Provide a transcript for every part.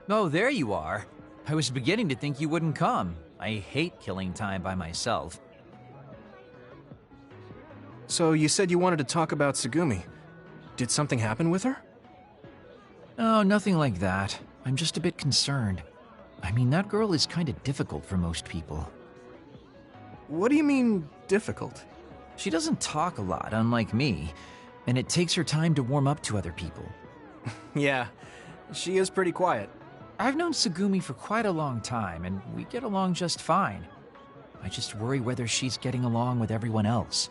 Oh, there you are. I was beginning to think you wouldn't come. I hate killing time by myself. So you said you wanted to talk about Tsugumi. Did something happen with her? Oh, nothing like that. I'm just a bit concerned. I mean, that girl is kind of difficult for most people. What do you mean, difficult? She doesn't talk a lot, unlike me, and it takes her time to warm up to other people. Yeah, she is pretty quiet. I've known Tsugumi for quite a long time, and we get along just fine. I just worry whether she's getting along with everyone else.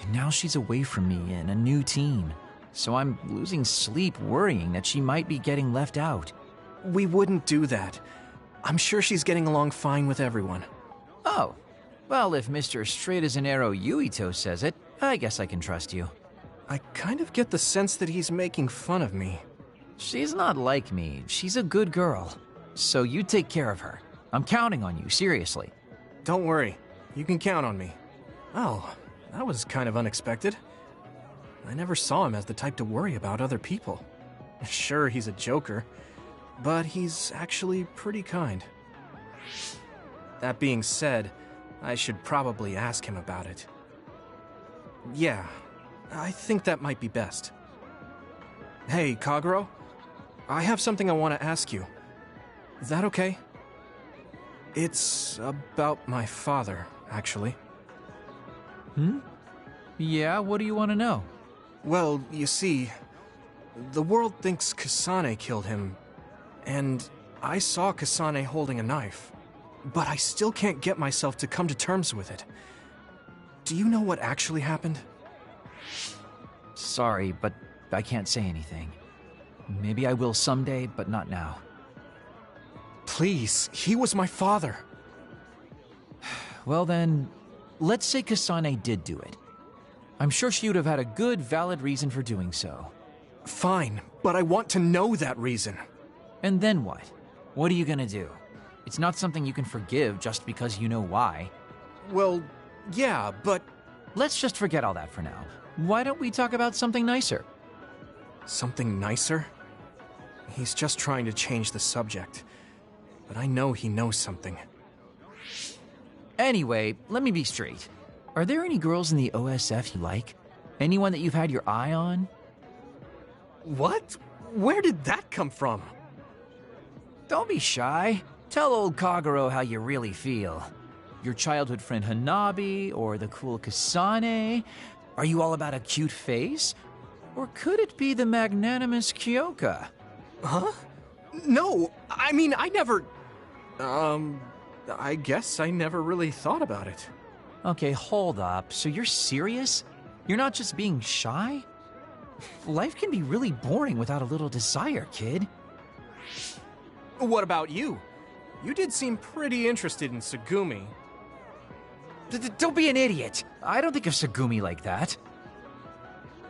And now she's away from me in a new team, so I'm losing sleep worrying that she might be getting left out. We wouldn't do that. I'm sure she's getting along fine with everyone. Oh, well, if Mr. Straight as an Arrow Yuito says it, I guess I can trust you. I kind of get the sense that he's making fun of me. She's not like me. She's a good girl. So you take care of her. I'm counting on you, seriously. Don't worry. You can count on me. Oh, that was kind of unexpected. I never saw him as the type to worry about other people. Sure, he's a joker, but he's actually pretty kind. That being said, I should probably ask him about it. Yeah, I think that might be best. Hey, Kagero, I have something I want to ask you. Is that okay? It's about my father, actually. Yeah, what do you want to know? Well, you see, the world thinks Kasane killed him, and I saw Kasane holding a knife, but I still can't get myself to come to terms with it. Do you know what actually happened? Sorry, but I can't say anything. Maybe I will someday, but not now. Please, he was my father. Well then, let's say Kasane did do it. I'm sure she would have had a good, valid reason for doing so. Fine, but I want to know that reason. And then what? What are you gonna do? It's not something you can forgive just because you know why. Well, yeah, but... Let's just forget all that for now. Why don't we talk about something nicer? Something nicer? He's just trying to change the subject. But I know he knows something. Anyway, let me be straight. Are there any girls in the OSF you like? Anyone that you've had your eye on? What? Where did that come from? Don't be shy. Tell old Kagero how you really feel. Your childhood friend Hanabi, or the cool Kasane? Are you all about a cute face? Or could it be the magnanimous Kyoka? Huh? No, I mean, I never... I guess I never really thought about it. Okay, hold up. So you're serious? You're not just being shy? Life can be really boring without a little desire, kid. What about you? You did seem pretty interested in Tsugumi. Don't be an idiot. I don't think of Tsugumi like that.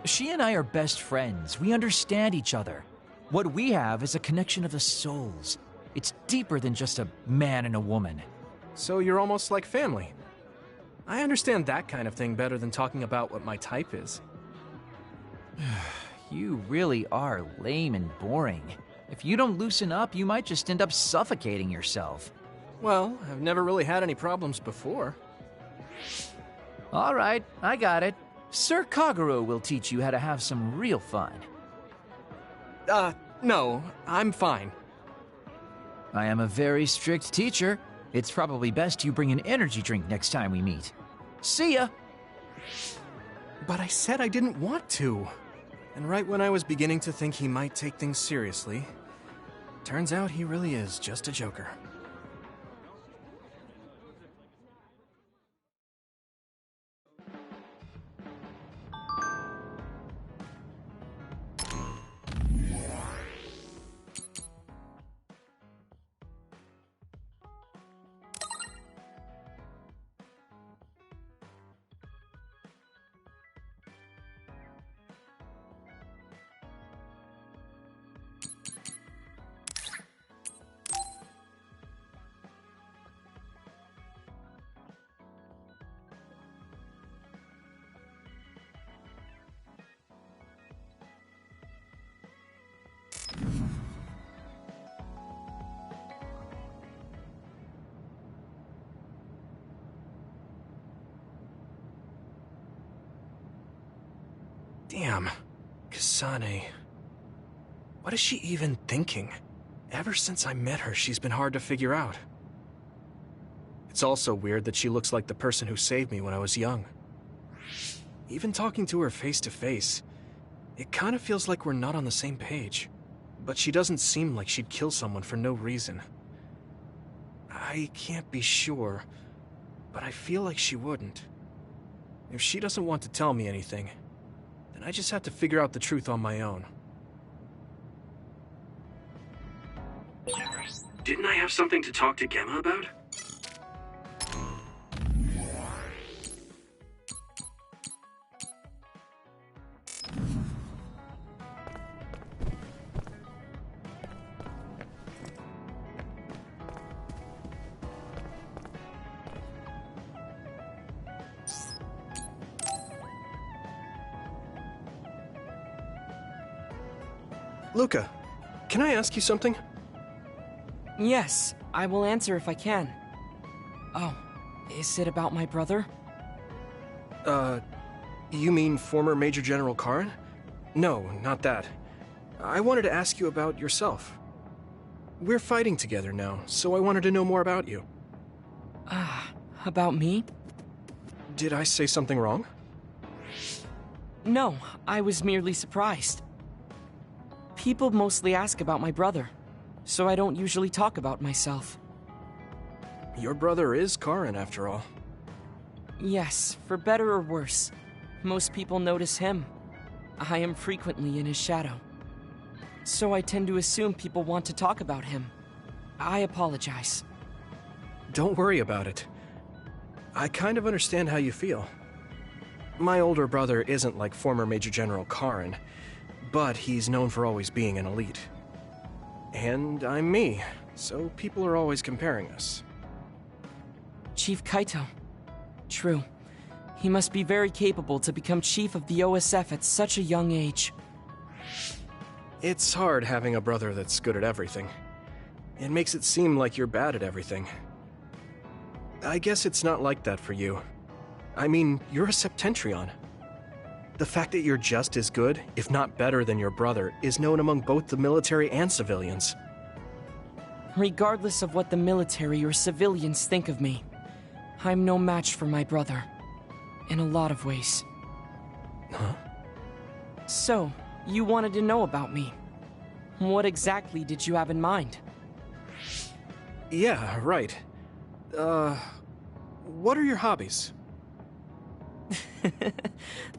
She and I are best friends. We understand each other. What we have is a connection of the souls. It's deeper than just a man and a woman. So you're almost like family. I understand that kind of thing better than talking about what my type is. You really are lame and boring. If you don't loosen up, you might just end up suffocating yourself. Well, I've never really had any problems before. All right, I got it. Sir Kagero will teach you how to have some real fun. No, I'm fine. I am a very strict teacher. It's probably best you bring an energy drink next time we meet. See ya! But I said I didn't want to. And right when I was beginning to think he might take things seriously, turns out he really is just a joker. Damn. Kasane. What is she even thinking? Ever since I met her, she's been hard to figure out. It's also weird that she looks like the person who saved me when I was young. Even talking to her face to face, it kind of feels like we're not on the same page. But she doesn't seem like she'd kill someone for no reason. I can't be sure, but I feel like she wouldn't. If she doesn't want to tell me anything, then I just have to figure out the truth on my own. Didn't I have something to talk to Gemma about? Luca, can I ask you something? Yes, I will answer if I can. Oh, is it about my brother? You mean former Major General Karen? No, not that. I wanted to ask you about yourself. We're fighting together now, so I wanted to know more about you. About me? Did I say something wrong? No, I was merely surprised. People mostly ask about my brother, so I don't usually talk about myself. Your brother is Karen, after all. Yes, for better or worse. Most people notice him. I am frequently in his shadow. So I tend to assume people want to talk about him. I apologize. Don't worry about it. I kind of understand how you feel. My older brother isn't like former Major General Karen, but he's known for always being an elite. And I'm me, so people are always comparing us. Chief Kaito. True. He must be very capable to become chief of the OSF at such a young age. It's hard having a brother that's good at everything. It makes it seem like you're bad at everything. I guess it's not like that for you. I mean, you're a Septentrion. The fact that you're just as good, if not better than your brother, is known among both the military and civilians. Regardless of what the military or civilians think of me, I'm no match for my brother. In a lot of ways. Huh? So, you wanted to know about me. What exactly did you have in mind? Yeah, right. What are your hobbies?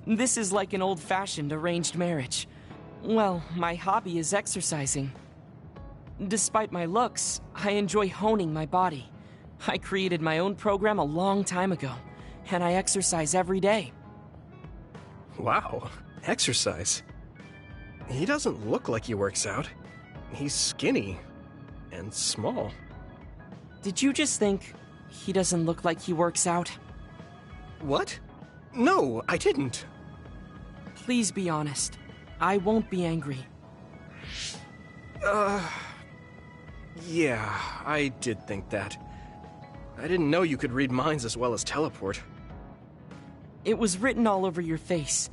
This is like an old-fashioned arranged marriage. Well, my hobby is exercising. Despite my looks, I enjoy honing my body. I created my own program a long time ago, and I exercise every day. Wow, exercise. He doesn't look like he works out. He's skinny and small. Did you just think he doesn't look like he works out? What? No, I didn't. Please be honest. I won't be angry. Yeah, I did think that. I didn't know you could read minds as well as teleport. It was written all over your face.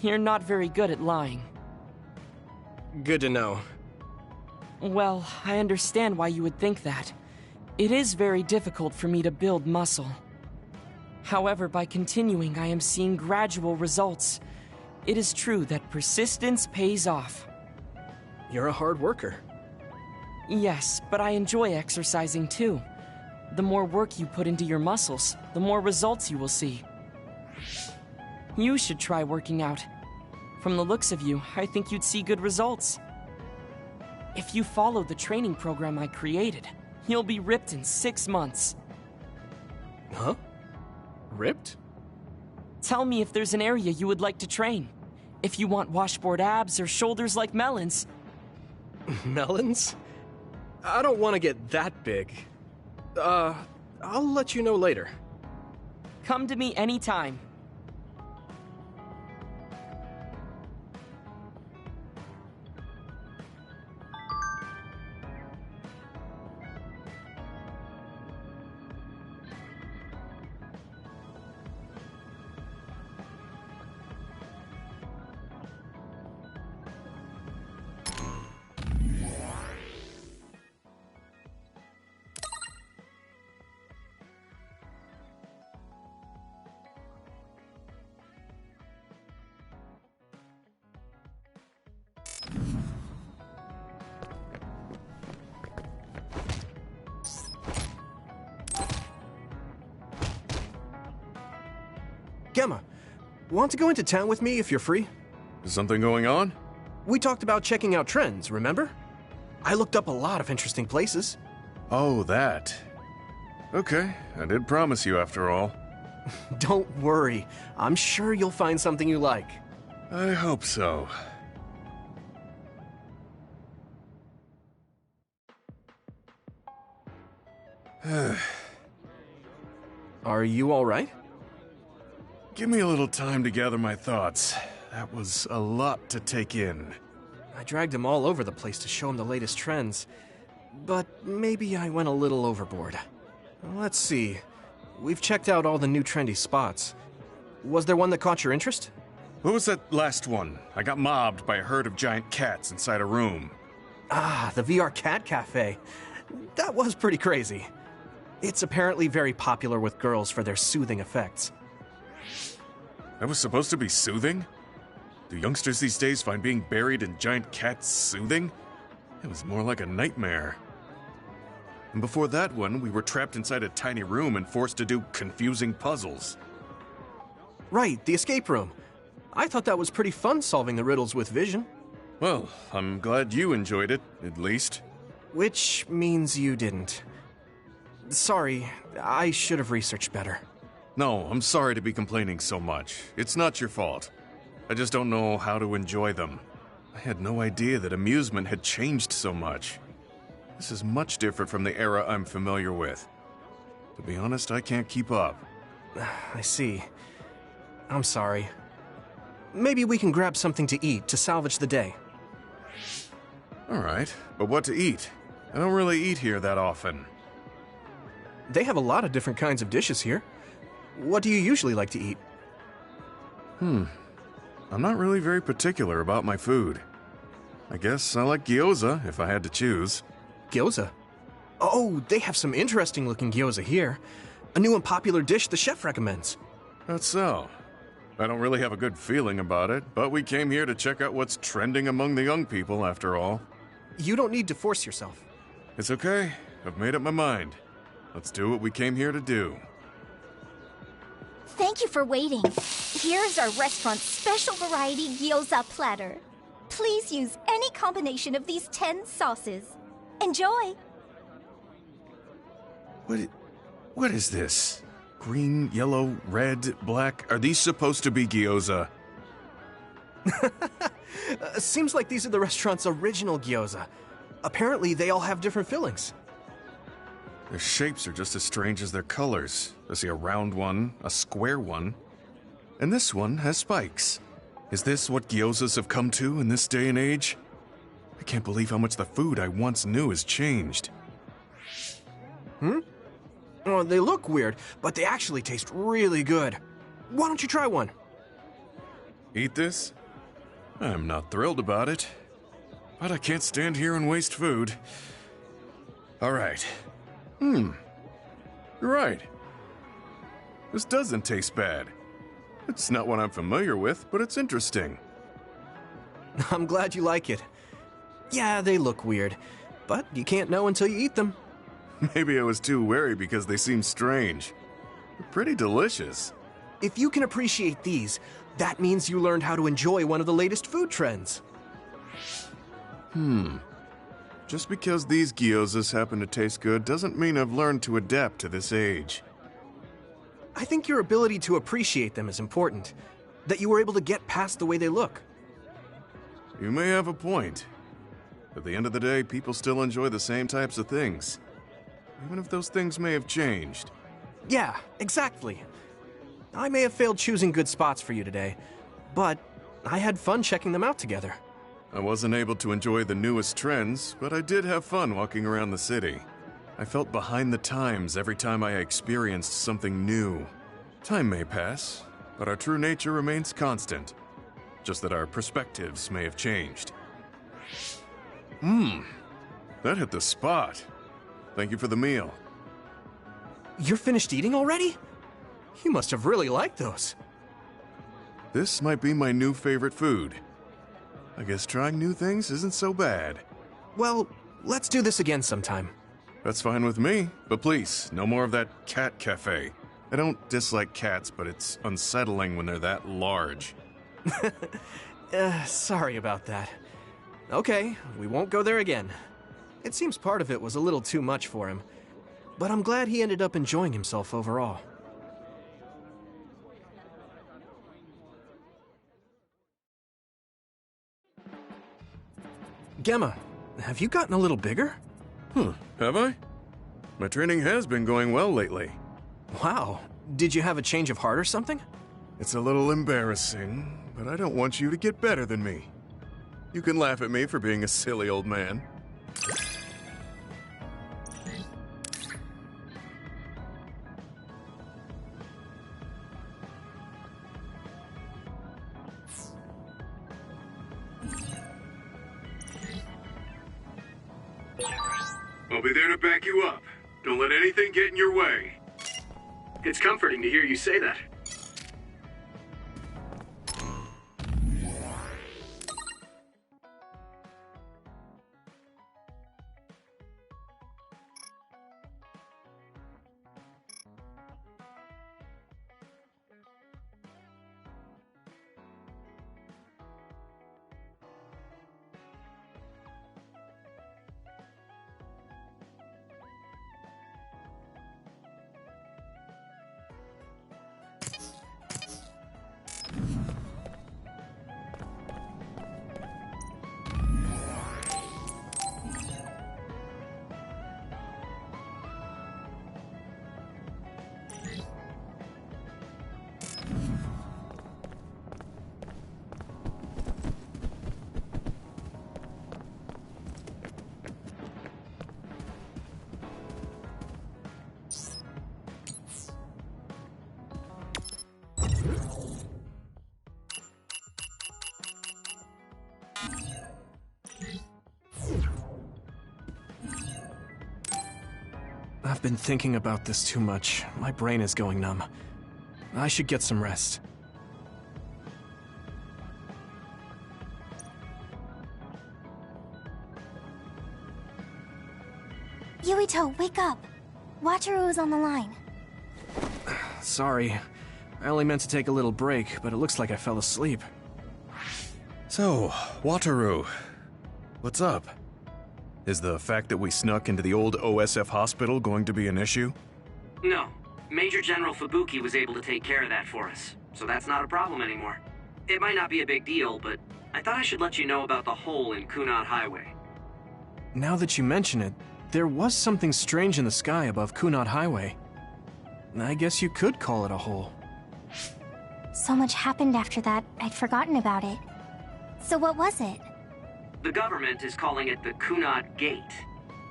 You're not very good at lying. Good to know. Well, I understand why you would think that. It is very difficult for me to build muscle. However, by continuing, I am seeing gradual results. It is true that persistence pays off. You're a hard worker. Yes, but I enjoy exercising too. The more work you put into your muscles, the more results you will see. You should try working out. From the looks of you, I think you'd see good results. If you follow the training program I created, you'll be ripped in 6 months. Huh? Ripped? Tell me if there's an area you would like to train. If you want washboard abs or shoulders like melons. Melons? I don't want to get that big. I'll let you know later. Come to me anytime. Gemma, want to go into town with me if you're free? Is something going on? We talked about checking out trends, remember? I looked up a lot of interesting places. Oh, that. Okay, I did promise you after all. Don't worry, I'm sure you'll find something you like. I hope so. Are you alright? Give me a little time to gather my thoughts. That was a lot to take in. I dragged him all over the place to show him the latest trends, but maybe I went a little overboard. Let's see. We've checked out all the new trendy spots. Was there one that caught your interest? What was that last one? I got mobbed by a herd of giant cats inside a room. Ah, the VR Cat Cafe. That was pretty crazy. It's apparently very popular with girls for their soothing effects. That was supposed to be soothing? Do youngsters these days find being buried in giant cats soothing? It was more like a nightmare. And before that one, we were trapped inside a tiny room and forced to do confusing puzzles. Right, the escape room. I thought that was pretty fun solving the riddles with vision. Well, I'm glad you enjoyed it, at least. Which means you didn't. Sorry, I should have researched better. No, I'm sorry to be complaining so much. It's not your fault. I just don't know how to enjoy them. I had no idea that amusement had changed so much. This is much different from the era I'm familiar with. To be honest, I can't keep up. I see. I'm sorry. Maybe we can grab something to eat to salvage the day. Alright, but what to eat? I don't really eat here that often. They have a lot of different kinds of dishes here. What do you usually like to eat? I'm not really very particular about my food. I guess I like gyoza if I had to choose. Gyoza? Oh, they have some interesting looking gyoza here. A new and popular dish the chef recommends. That's so. I don't really have a good feeling about it, but we came here to check out what's trending among the young people after all. You don't need to force yourself. It's okay. I've made up my mind. Let's do what we came here to do. Thank you for waiting. Here's our restaurant's special variety gyoza platter. Please use any combination of these 10 sauces. Enjoy! What is this? Green, yellow, red, black? Are these supposed to be gyoza? Seems like these are the restaurant's original gyoza. Apparently, they all have different fillings. Their shapes are just as strange as their colors. I see a round one, a square one, and this one has spikes. Is this what gyozas have come to in this day and age? I can't believe how much the food I once knew has changed. Oh, they look weird, but they actually taste really good. Why don't you try one? Eat this? I'm not thrilled about it, but I can't stand here and waste food. All right. You're right. This doesn't taste bad. It's not what I'm familiar with, but it's interesting. I'm glad you like it. Yeah, they look weird, but you can't know until you eat them. Maybe I was too wary because they seem strange. They're pretty delicious. If you can appreciate these, that means you learned how to enjoy one of the latest food trends. Just because these gyozas happen to taste good doesn't mean I've learned to adapt to this age. I think your ability to appreciate them is important. That you were able to get past the way they look. You may have a point. At the end of the day, people still enjoy the same types of things. Even if those things may have changed. Yeah, exactly. I may have failed choosing good spots for you today, but I had fun checking them out together. I wasn't able to enjoy the newest trends, but I did have fun walking around the city. I felt behind the times every time I experienced something new. Time may pass, but our true nature remains constant. Just that our perspectives may have changed. That hit the spot. Thank you for the meal. You're finished eating already? You must have really liked those. This might be my new favorite food. I guess trying new things isn't so bad. Well, let's do this again sometime. That's fine with me, but please, no more of that cat cafe. I don't dislike cats, but it's unsettling when they're that large. Sorry about that. Okay, we won't go there again. It seems part of it was a little too much for him, but I'm glad he ended up enjoying himself overall. Gemma, have you gotten a little bigger? Have I? My training has been going well lately. Wow, did you have a change of heart or something? It's a little embarrassing, but I don't want you to get better than me. You can laugh at me for being a silly old man. I'll be there to back you up. Don't let anything get in your way. It's comforting to hear you say that. I've been thinking about this too much. My brain is going numb. I should get some rest. Yuito, wake up! Wataru is on the line. Sorry. I only meant to take a little break, but it looks like I fell asleep. So, Wataru, what's up? Is the fact that we snuck into the old OSF hospital going to be an issue? No. Major General Fubuki was able to take care of that for us, so that's not a problem anymore. It might not be a big deal, but I thought I should let you know about the hole in Kunad Highway. Now that you mention it, there was something strange in the sky above Kunad Highway. I guess you could call it a hole. So much happened after that, I'd forgotten about it. So what was it? The government is calling it the Kunad Gate.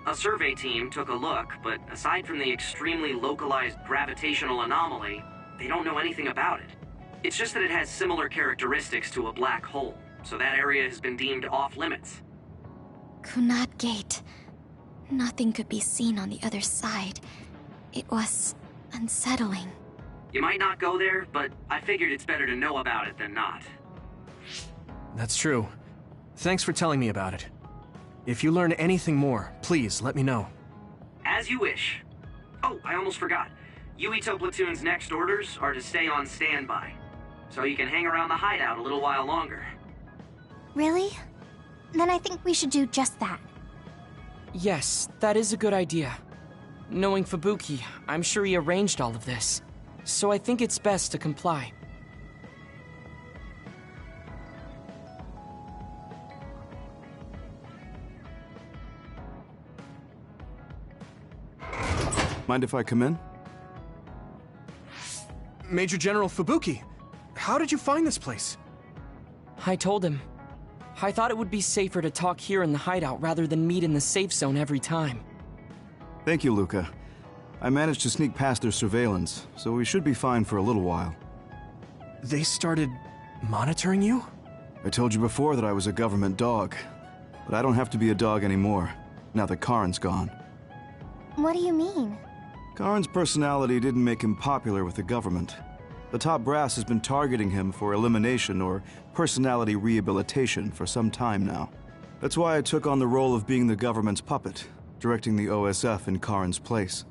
A survey team took a look, but aside from the extremely localized gravitational anomaly, they don't know anything about it. It's just that it has similar characteristics to a black hole, so that area has been deemed off-limits. Kunad Gate. Nothing could be seen on the other side. It was unsettling. You might not go there, but I figured it's better to know about it than not. That's true. Thanks for telling me about it. If you learn anything more, please let me know. As you wish. Oh, I almost forgot. Yuito Platoon's next orders are to stay on standby, so you can hang around the hideout a little while longer. Really? Then I think we should do just that. Yes, that is a good idea. Knowing Fubuki, I'm sure he arranged all of this. So I think it's best to comply. Mind if I come in? Major General Fubuki, how did you find this place? I told him. I thought it would be safer to talk here in the hideout rather than meet in the safe zone every time. Thank you, Luca. I managed to sneak past their surveillance, so we should be fine for a little while. They started monitoring you? I told you before that I was a government dog, but I don't have to be a dog anymore, now that Karin's gone. What do you mean? Karin's personality didn't make him popular with the government. The top brass has been targeting him for elimination or personality rehabilitation for some time now. That's why I took on the role of being the government's puppet, directing the OSF in Karin's place.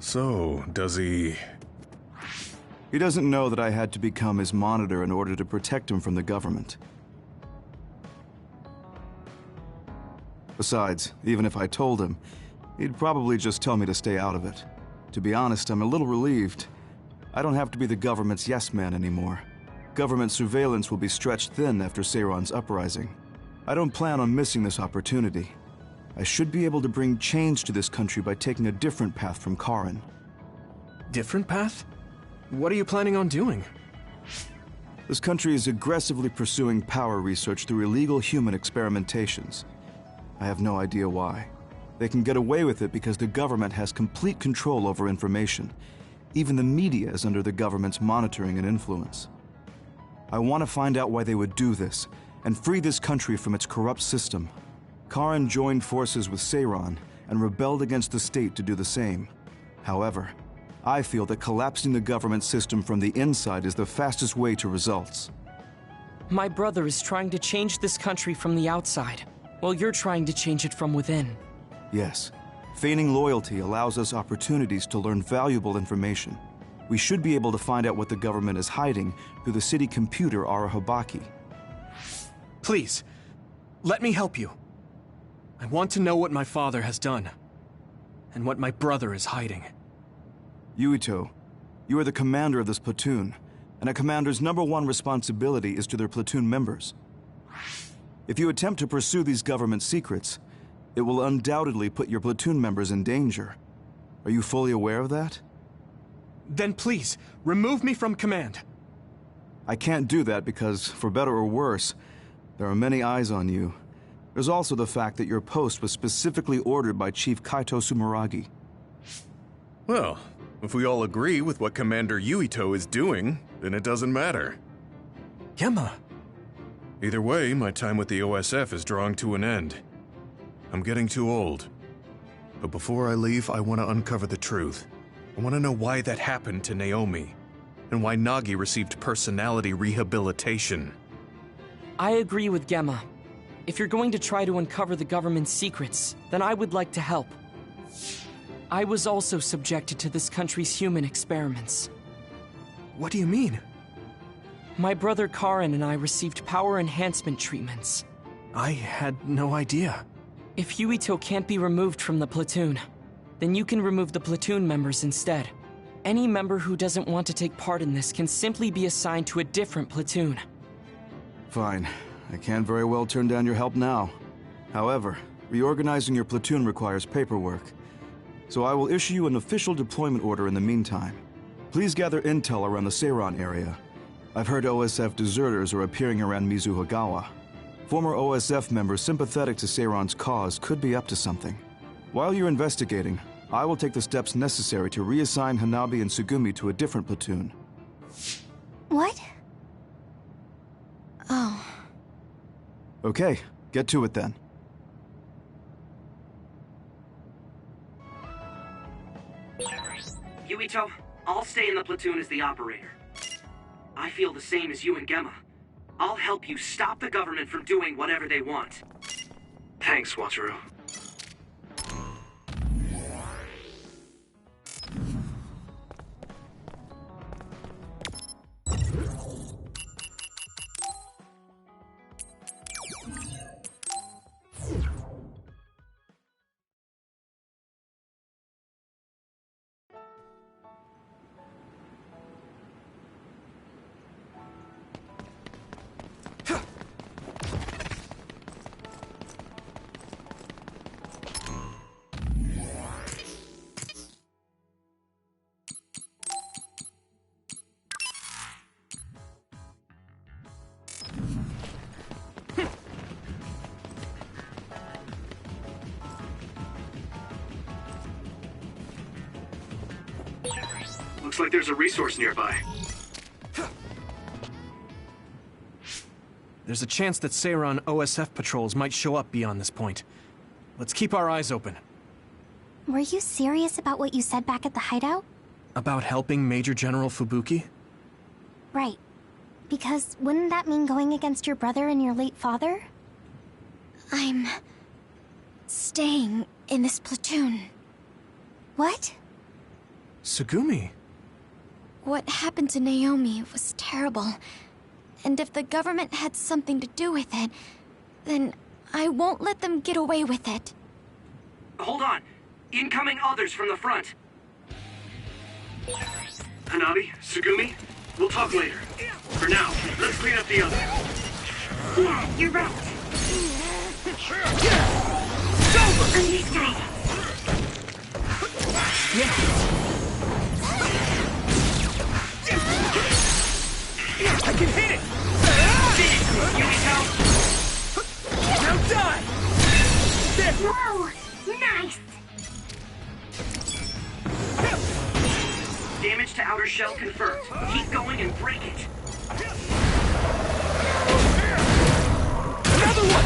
So, does he He doesn't know that I had to become his monitor in order to protect him from the government. Besides, even if I told him, he'd probably just tell me to stay out of it. To be honest, I'm a little relieved. I don't have to be the government's yes man anymore. Government surveillance will be stretched thin after Seiron's uprising. I don't plan on missing this opportunity. I should be able to bring change to this country by taking a different path from Karin. Different path? What are you planning on doing? This country is aggressively pursuing power research through illegal human experimentations. I have no idea why. They can get away with it because the government has complete control over information. Even the media is under the government's monitoring and influence. I want to find out why they would do this, and free this country from its corrupt system. Karin joined forces with Seiron and rebelled against the state to do the same. However, I feel that collapsing the government system from the inside is the fastest way to results. My brother is trying to change this country from the outside, while you're trying to change it from within. Yes. Feigning loyalty allows us opportunities to learn valuable information. We should be able to find out what the government is hiding through the city computer Arahabaki. Please, let me help you. I want to know what my father has done, and what my brother is hiding. Yuito, you are the commander of this platoon, and a commander's #1 responsibility is to their platoon members. If you attempt to pursue these government secrets, it will undoubtedly put your platoon members in danger. Are you fully aware of that? Then please, remove me from command. I can't do that because, for better or worse, there are many eyes on you. There's also the fact that your post was specifically ordered by Chief Kaito Sumeragi. Well, if we all agree with what Commander Yuito is doing, then it doesn't matter. Gemma. Either way, my time with the OSF is drawing to an end. I'm getting too old. But before I leave, I want to uncover the truth. I want to know why that happened to Naomi, and why Nagi received personality rehabilitation. I agree with Gemma. If you're going to try to uncover the government's secrets, then I would like to help. I was also subjected to this country's human experiments. What do you mean? My brother Karin and I received power enhancement treatments. I had no idea. If Yuito can't be removed from the platoon, then you can remove the platoon members instead. Any member who doesn't want to take part in this can simply be assigned to a different platoon. Fine. I can't very well turn down your help now. However, reorganizing your platoon requires paperwork. So I will issue you an official deployment order in the meantime. Please gather intel around the Seiron area. I've heard OSF deserters are appearing around Mizuhagawa. Former OSF members sympathetic to Seiron's cause could be up to something. While you're investigating, I will take the steps necessary to reassign Hanabi and Tsugumi to a different platoon. What? Oh. Okay, get to it then. Yuito, I'll stay in the platoon as the operator. I feel the same as you and Gemma. I'll help you stop the government from doing whatever they want. Thanks, Wataru. Looks like there's a resource nearby. There's a chance that Seiron OSF patrols might show up beyond this point. Let's keep our eyes open. Were you serious about what you said back at the hideout? About helping Major General Fubuki? Right. Because wouldn't that mean going against your brother and your late father? I'm staying in this platoon. What? Tsugumi? What happened to Naomi was terrible. And if the government had something to do with it, then I won't let them get away with it. Hold on. Incoming others from the front. Hanabi, Tsugumi, we'll talk later. For now, let's clean up the others. Yeah, you're right. Understood. I can hit it! Now die! Whoa! Nice! Damage to outer shell confirmed. Keep going and break it. Another one!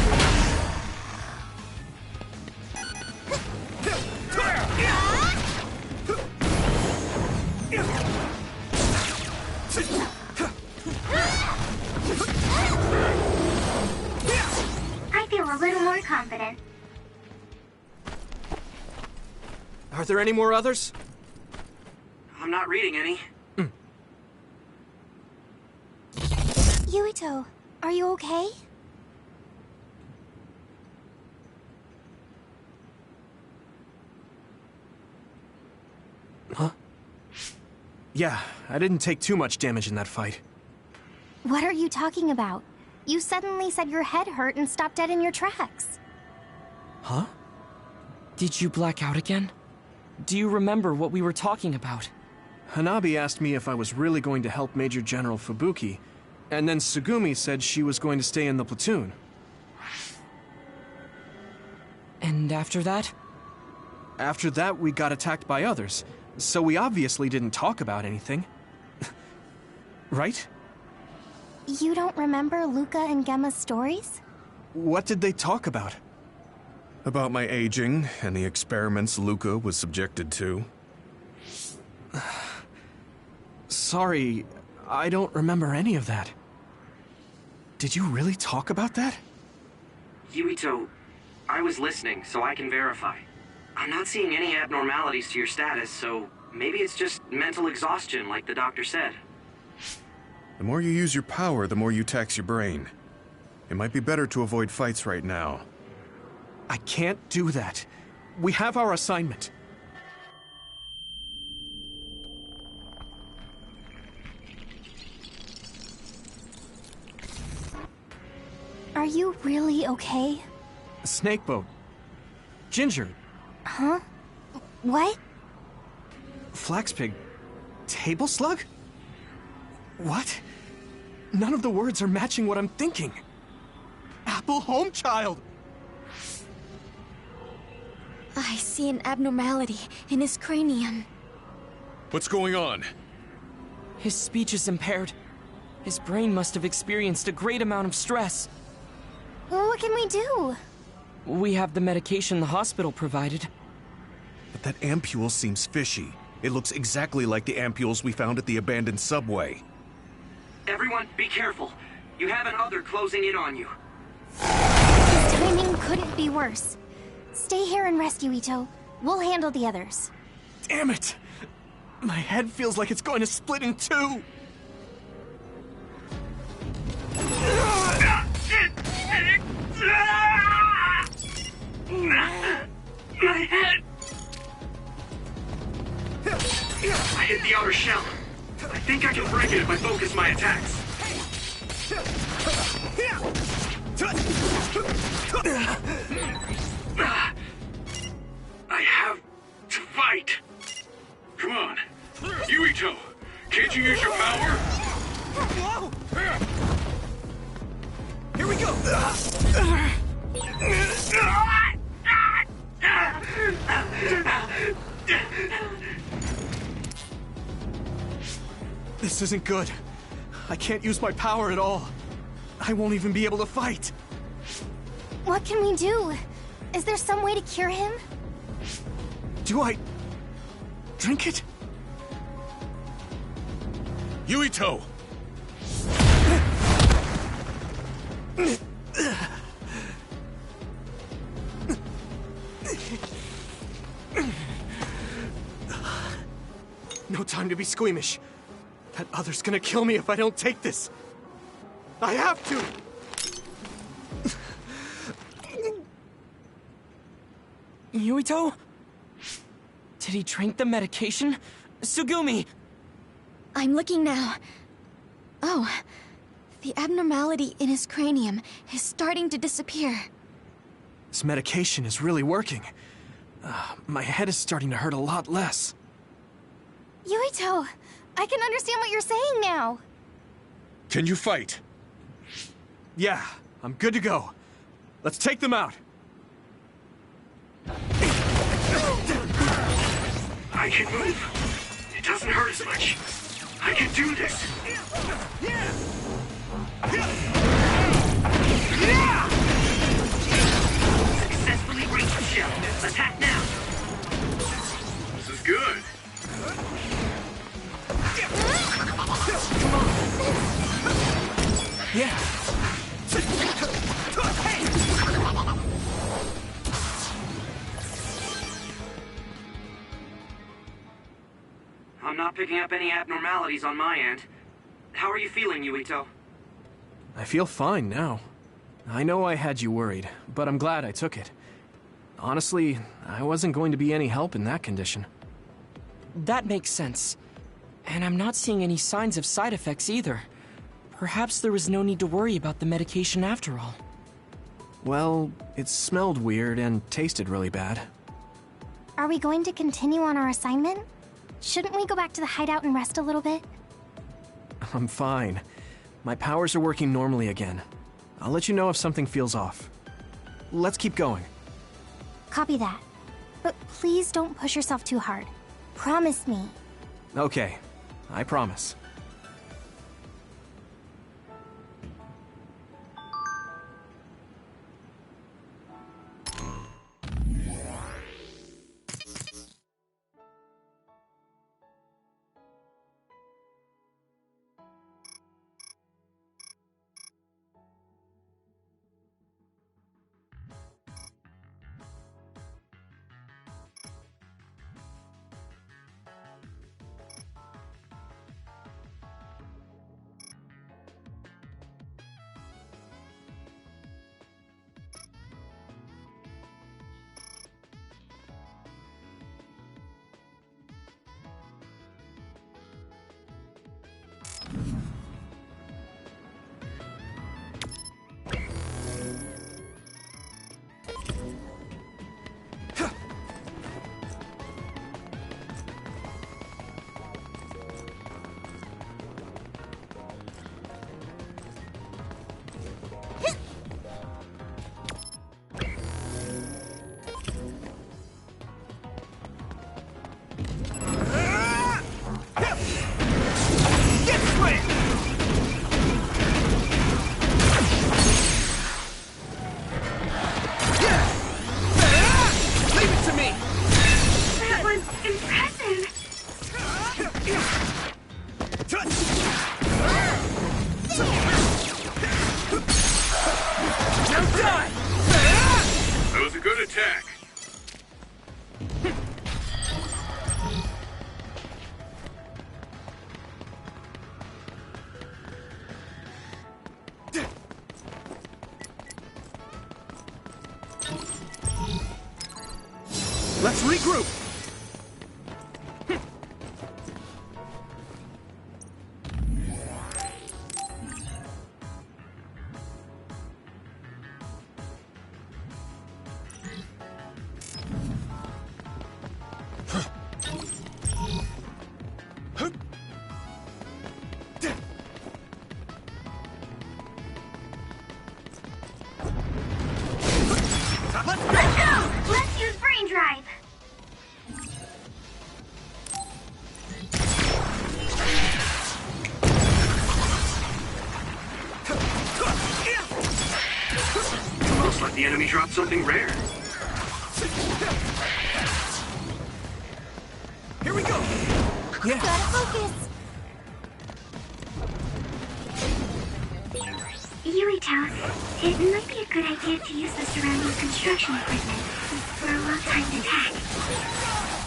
I feel a little more confident. Are there any more others? I'm not reading any. Yuito, are you okay? Huh? Yeah, I didn't take too much damage in that fight. What are you talking about? You suddenly said your head hurt and stopped dead in your tracks. Huh? Did you black out again? Do you remember what we were talking about? Hanabi asked me if I was really going to help Major General Fubuki, and then Tsugumi said she was going to stay in the platoon. And after that? After that, we got attacked by others, so we obviously didn't talk about anything. Right? You don't remember Luca and Gemma's stories? What did they talk about? About my aging and the experiments Luca was subjected to. Sorry, I don't remember any of that. Did you really talk about that? Yuito, I was listening, so I can verify. I'm not seeing any abnormalities to your status, so maybe it's just mental exhaustion, like the doctor said. The more you use your power, the more you tax your brain. It might be better to avoid fights right now. I can't do that. We have our assignment. Are you really okay? Snakeboat. Ginger. Huh? What? Flaxpig. Table slug? What? None of the words are matching what I'm thinking. Apple Homechild! I see an abnormality in his cranium. What's going on? His speech is impaired. His brain must have experienced a great amount of stress. Well, what can we do? We have the medication the hospital provided. But that ampule seems fishy. It looks exactly like the ampules we found at the abandoned subway. Everyone, be careful. You have an other closing in on you. His timing couldn't be worse. Stay here and rest, Yuito. We'll handle the others. Damn it! My head feels like it's going to split in two! My head! I hit the outer shell. I think I can break it if I focus my attacks. I have to fight. Come on. Yuito, can't you use your power? Whoa! Here we go! This isn't good. I can't use my power at all. I won't even be able to fight. What can we do? Is there some way to cure him? Do I... drink it? Yuito! No time to be squeamish. That other's gonna kill me if I don't take this. I have to! Yuito? Did he drink the medication? Sugumi! I'm looking now. Oh, the abnormality in his cranium is starting to disappear. This medication is really working. My head is starting to hurt a lot less. Yuito, I can understand what you're saying now. Can you fight? Yeah, I'm good to go. Let's take them out. I can move. It doesn't hurt as much. I can do this. Successfully breached the shell. Attack now. This is good. Yeah. I'm not picking up any abnormalities on my end. How are you feeling, Yuito? I feel fine now. I know I had you worried, but I'm glad I took it. Honestly, I wasn't going to be any help in that condition. That makes sense. And I'm not seeing any signs of side effects either. Perhaps there was no need to worry about the medication after all. Well, it smelled weird and tasted really bad. Are we going to continue on our assignment? Shouldn't we go back to the hideout and rest a little bit? I'm fine. My powers are working normally again. I'll let you know if something feels off. Let's keep going. Copy that. But please don't push yourself too hard. Promise me. Okay, I promise. Let's regroup! The enemy dropped something rare. Here we go! Yeah. Gotta focus. Yuito, it might be a good idea to use the surrounding construction equipment for a well-timed attack.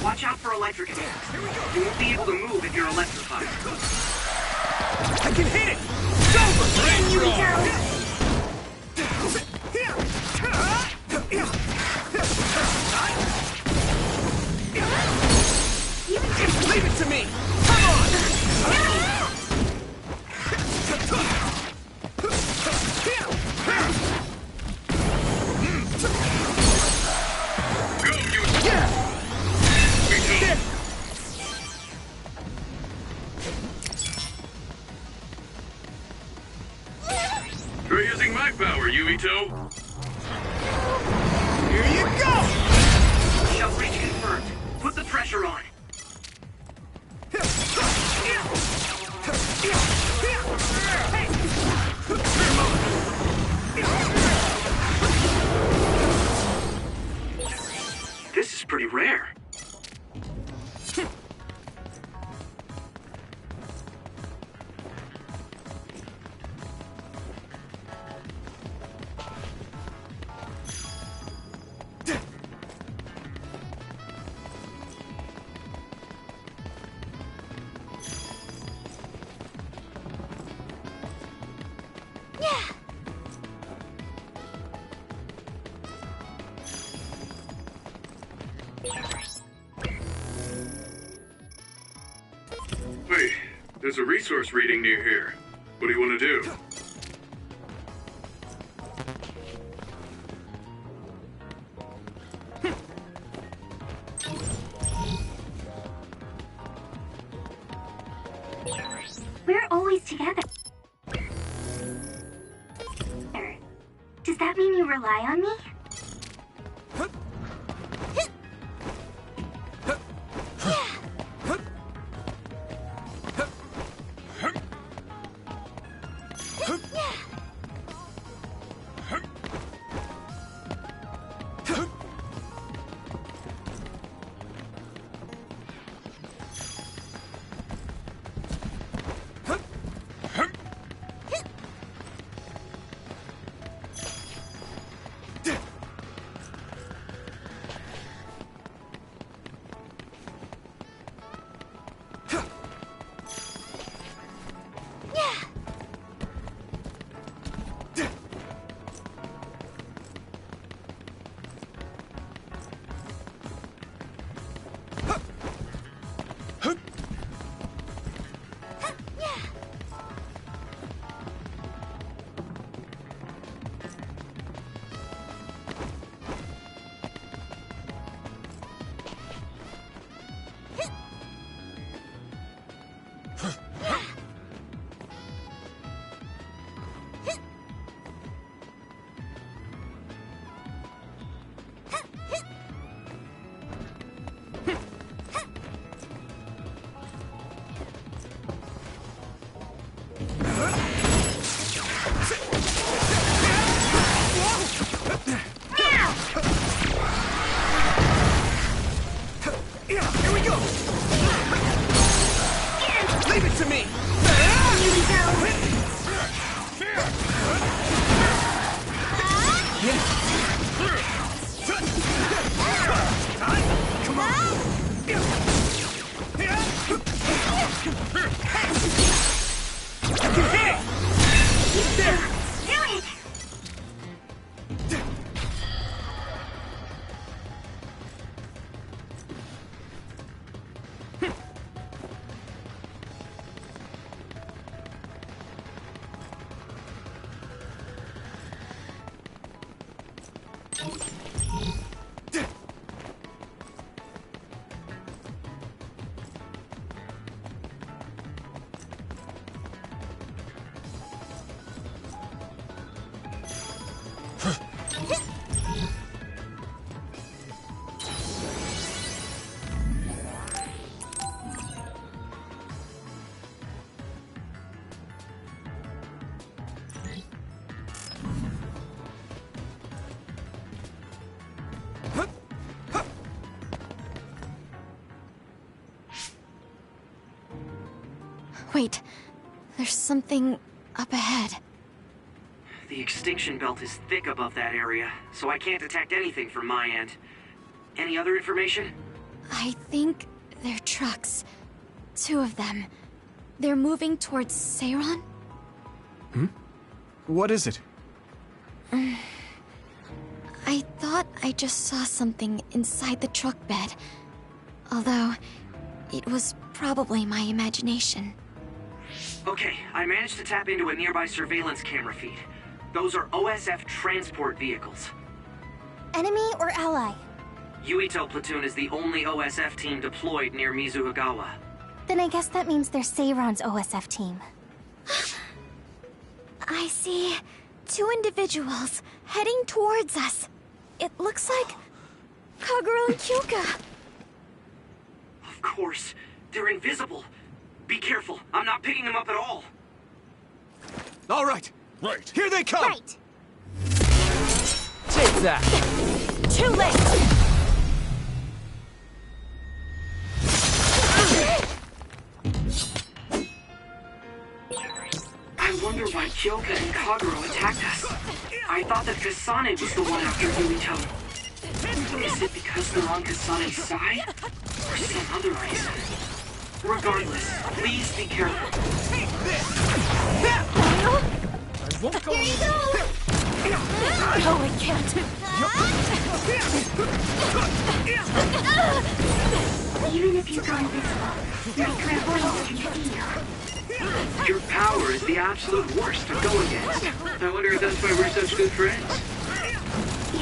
Watch out for electric attacks. You won't be able to move if you're electrified. I can hit it! It's over! Leave it to me! Come on! Try using my power, Yuito. Here you go! Shell breach confirmed. Put the pressure on. This is pretty rare. Wait, there's a resource reading near here. What do you want to do? We're always together. Does that mean you rely on me? Wait, there's something up ahead. The extinction belt is thick above that area, so I can't detect anything from my end. Any other information? I think they're trucks. 2 of them. They're moving towards Seiron? What is it? I thought I just saw something inside the truck bed. Although, it was probably my imagination. Okay, I managed to tap into a nearby surveillance camera feed. Those are OSF transport vehicles. Enemy or ally? Yuito platoon is the only OSF team deployed near Mizuhagawa. Then I guess that means they're Seiron's OSF team. I see 2 individuals heading towards us. It looks like Kagura and Kyoka. Of course, they're invisible. Be careful, I'm not picking them up at all. All right. Right. Here they come! Right! Take that! Too late! I wonder why Kyoka and Kaguro attacked us. I thought that Kasane was the one after Yuito. Is it because they're on Kasane's side? Or some other reason? Regardless, please be careful. Here you go! No, I can't. Even if you go invisible, my clairvoyance can feel. Your power is the absolute worst to go against. I wonder if that's why we're such good friends.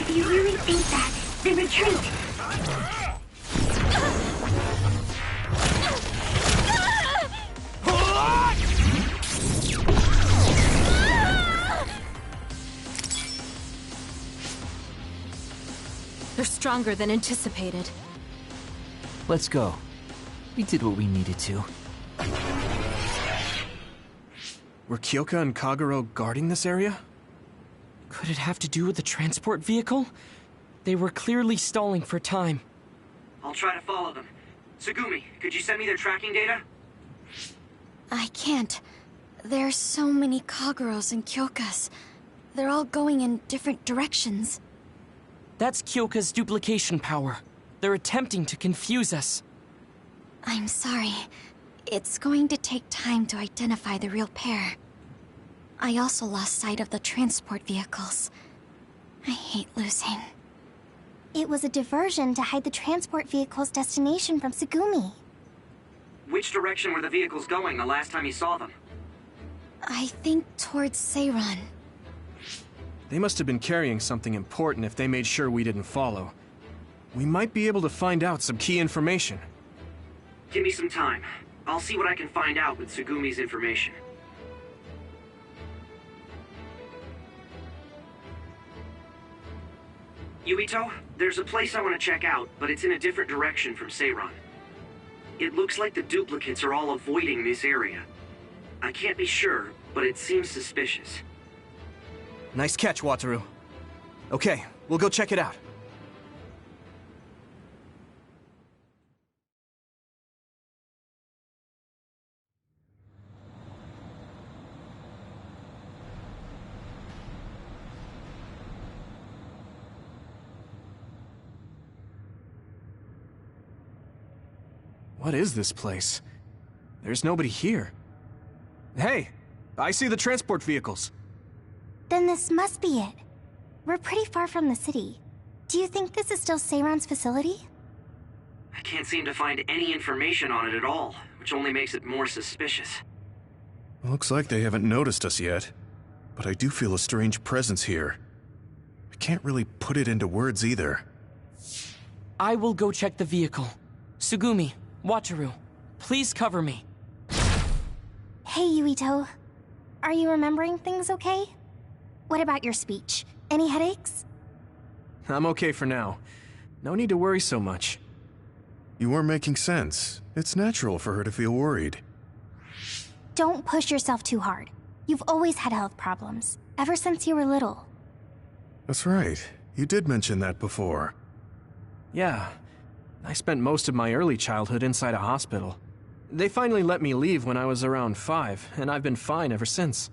If you really think that, then retreat. They're stronger than anticipated. Let's go. We did what we needed to. Were Kyoka and Kaguro guarding this area? Could it have to do with the transport vehicle? They were clearly stalling for time. I'll try to follow them. Tsugumi, could you send me their tracking data? I can't. There's so many Kaguros and Kyokas. They're all going in different directions. That's Kyoka's duplication power. They're attempting to confuse us. I'm sorry. It's going to take time to identify the real pair. I also lost sight of the transport vehicles. I hate losing. It was a diversion to hide the transport vehicle's destination from Tsugumi. Which direction were the vehicles going the last time you saw them? I think towards Seiron. They must have been carrying something important if they made sure we didn't follow. We might be able to find out some key information. Give me some time. I'll see what I can find out with Tsugumi's information. Yuito, there's a place I want to check out, but it's in a different direction from Seiron. It looks like the duplicates are all avoiding this area. I can't be sure, but it seems suspicious. Nice catch, Wataru. Okay, we'll go check it out. What is this place? There's nobody here. Hey, I see the transport vehicles. Then this must be it. We're pretty far from the city. Do you think this is still Seiron's facility? I can't seem to find any information on it at all, which only makes it more suspicious. Looks like they haven't noticed us yet, but I do feel a strange presence here. I can't really put it into words either. I will go check the vehicle. Tsugumi, Wataru, please cover me. Hey, Yuito. Are you remembering things okay? What about your speech? Any headaches? I'm okay for now. No need to worry so much. You are making sense. It's natural for her to feel worried. Don't push yourself too hard. You've always had health problems, ever since you were little. That's right. You did mention that before. Yeah. I spent most of my early childhood inside a hospital. They finally let me leave when I was around 5, and I've been fine ever since.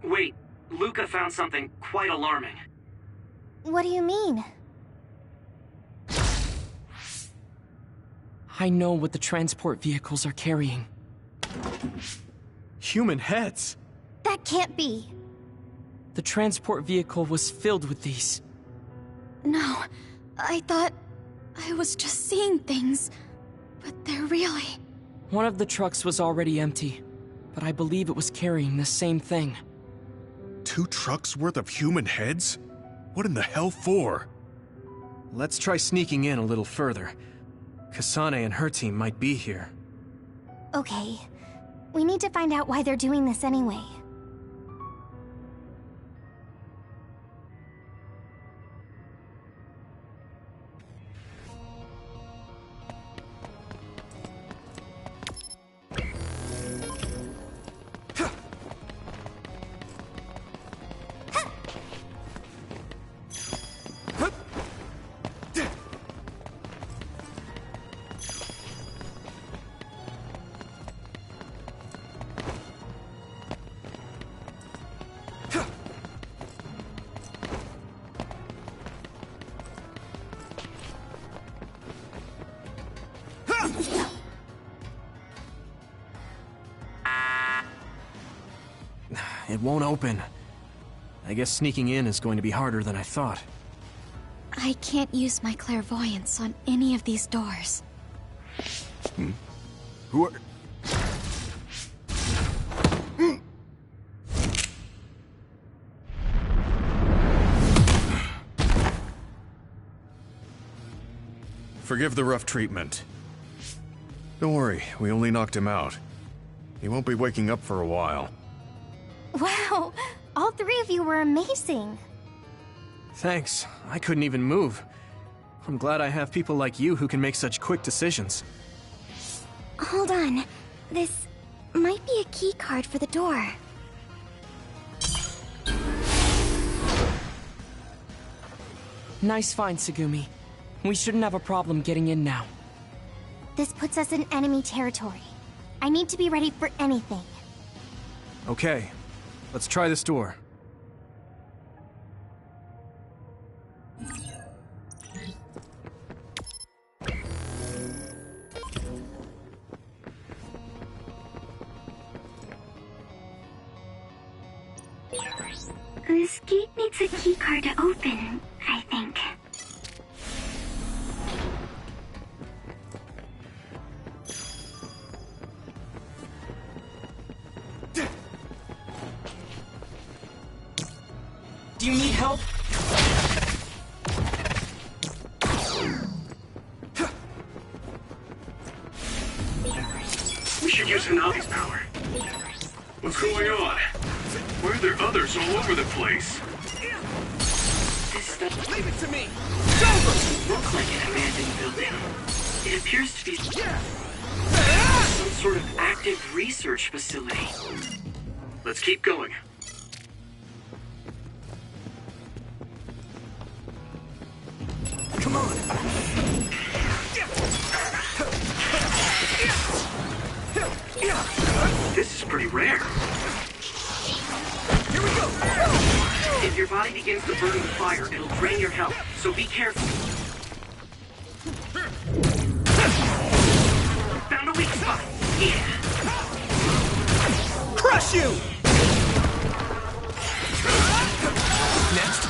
Wait, Luca found something quite alarming. What do you mean? I know what the transport vehicles are carrying. Human heads? That can't be. The transport vehicle was filled with these. No, I thought I was just seeing things, but they're really... One of the trucks was already empty, but I believe it was carrying the same thing. 2 trucks worth of human heads? What in the hell for? Let's try sneaking in a little further. Kasane and her team might be here. Okay. We need to find out why they're doing this anyway. It won't open. I guess sneaking in is going to be harder than I thought. I can't use my clairvoyance on any of these doors. Who are... Forgive the rough treatment. Don't worry, we only knocked him out. He won't be waking up for a while. Wow! All 3 of you were amazing. Thanks. I couldn't even move. I'm glad I have people like you who can make such quick decisions. Hold on. This might be a key card for the door. Nice find, Tsugumi. We shouldn't have a problem getting in now. This puts us in enemy territory. I need to be ready for anything. Okay, let's try this door. This gate needs a keycard to open, I think. Do you need help? We should use Hanabi's power. What's going on? Why are there others all over the place? This stuff Leave it to me! looks like an abandoned building. It appears to be some sort of active research facility. Let's keep going. Come on! This is pretty rare. Here we go! If your body begins to burn with fire, it'll drain your health, so be careful. Found a weak spot. Yeah. Crush you! Next.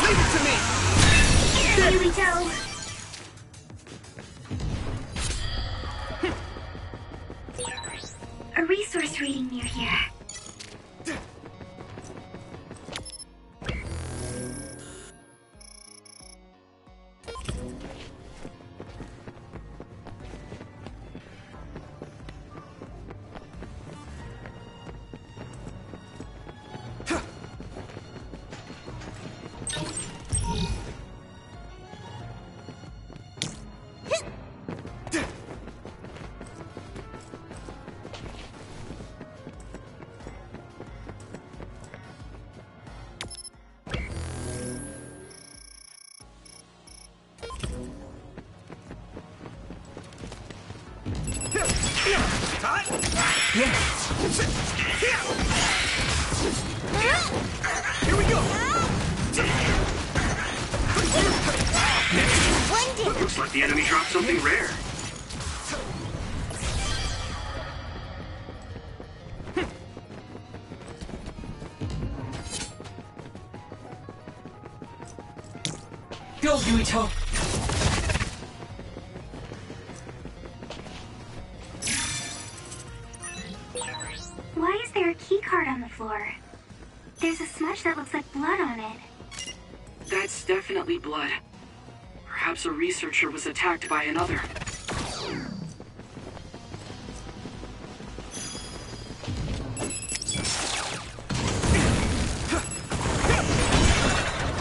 Leave it to me! Here we go. A resource reading near here. thought the enemy dropped something rare. Go, Yuito! Why is there a key card on the floor? There's a smudge that looks like blood on it. That's definitely blood. Perhaps a researcher was attacked by another.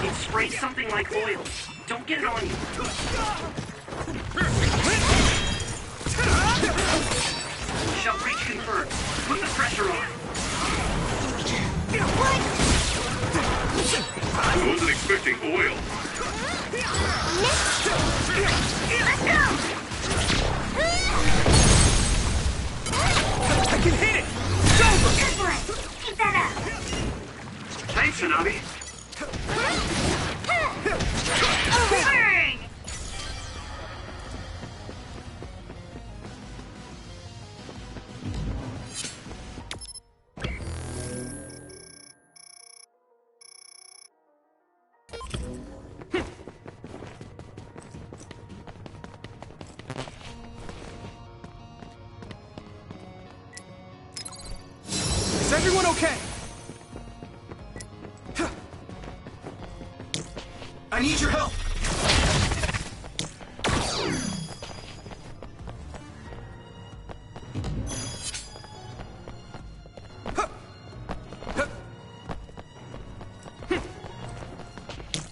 It sprayed something like oil. Don't get it on you. Shell breach confirmed. Put the pressure on. I wasn't expecting oil. Let's go! I can hit it! Good one! Keep that up! Thanks, Hanabi. Burn! Is everyone okay? I need your help!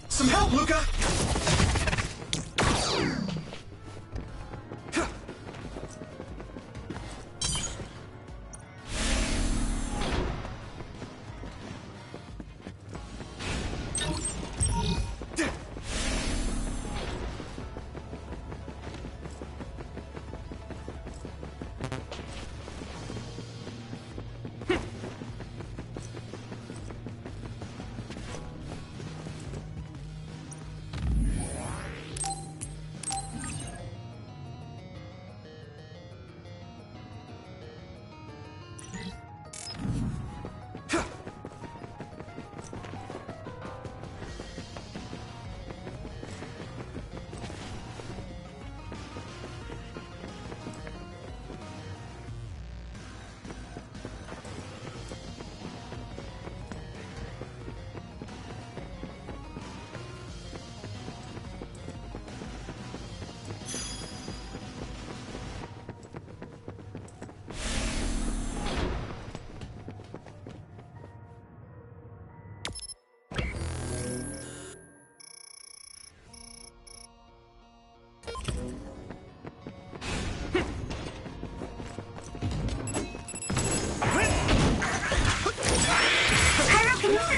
Some help, Luca!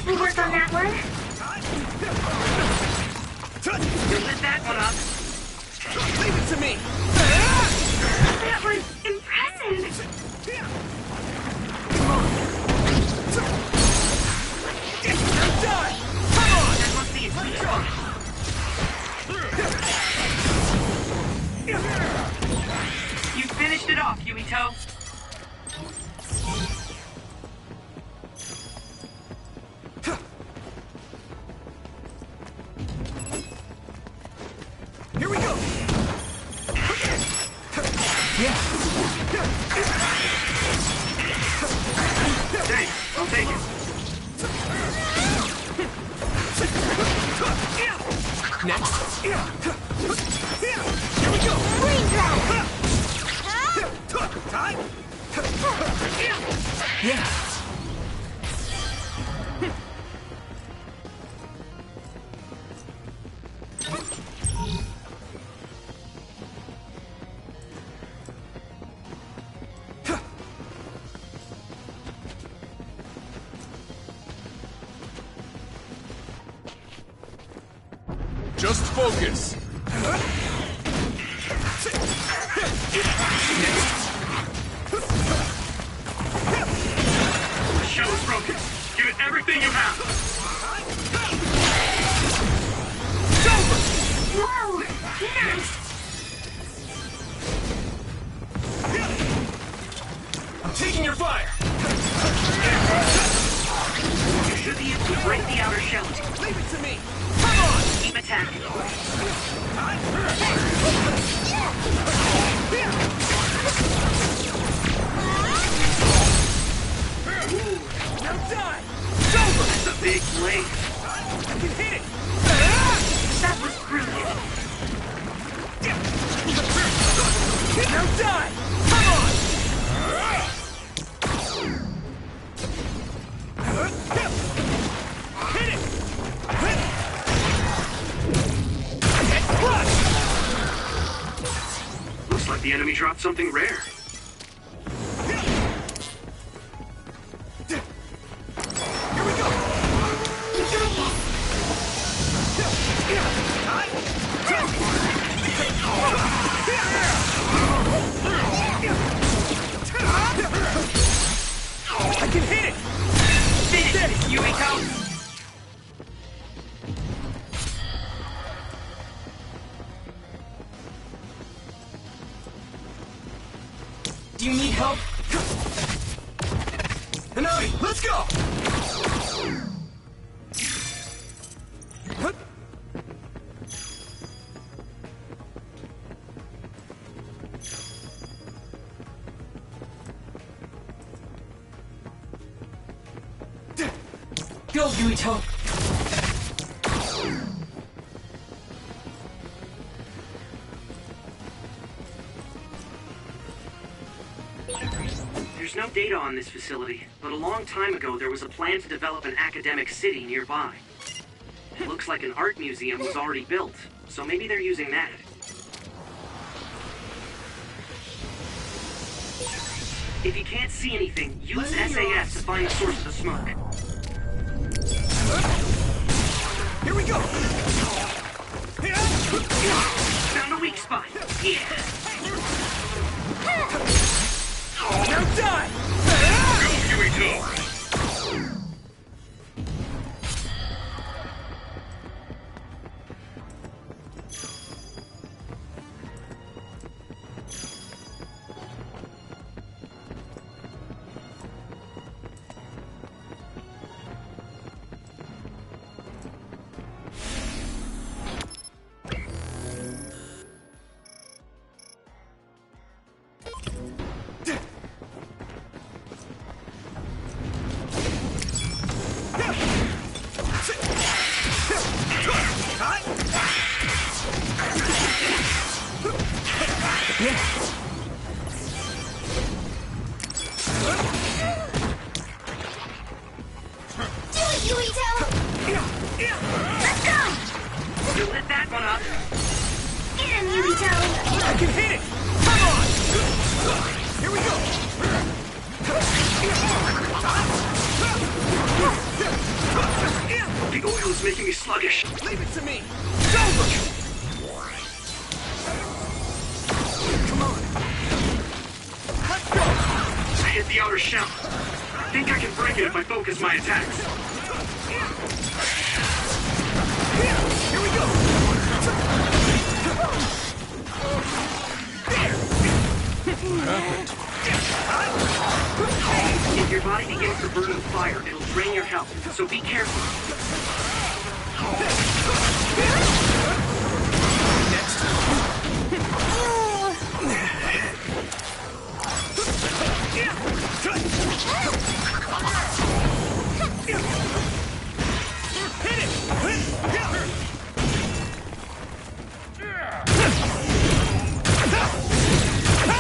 We worked on that one. You lit that one up. Leave it to me! That was impressive. I'm done! Come on! That must be its weak spot. You finished it off, Yuito. Here we go! Yeah! Thanks, I'll take it. Next! Here we go! Green drag! Time! Yeah! Just focus. The shell is broken. Give it everything you have. Whoa! Nice! Fight the outer shell. Leave it to me! Come on! Keep attacking. Now die! That's a big blade. I can hit it! That was brilliant. Now die! Come on! Hit it! Crush! Looks like the enemy dropped something rare. Here we go! I can hit it! Finish it, Yuito! Do you need help? Hanami, let's go! Go, Yuito! There's no data on this facility, but a long time ago there was a plan to develop an academic city nearby. It looks like an art museum was already built, so maybe they're using that. If you can't see anything, use SAS to find the source of the smoke. Here we go! Found a weak spot. Yeah. Now die! Go, Yuito! You lit that one up. Get him, Yuito! I can hit it! Come on! Here we go! The oil is making me sluggish. Leave it to me! It's over! Come on! Let's go! I hit the outer shell. I think I can break it if I focus my attacks. Here we go! If your body begins to burn with fire, it'll drain your health, so be careful. Hit it!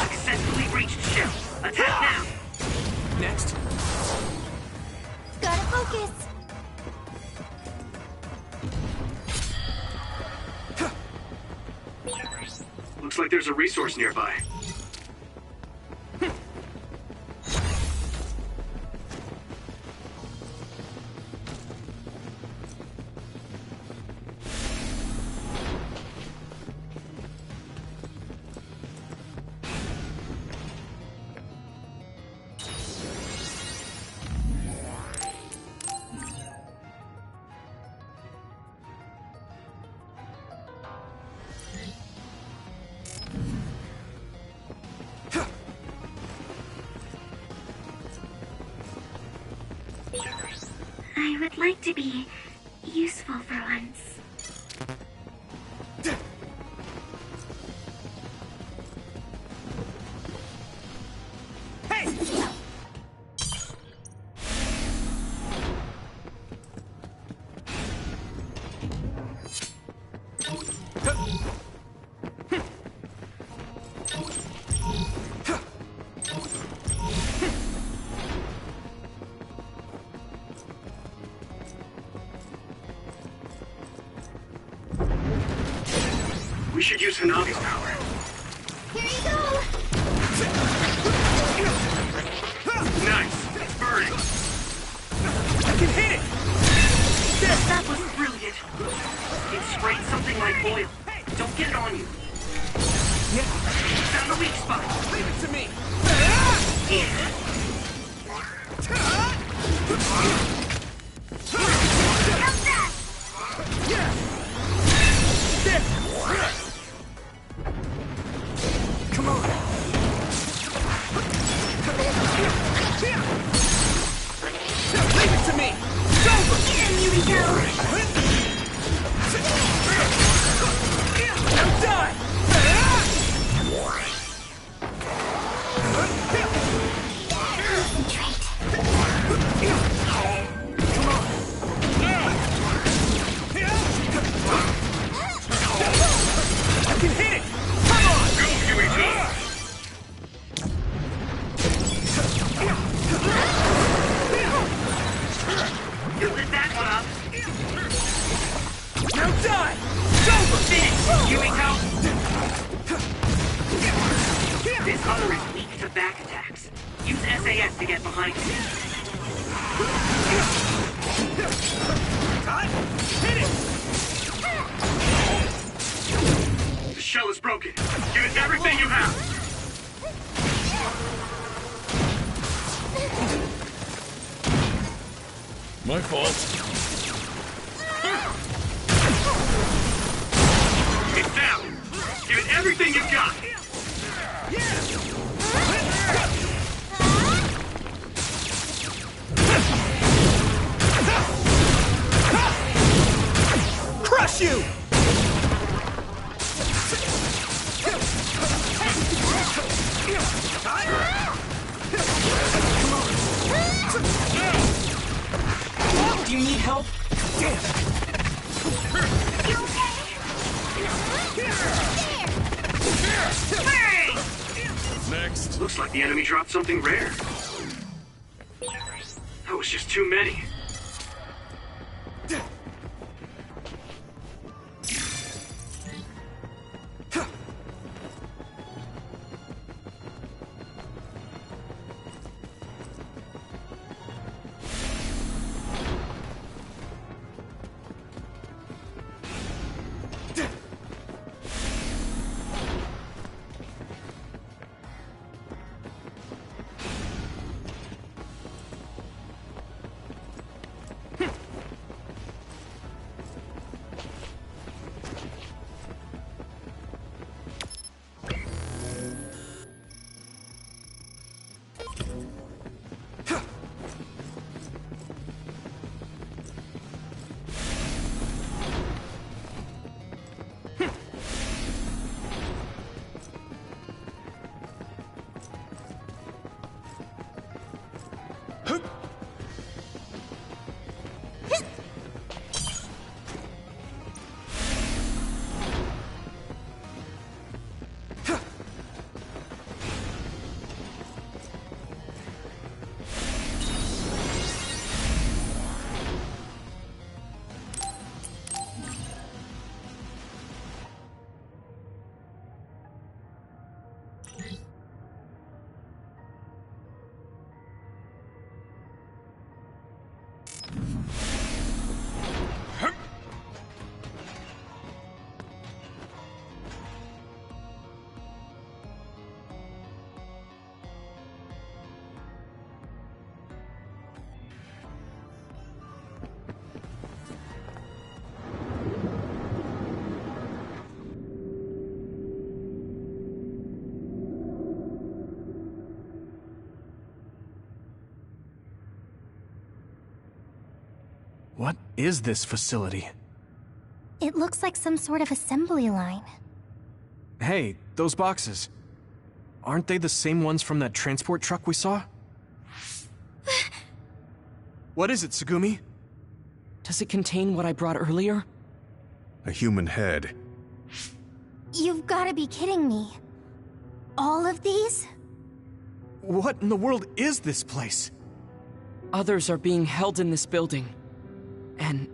Successfully reached shell. Attack now. Next. Gotta focus. Looks like there's a resource nearby. I would like to be useful for once. We should use Hanabi's power. Here you go! Nice! It's burning! I can hit it! That was brilliant. It sprayed something like oil. Don't get it on you. Yeah, Found the weak spot. leave it to me! How's that? Yeah! There! Come on! Leave it to me! It's over! Here we go! I'm done! I can hit it! Come on! Go, Yuito! You lit that one up. Now die! It's over! Finish, Yuito! This other is weak to back attacks. Use SAS to get behind it. Hit it! The shell is broken. Give it everything you have! My fault. It's down! Give it everything you've got! Crush you! Do you need help? Damn! You okay? There! Next. Looks like the enemy dropped something rare. That was just too many. What is this facility? It looks like some sort of assembly line. Hey, those boxes. Aren't they the same ones from that transport truck we saw? What is it, Tsugumi? Does it contain what I brought earlier? A human head. You've gotta be kidding me. All of these? What in the world is this place? Others are being held in this building. And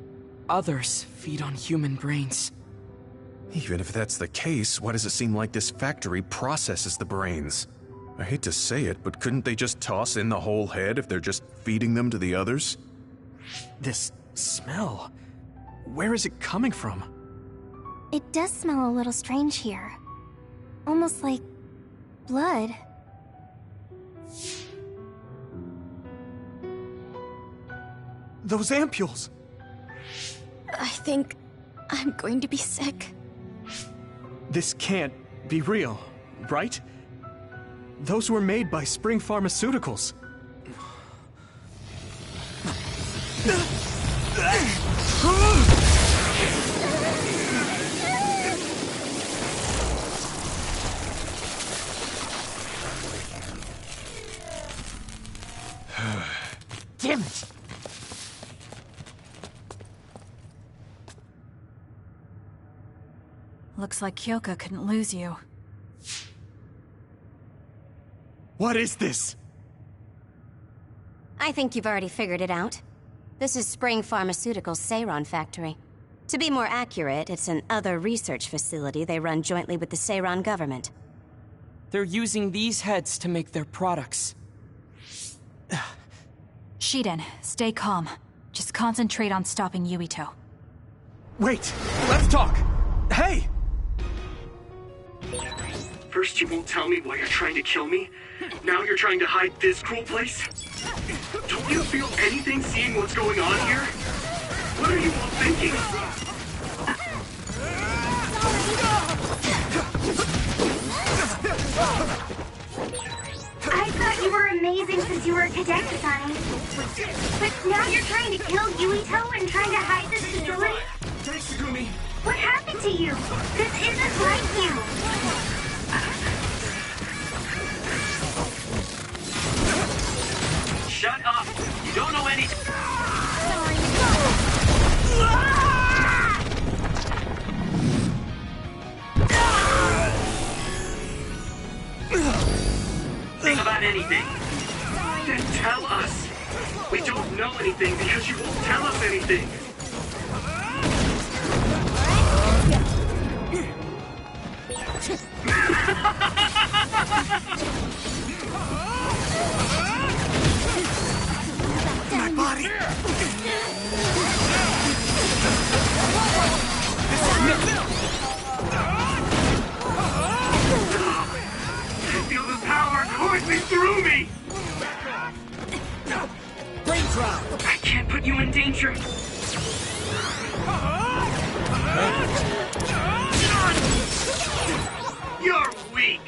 others feed on human brains. Even if that's the case, why does it seem like this factory processes the brains? I hate to say it, but couldn't they just toss in the whole head if they're just feeding them to the others? This smell. Where is it coming from? It does smell a little strange here. Almost like blood. Those ampules! I think I'm going to be sick. This can't be real, right? Those were made by Spring Pharmaceuticals. Damn it! Looks like Kyoka couldn't lose you. What is this? I think you've already figured it out. This is Spring Pharmaceuticals' Seiron factory. To be more accurate, it's an other research facility they run jointly with the Seiron government. They're using these heads to make their products. Shiden, stay calm. Just concentrate on stopping Yuito. Wait! Let's talk! Hey! First you won't tell me why you're trying to kill me. Now you're trying to hide this cruel place? Don't you feel anything seeing what's going on here? What are you all thinking? I thought you were amazing since you were a cadet design. But now you're trying to kill Yuito and trying to hide this facility? Thanks, Tsugumi. What happened to you? This isn't like you. Shut up! You don't know anything. Think about anything. Then tell us. We don't know anything because you won't tell us anything. My body! I feel the power coursing through me! Brain trap! I can't put you in danger. You're weak.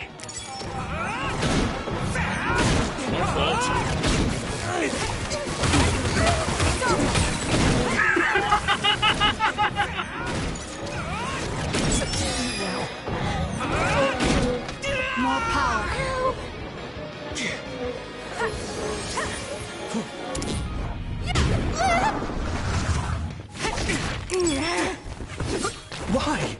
More power. Why?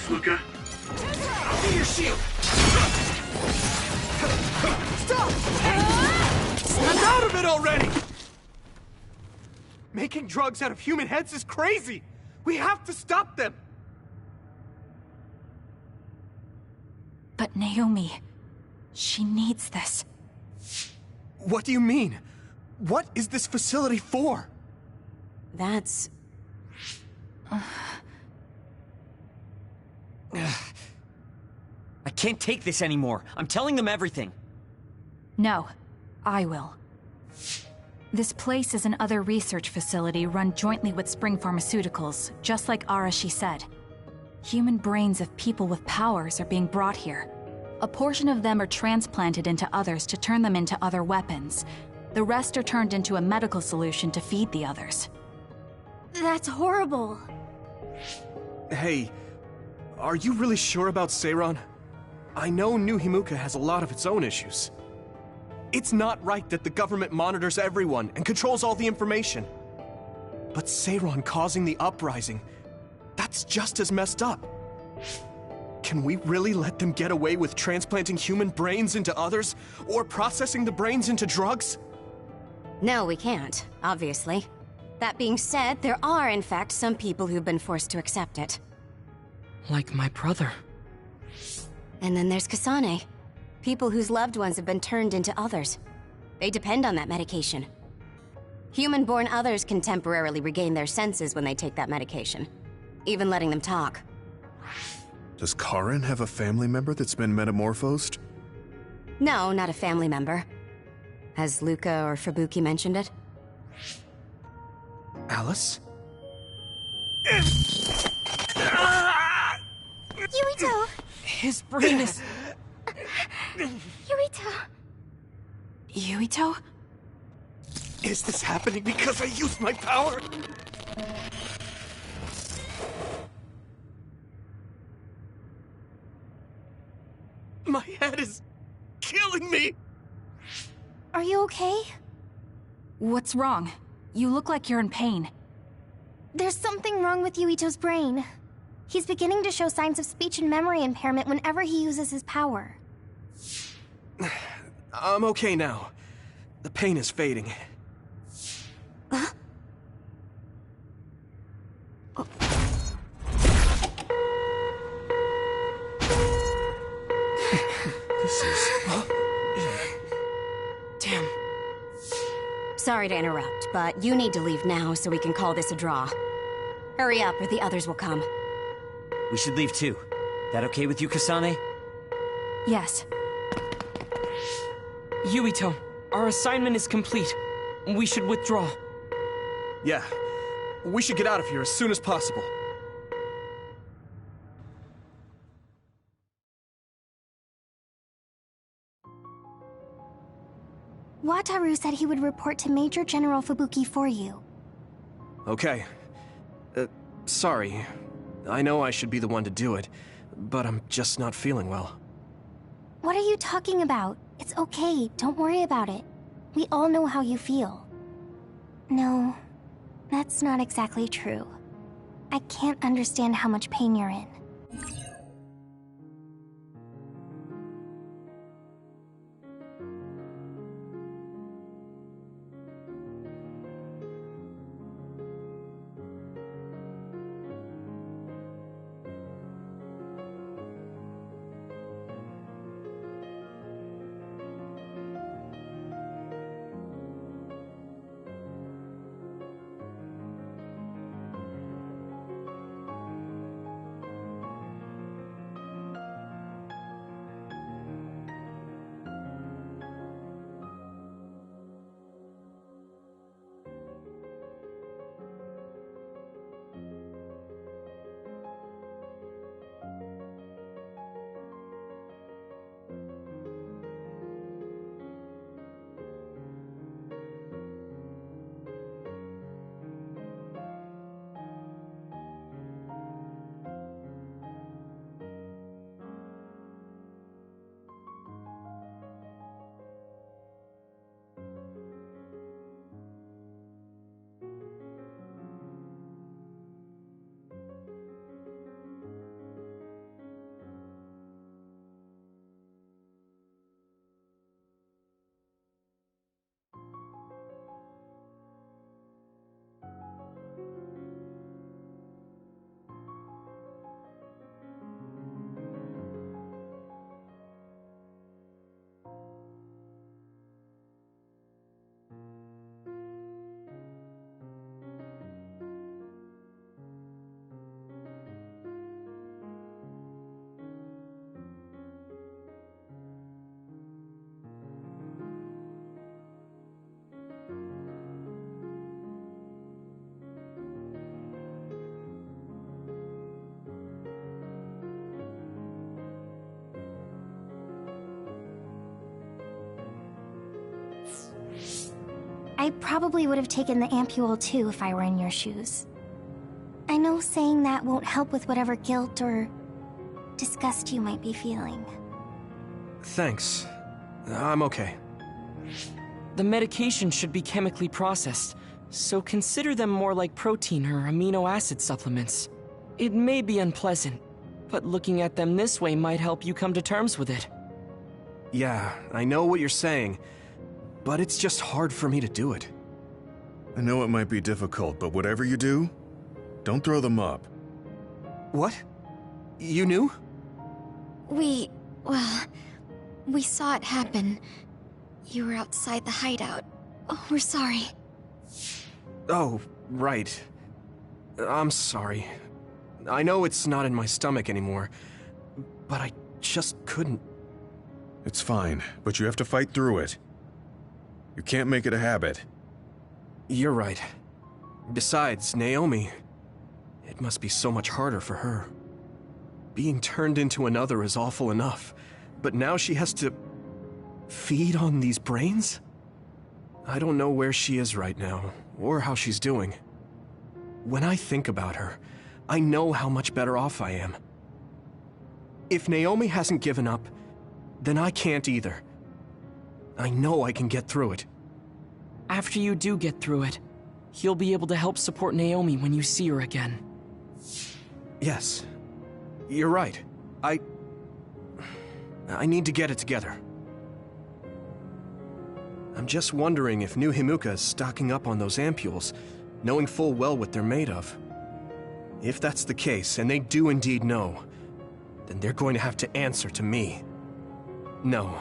Thanks, Luca. I'll be your shield! Stop! Snap out of it already! Making drugs out of human heads is crazy! We have to stop them! But Naomi, she needs this. What do you mean? What is this facility for? That's... I can't take this anymore. I'm telling them everything. No, I will. This place is another research facility run jointly with Spring Pharmaceuticals, just like Arashi said. Human brains of people with powers are being brought here. A portion of them are transplanted into others to turn them into other weapons. The rest are turned into a medical solution to feed the others. That's horrible. Hey, are you really sure about Seiron? I know New Himuka has a lot of its own issues. It's not right that the government monitors everyone and controls all the information. But Seiron causing the uprising, that's just as messed up. Can we really let them get away with transplanting human brains into others, or processing the brains into drugs? No, we can't, obviously. That being said, there are, in fact, some people who've been forced to accept it. Like my brother. And then there's Kasane. People whose loved ones have been turned into others. They depend on that medication. Human-born others can temporarily regain their senses when they take that medication, even letting them talk. Does Karin have a family member that's been metamorphosed? No, not a family member. Has Luca or Fubuki mentioned it? Alice? Yuito! His brain is... Yuito! Yuito? Is this happening because I used my power? My head is killing me! Are you okay? What's wrong? You look like you're in pain. There's something wrong with Yuito's brain. He's beginning to show signs of speech and memory impairment whenever he uses his power. I'm okay now. The pain is fading. This is... Damn. Sorry to interrupt, but you need to leave now so we can call this a draw. Hurry up or the others will come. We should leave too. That okay with you, Kasane? Yes. Yuito, our assignment is complete. We should withdraw. Yeah. We should get out of here as soon as possible. Wataru said he would report to Major General Fubuki for you. Okay. Sorry. I know I should be the one to do it, but I'm just not feeling well. What are you talking about? It's okay, don't worry about it. We all know how you feel. No, that's not exactly true. I can't understand how much pain you're in. I probably would have taken the ampule too if I were in your shoes. I know saying that won't help with whatever guilt or disgust you might be feeling. Thanks. I'm okay. The medication should be chemically processed, so consider them more like protein or amino acid supplements. It may be unpleasant, but looking at them this way might help you come to terms with it. Yeah, I know what you're saying, but it's just hard for me to do it. I know it might be difficult, but whatever you do, don't throw them up. What? You knew? We saw it happen. You were outside the hideout. Oh, we're sorry. Oh, right. I'm sorry. I know it's not in my stomach anymore, but I just couldn't. It's fine, but you have to fight through it. You can't make it a habit. You're right. Besides, Naomi, it must be so much harder for her. Being turned into another is awful enough, but now she has to feed on these brains? I don't know where she is right now, or how she's doing. When I think about her, I know how much better off I am. If Naomi hasn't given up, then I can't either. I know I can get through it. After you do get through it, you'll be able to help support Naomi when you see her again. Yes, you're right. I need to get it together. I'm just wondering if New Himuka is stocking up on those ampules, knowing full well what they're made of. If that's the case, and they do indeed know, then they're going to have to answer to me. No,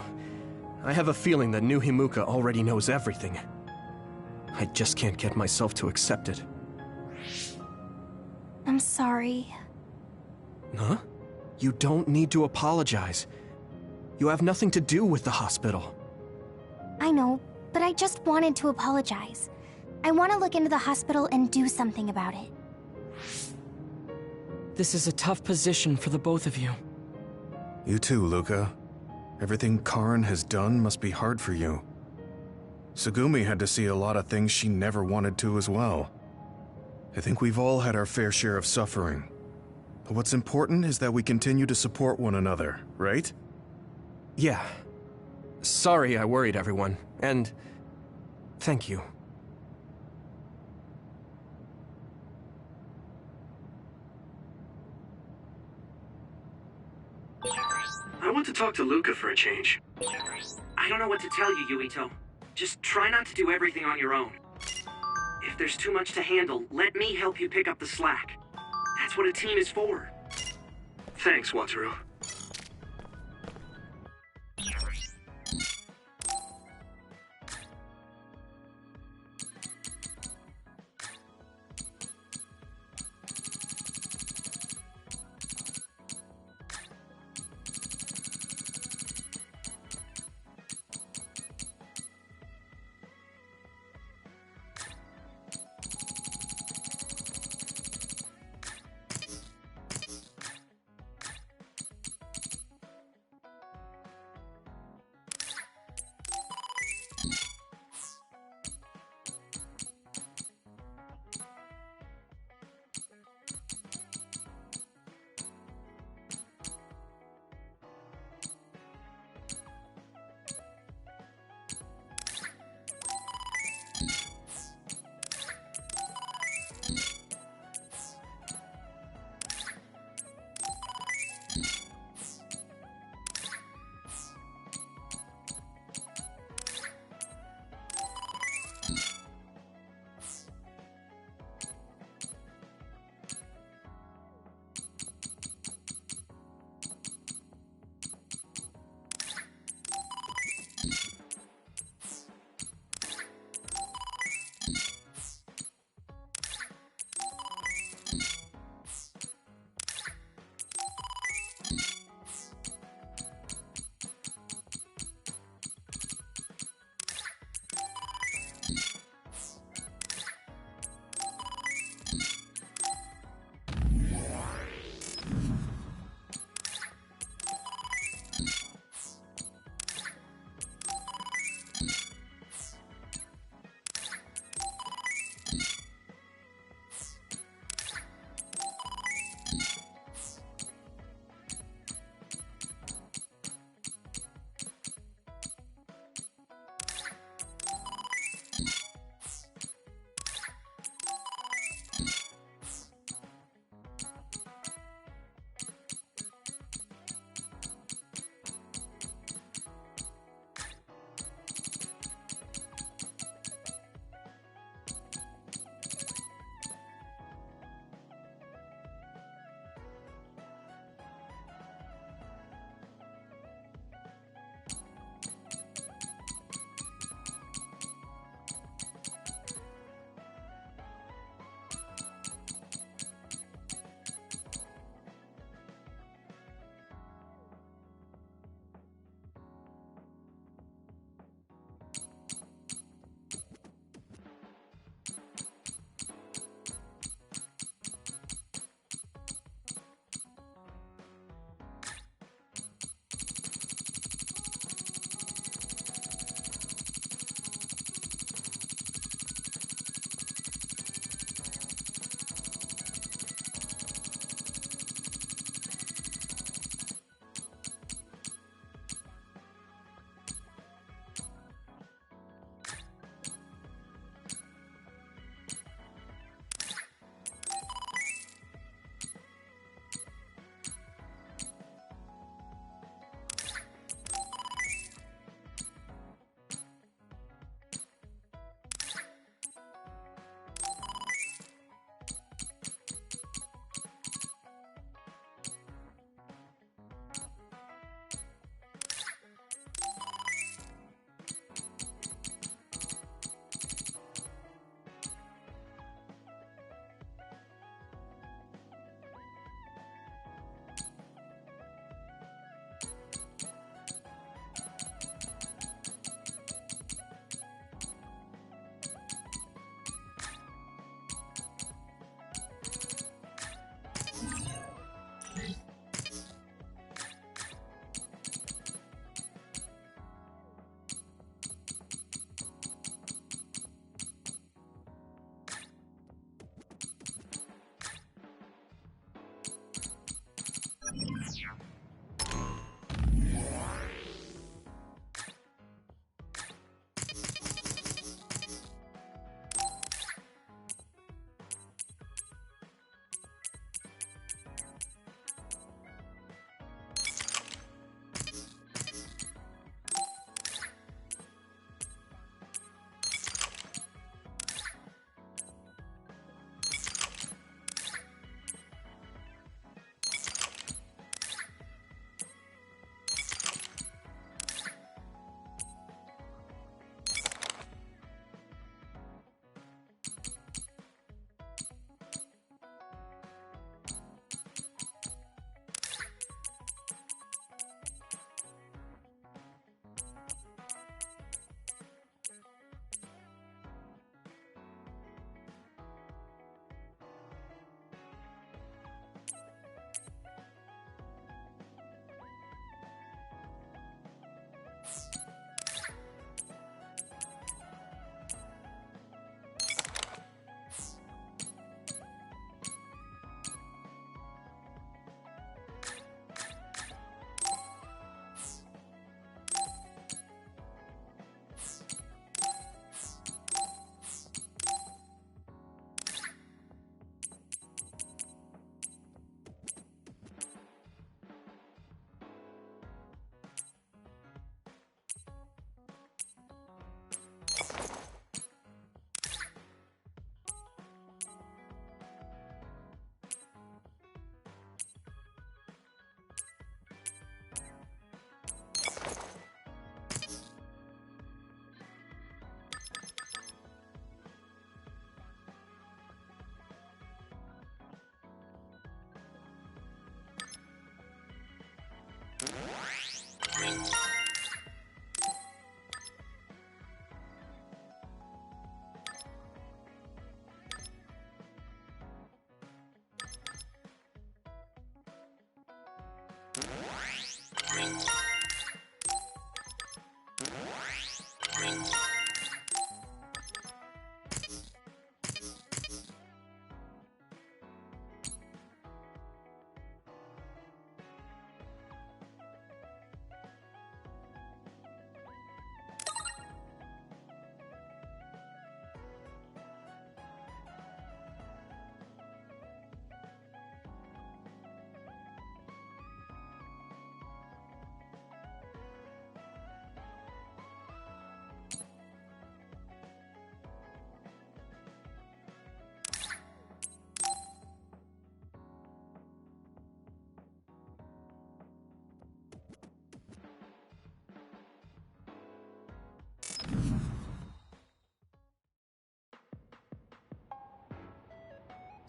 I have a feeling that New Himuka already knows everything. I just can't get myself to accept it. I'm sorry. Huh? You don't need to apologize. You have nothing to do with the hospital. I know, but I just wanted to apologize. I want to look into the hospital and do something about it. This is a tough position for the both of you. You too, Luca. Everything Karin has done must be hard for you. Tsugumi had to see a lot of things she never wanted to as well. I think we've all had our fair share of suffering. But what's important is that we continue to support one another, right? Yeah. Sorry I worried everyone, and thank you. I want to talk to Luca for a change. I don't know what to tell you, Yuito. Just try not to do everything on your own. If there's too much to handle, let me help you pick up the slack. That's what a team is for. Thanks, Wataru.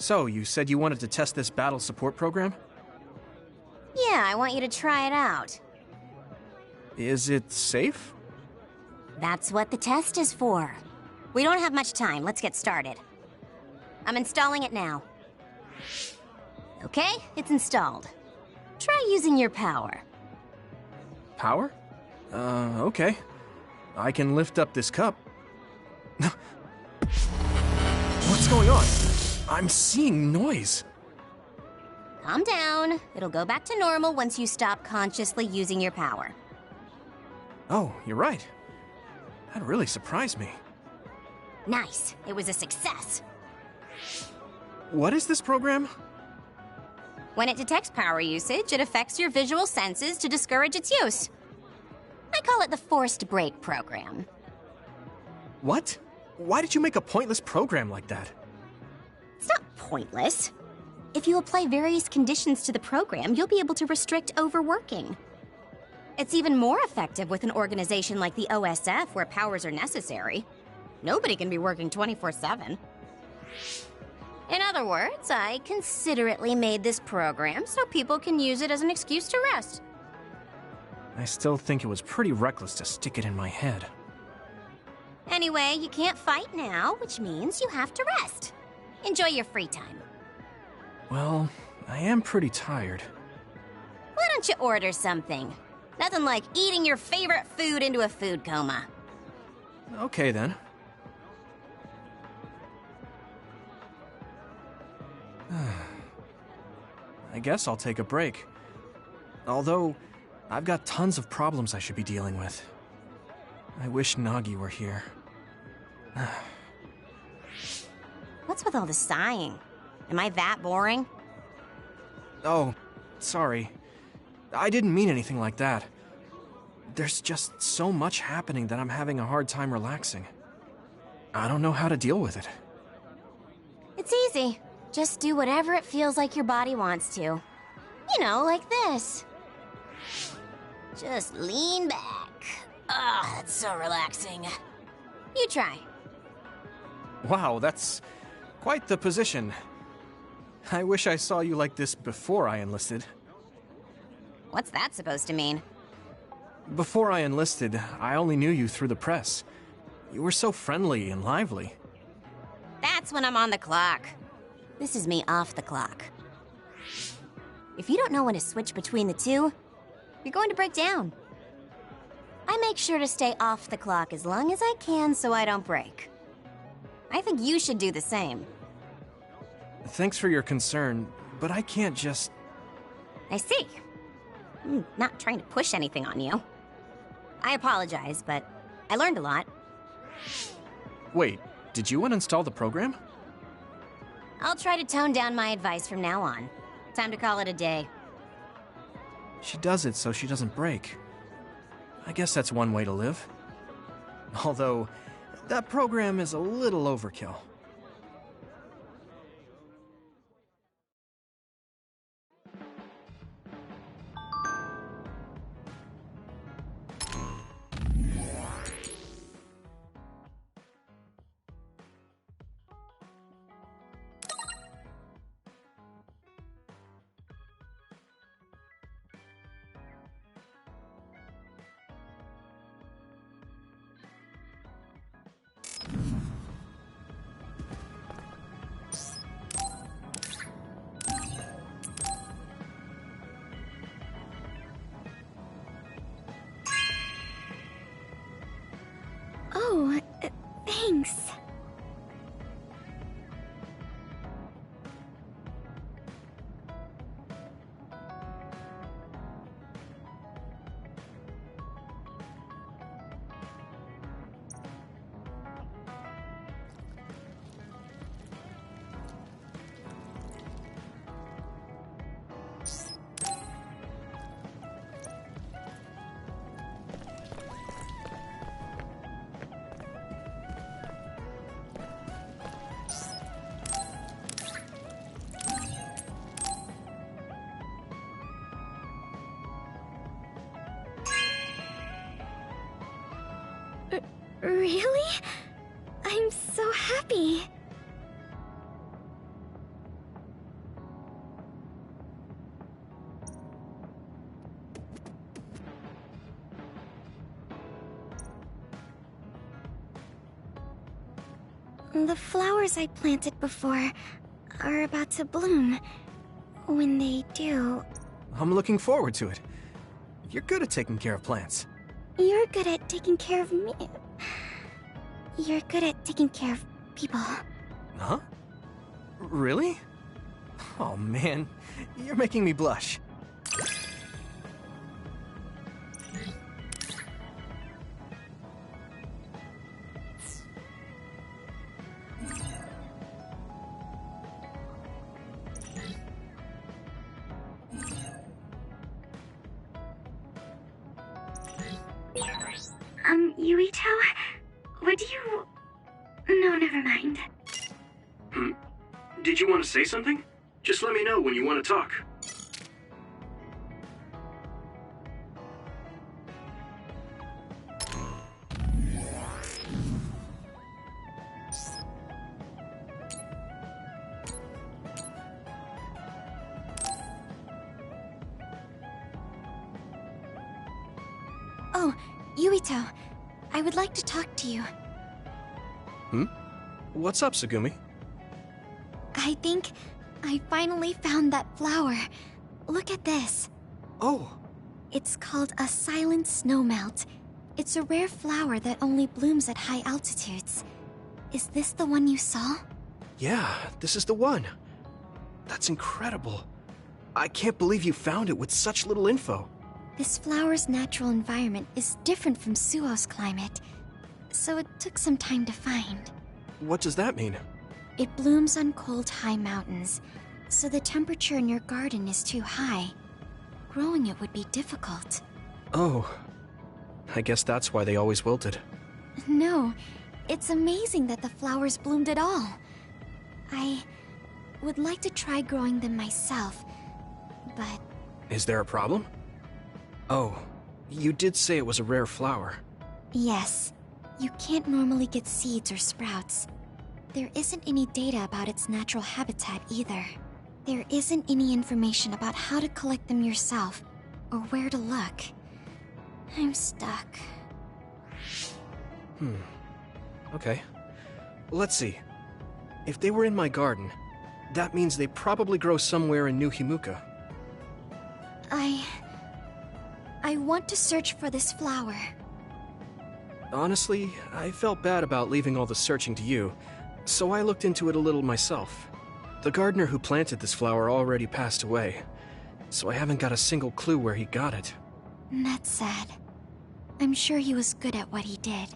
So, you said you wanted to test this battle support program? Yeah, I want you to try it out. Is it safe? That's what the test is for. We don't have much time. Let's get started. I'm installing it now. Okay, it's installed. Try using your power. Power? Okay. I can lift up this cup. What's going on? I'm seeing noise. Calm down. It'll go back to normal once you stop consciously using your power. Oh, you're right. That really surprised me. Nice. It was a success. What is this program? When it detects power usage, it affects your visual senses to discourage its use. I call it the Forced Break program. What? Why did you make a pointless program like that? It's not pointless. If you apply various conditions to the program, you'll be able to restrict overworking. It's even more effective with an organization like the OSF where powers are necessary. Nobody can be working 24/7. In other words, I considerately made this program so people can use it as an excuse to rest. I still think it was pretty reckless to stick it in my head. Anyway, you can't fight now, which means you have to rest. Enjoy your free time. Well, I am pretty tired. Why don't you order something? Nothing like eating your favorite food into a food coma. Okay, then. I guess I'll take a break. Although, I've got tons of problems I should be dealing with. I wish Nagi were here. What's with all the sighing? Am I that boring? Oh, sorry. I didn't mean anything like that. There's just so much happening that I'm having a hard time relaxing. I don't know how to deal with it. It's easy. Just do whatever it feels like your body wants to. You know, like this. Just lean back. Ah, that's so relaxing. You try. Wow, that's quite the position. I wish I saw you like this before I enlisted. What's that supposed to mean? Before I enlisted, I only knew you through the press. You were so friendly and lively. That's when I'm on the clock. This is me off the clock. If you don't know when to switch between the two, you're going to break down. I make sure to stay off the clock as long as I can so I don't break. I think you should do the same. Thanks for your concern, but I can't just... I see. I'm not trying to push anything on you. I apologize, but I learned a lot. Wait, did you uninstall the program? I'll try to tone down my advice from now on. Time to call it a day. She does it so she doesn't break. I guess that's one way to live. Although, that program is a little overkill. Oh, thanks. Really? I'm so happy. The flowers I planted before are about to bloom. When they do... I'm looking forward to it. You're good at taking care of plants. You're good at taking care of me. You're good at taking care of people. Huh? Really? Oh man, you're making me blush. Yuito? Would you... No, never mind. Did you want to say something? Just let me know when you want to talk. Oh, Yuito. I would like to talk to you. What's up, Tsugumi? I think I finally found that flower. Look at this. Oh. It's called a silent snowmelt. It's a rare flower that only blooms at high altitudes. Is this the one you saw? Yeah, this is the one. That's incredible. I can't believe you found it with such little info. This flower's natural environment is different from Suo's climate, so it took some time to find. What does that mean? It blooms on cold, high mountains, so the temperature in your garden is too high. Growing it would be difficult. Oh. I guess that's why they always wilted. No, it's amazing that the flowers bloomed at all. I would like to try growing them myself, but... Is there a problem? Oh, you did say it was a rare flower. Yes. You can't normally get seeds or sprouts. There isn't any data about its natural habitat either. There isn't any information about how to collect them yourself, or where to look. I'm stuck. Okay. Let's see. If they were in my garden, that means they probably grow somewhere in New Himuka. I want to search for this flower. Honestly, I felt bad about leaving all the searching to you, so I looked into it a little myself. The gardener who planted this flower already passed away, so I haven't got a single clue where he got it. That's sad. I'm sure he was good at what he did.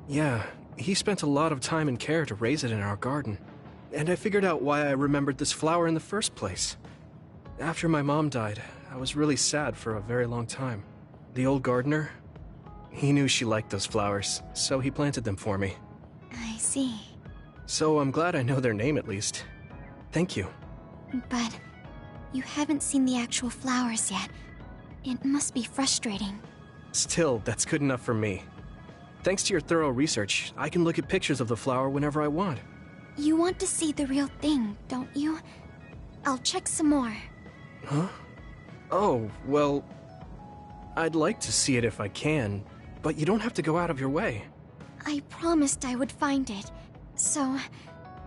Yeah, he spent a lot of time and care to raise it in our garden, and I figured out why I remembered this flower in the first place. After my mom died, I was really sad for a very long time. The old gardener, he knew she liked those flowers, so he planted them for me. I see. So I'm glad I know their name at least. Thank you. But you haven't seen the actual flowers yet. It must be frustrating. Still, that's good enough for me. Thanks to your thorough research, I can look at pictures of the flower whenever I want. You want to see the real thing, don't you? I'll check some more. Huh? Oh, well... I'd like to see it if I can, but you don't have to go out of your way. I promised I would find it, so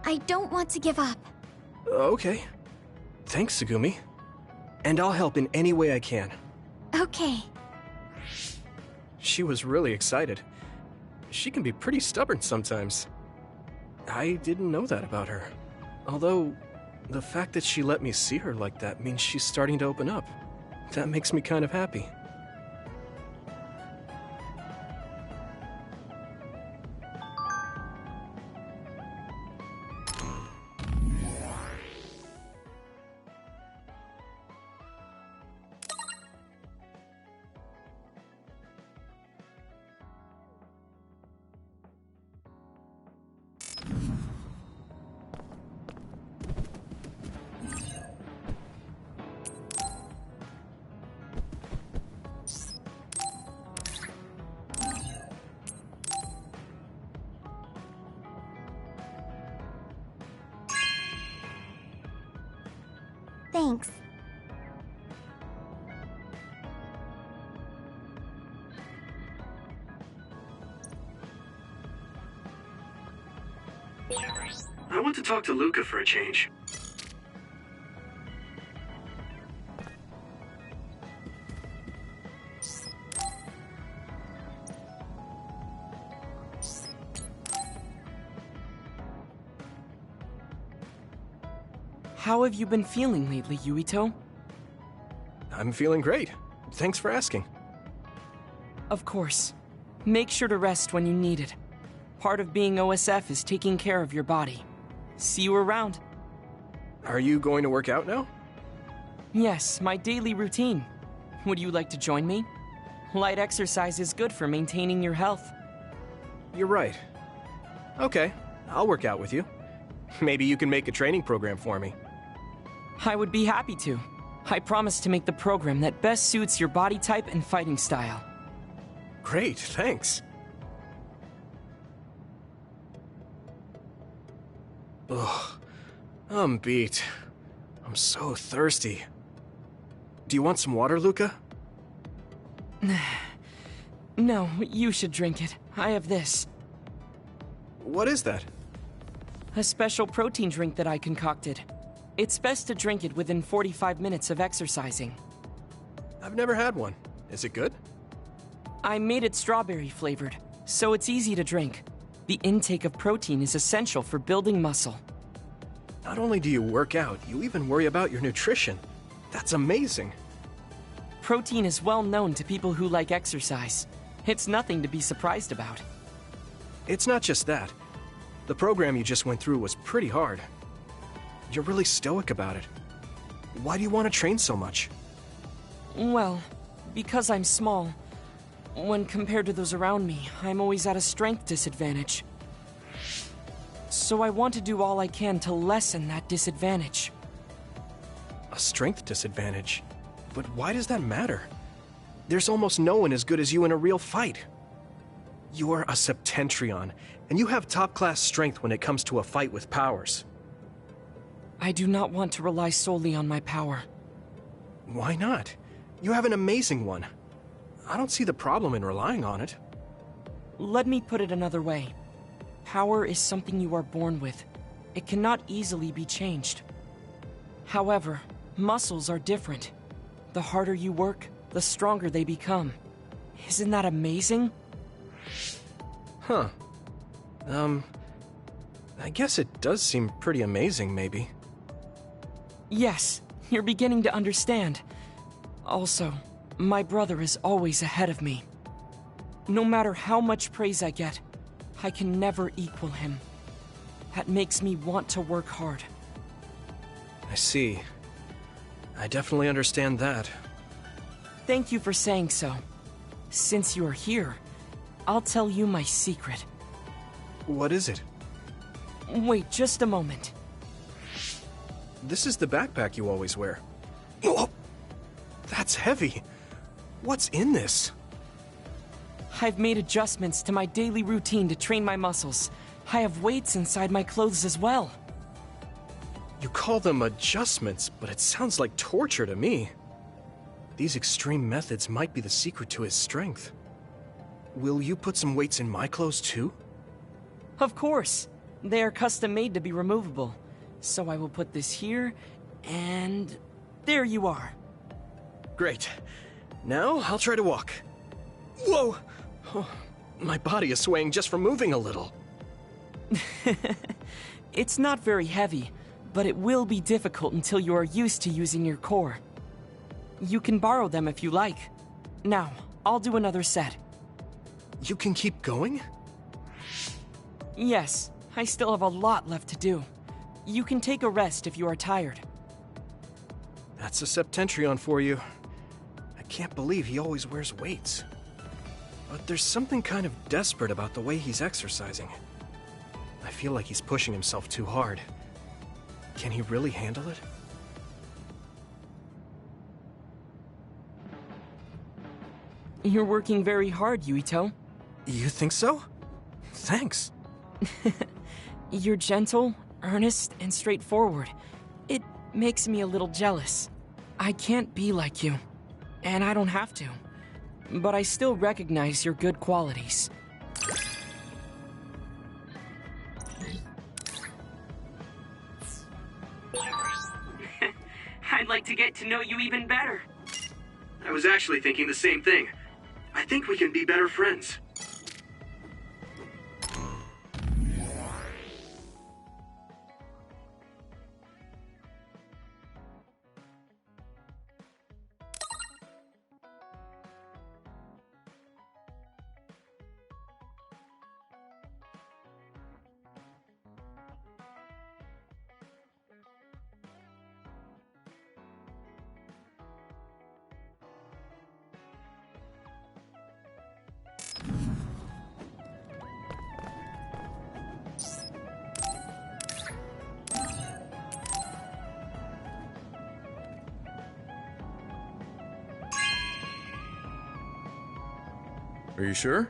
I don't want to give up. Okay. Thanks, Tsugumi. And I'll help in any way I can. Okay. She was really excited. She can be pretty stubborn sometimes. I didn't know that about her. Although, the fact that she let me see her like that means she's starting to open up. That makes me kind of happy. Thanks. want to talk to Luca for a change. How have you been feeling lately, Yuito? I'm feeling great. Thanks for asking. Of course. Make sure to rest when you need it. Part of being OSF is taking care of your body. See you around. Are you going to work out now? Yes, my daily routine. Would you like to join me? Light exercise is good for maintaining your health. You're right. Okay, I'll work out with you. Maybe you can make a training program for me. I would be happy to. I promise to make the program that best suits your body type and fighting style. Great, thanks. Ugh, I'm beat. I'm so thirsty. Do you want some water, Luca? No, you should drink it. I have this. What is that? A special protein drink that I concocted. It's best to drink it within 45 minutes of exercising. I've never had one. Is it good? I made it strawberry flavored, so it's easy to drink. The intake of protein is essential for building muscle. Not only do you work out, you even worry about your nutrition. That's amazing. Protein is well known to people who like exercise. It's nothing to be surprised about. It's not just that. The program you just went through was pretty hard. You're really stoic about it. Why do you want to train so much? Well, because I'm small. When compared to those around me, I'm always at a strength disadvantage. So I want to do all I can to lessen that disadvantage. A strength disadvantage? But why does that matter? There's almost no one as good as you in a real fight. You're a Septentrion, and you have top-class strength when it comes to a fight with powers. I do not want to rely solely on my power. Why not? You have an amazing one. I don't see the problem in relying on it. Let me put it another way. Power is something you are born with. It cannot easily be changed. However, muscles are different. The harder you work, the stronger they become. Isn't that amazing? Huh. I guess it does seem pretty amazing, maybe. Yes, you're beginning to understand. Also, my brother is always ahead of me. No matter how much praise I get, I can never equal him. That makes me want to work hard. I see. I definitely understand that. Thank you for saying so. Since you are here, I'll tell you my secret. What is it? Wait just a moment. This is the backpack you always wear. Oh, that's heavy. What's in this? I've made adjustments to my daily routine to train my muscles. I have weights inside my clothes as well. You call them adjustments, but it sounds like torture to me. These extreme methods might be the secret to his strength. Will you put some weights in my clothes too? Of course. They are custom made to be removable. So I will put this here, and there you are. Great. Now I'll try to walk. Whoa! Oh, my body is swaying just from moving a little. It's not very heavy, but it will be difficult until you are used to using your core. You can borrow them if you like. Now, I'll do another set. You can keep going? Yes, I still have a lot left to do. You can take a rest if you are tired. That's a Septentrion for you. I can't believe he always wears weights. But there's something kind of desperate about the way he's exercising. I feel like he's pushing himself too hard. Can he really handle it? You're working very hard, Yuito. You think so? Thanks. You're gentle, earnest, and straightforward. It makes me a little jealous. I can't be like you, and I don't have to. But I still recognize your good qualities. I'd like to get to know you even better. I was actually thinking the same thing. I think we can be better friends. Are you sure?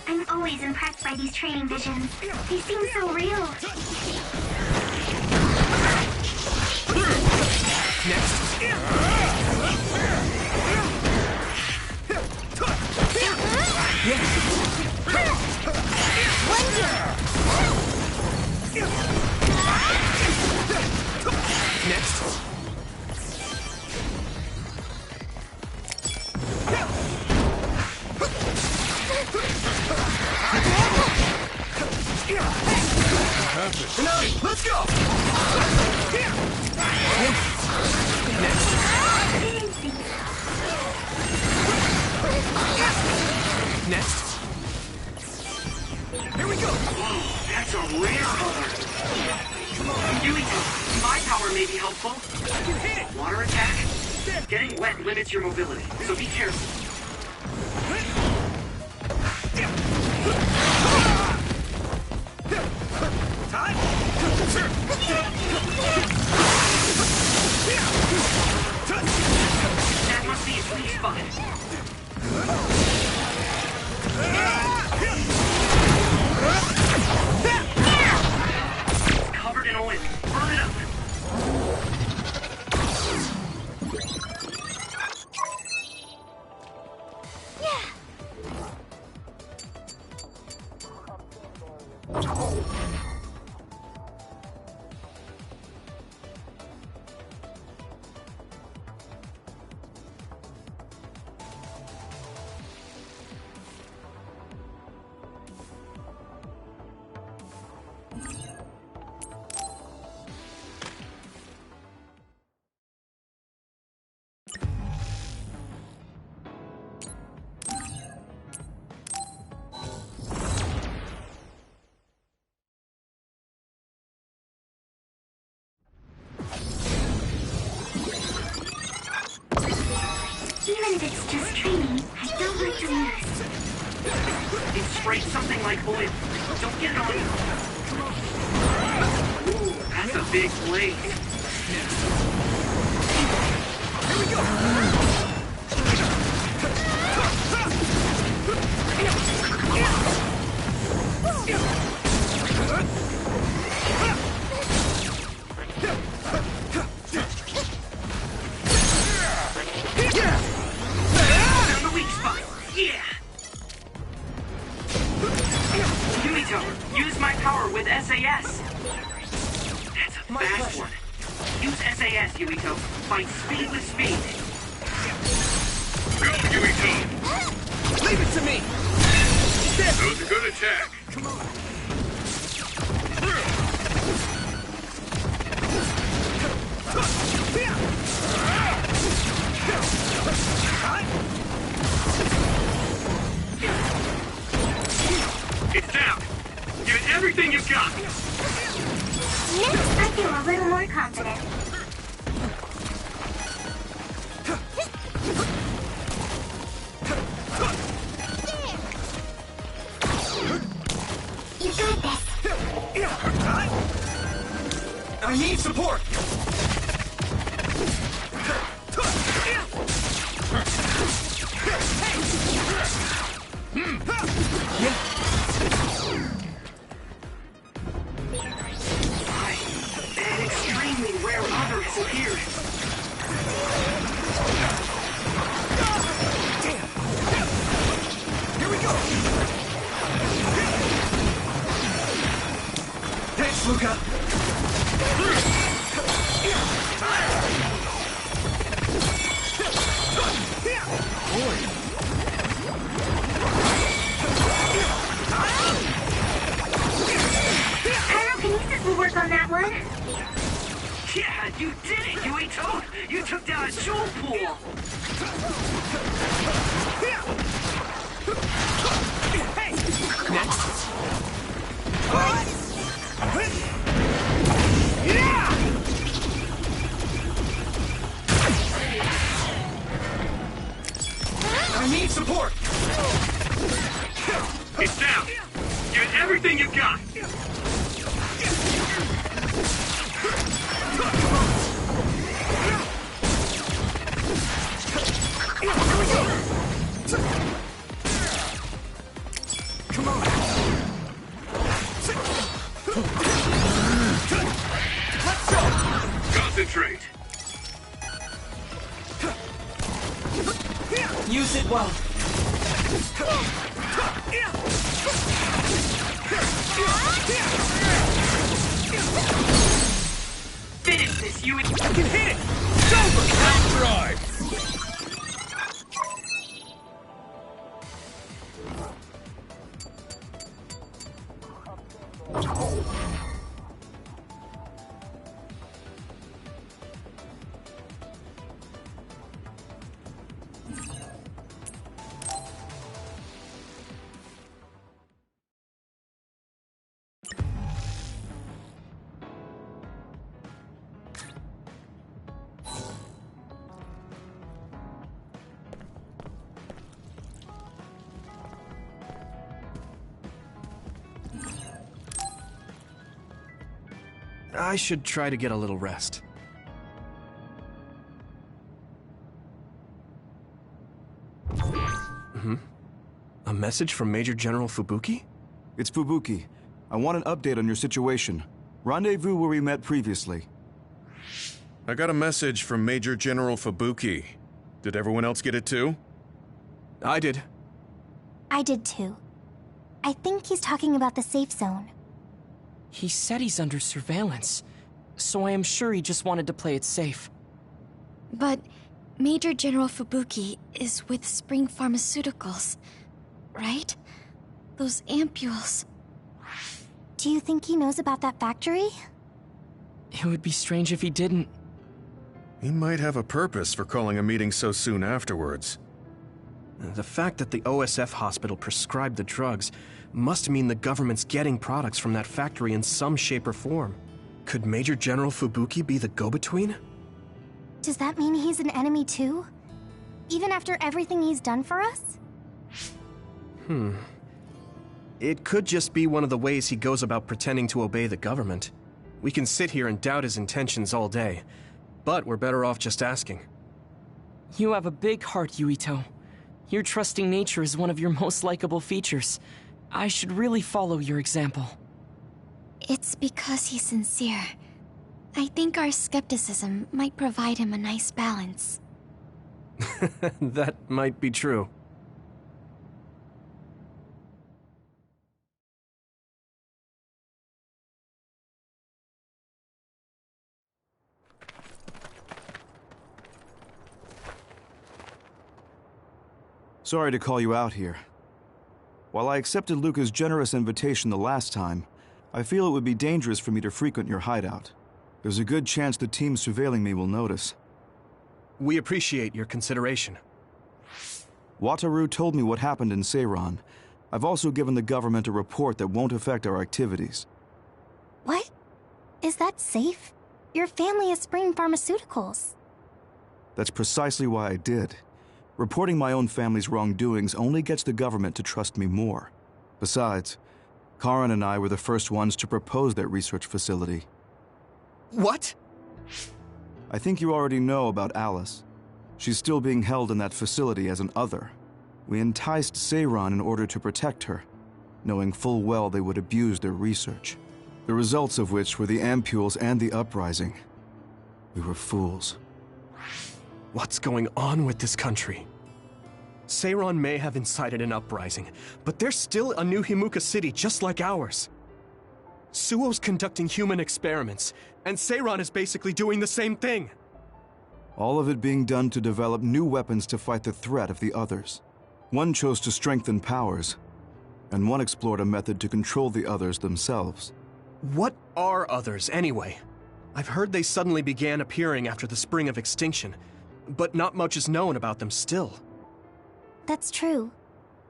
I'm always impressed by these training visions. They seem so real. Next. Next. Let's go! Next. Next. Here we go! Whoa, that's a rare color. Yuito, my power may be helpful. You hit it! Water attack? Getting wet limits your mobility, so be careful. That must be its weak spot. It's covered in oil. Burn it up. Even if it's just training, I don't like to lose. It sprayed something like oil. Don't get it on you. Ooh, that's a big blade. Here we go! Found the weak spot. Yeah. Yuito, use my power with SAS. That's a fast one. Use SAS, Yuito. Fight speed with speed. Go, Yuito! Leave it to me! That was a good attack. Come on. It's down. Give it everything you've got. I feel a little more confident. I need support! An extremely rare other has appeared. Here we go! Thanks, Luca! Pyrokinesis will work on that one. Yeah, you did it, Yuito! You took down a jewel pool! Next. I need support! It's down. Give it everything you've got. Come on! Let's go! Concentrate. Use it well. Finish this, Yuito! I can hit it! It's over! Now drive! I should try to get a little rest. A message from Major General Fubuki? It's Fubuki. I want an update on your situation. Rendezvous where we met previously. I got a message from Major General Fubuki. Did everyone else get it too? I did. I did too. I think he's talking about the safe zone. He said he's under surveillance, so I am sure he just wanted to play it safe. But Major General Fubuki is with Spring Pharmaceuticals, right? Those ampules. Do you think he knows about that factory? It would be strange if he didn't. He might have a purpose for calling a meeting so soon afterwards. The fact that the OSF hospital prescribed the drugs must mean the government's getting products from that factory in some shape or form. Could Major General Fubuki be the go-between? Does that mean he's an enemy too? Even after everything he's done for us? It could just be one of the ways he goes about pretending to obey the government. We can sit here and doubt his intentions all day, but we're better off just asking. You have a big heart, Yuito. Your trusting nature is one of your most likable features. I should really follow your example. It's because he's sincere. I think our skepticism might provide him a nice balance. That might be true. Sorry to call you out here. While I accepted Luca's generous invitation the last time, I feel it would be dangerous for me to frequent your hideout. There's a good chance the team surveilling me will notice. We appreciate your consideration. Wataru told me what happened in Seiran. I've also given the government a report that won't affect our activities. What? Is that safe? Your family is Spring Pharmaceuticals. That's precisely why I did. Reporting my own family's wrongdoings only gets the government to trust me more. Besides, Karin and I were the first ones to propose that research facility. What? I think you already know about Alice. She's still being held in that facility as an other. We enticed Seiran in order to protect her, knowing full well they would abuse their research. The results of which were the ampules and the uprising. We were fools. What's going on with this country? Seiran may have incited an uprising, but there's still a new Himuka city just like ours. Suo's conducting human experiments, and Seiran is basically doing the same thing. All of it being done to develop new weapons to fight the threat of the others. One chose to strengthen powers, and one explored a method to control the others themselves. What are others, anyway? I've heard they suddenly began appearing after the Spring of Extinction, but not much is known about them still. That's true.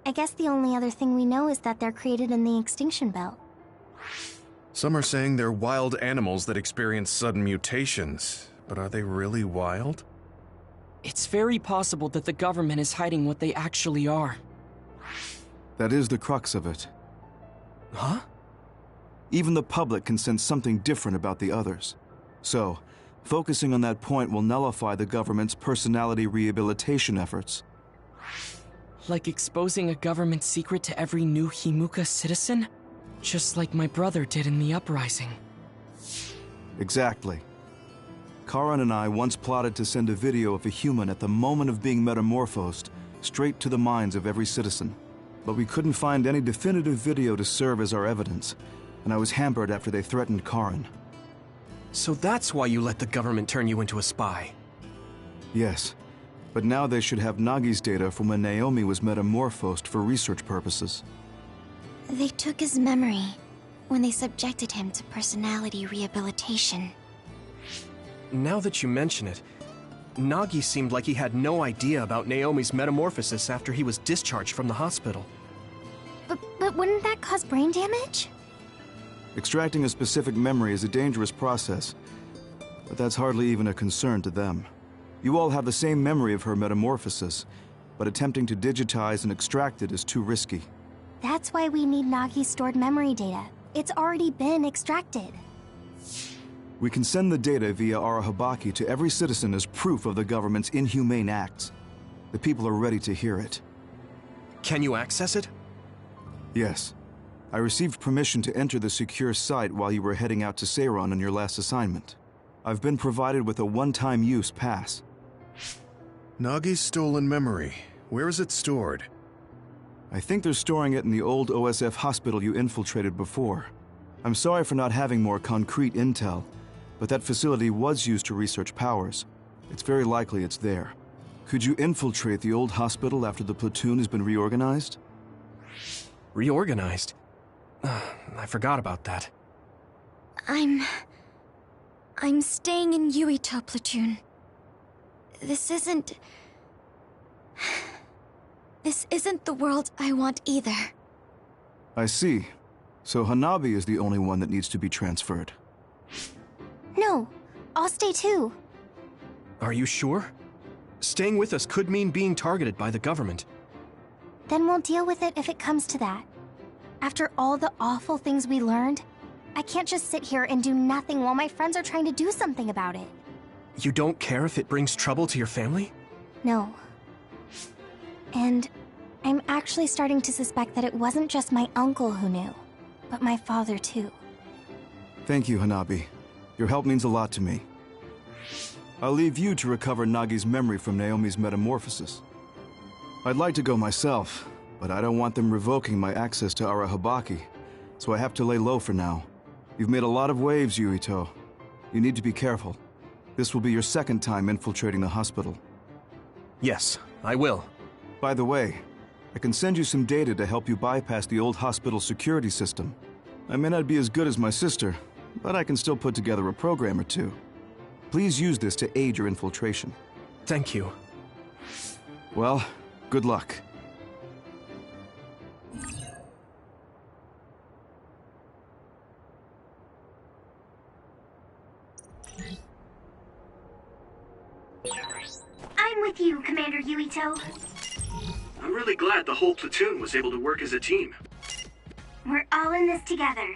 I guess the only other thing we know is that they're created in the extinction belt. Some are saying they're wild animals that experience sudden mutations, but are they really wild? It's very possible that the government is hiding what they actually are. That is the crux of it. Huh? Even the public can sense something different about the others. So, focusing on that point will nullify the government's personality rehabilitation efforts. Like exposing a government secret to every new Himuka citizen? Just like my brother did in the uprising. Exactly. Karan and I once plotted to send a video of a human at the moment of being metamorphosed straight to the minds of every citizen. But we couldn't find any definitive video to serve as our evidence, and I was hampered after they threatened Karan. So that's why you let the government turn you into a spy? Yes, but now they should have Nagi's data from when Naomi was metamorphosed for research purposes. They took his memory when they subjected him to personality rehabilitation. Now that you mention it, Nagi seemed like he had no idea about Naomi's metamorphosis after he was discharged from the hospital. But wouldn't that cause brain damage? Extracting a specific memory is a dangerous process, but that's hardly even a concern to them. You all have the same memory of her metamorphosis, but attempting to digitize and extract it is too risky. That's why we need Nagi's stored memory data. It's already been extracted. We can send the data via Arahabaki to every citizen as proof of the government's inhumane acts. The people are ready to hear it. Can you access it? Yes. I received permission to enter the secure site while you were heading out to Seiran on your last assignment. I've been provided with a one-time use pass. Nagi's stolen memory. Where is it stored? I think they're storing it in the old OSF hospital you infiltrated before. I'm sorry for not having more concrete intel, but that facility was used to research powers. It's very likely it's there. Could you infiltrate the old hospital after the platoon has been reorganized? Reorganized? I forgot about that. I'm staying in Yuito platoon. This isn't the world I want either. I see. So Hanabi is the only one that needs to be transferred. No, I'll stay too. Are you sure? Staying with us could mean being targeted by the government. Then we'll deal with it if it comes to that. After all the awful things we learned, I can't just sit here and do nothing while my friends are trying to do something about it. You don't care if it brings trouble to your family? No. And I'm actually starting to suspect that it wasn't just my uncle who knew, but my father too. Thank you, Hanabi. Your help means a lot to me. I'll leave you to recover Nagi's memory from Naomi's metamorphosis. I'd like to go myself, but I don't want them revoking my access to Arahabaki, so I have to lay low for now. You've made a lot of waves, Yuito. You need to be careful. This will be your second time infiltrating the hospital. Yes, I will. By the way, I can send you some data to help you bypass the old hospital security system. I may not be as good as my sister, but I can still put together a program or two. Please use this to aid your infiltration. Thank you. Well, good luck. I'm with you, Commander Yuito. I'm really glad the whole platoon was able to work as a team. We're all in this together.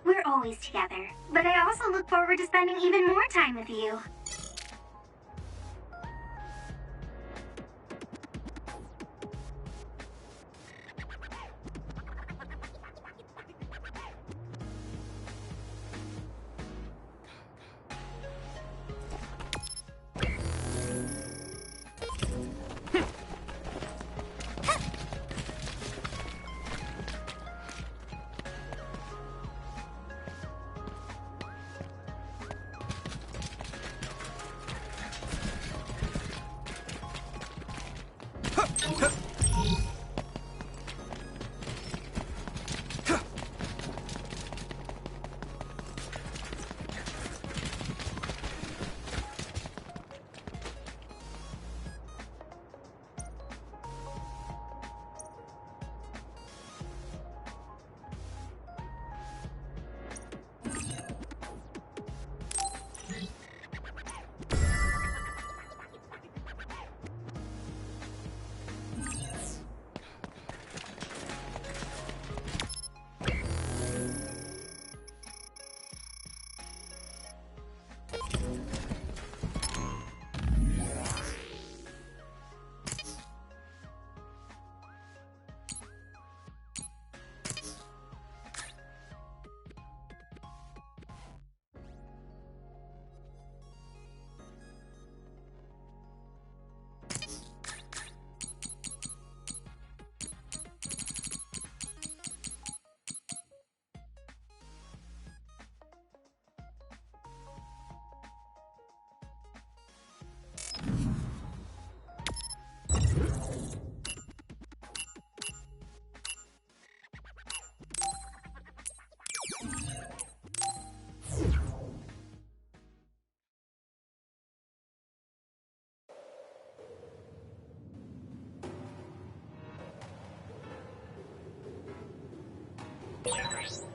We're always together, but I also look forward to spending even more time with you.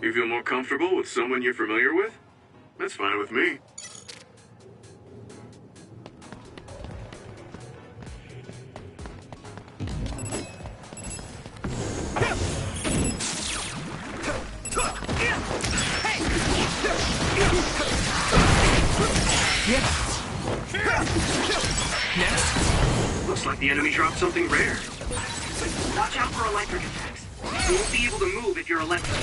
You feel more comfortable with someone you're familiar with? That's fine with me. Next. Looks like the enemy dropped something rare. Watch out for electric attacks. You won't be able to move if you're electric.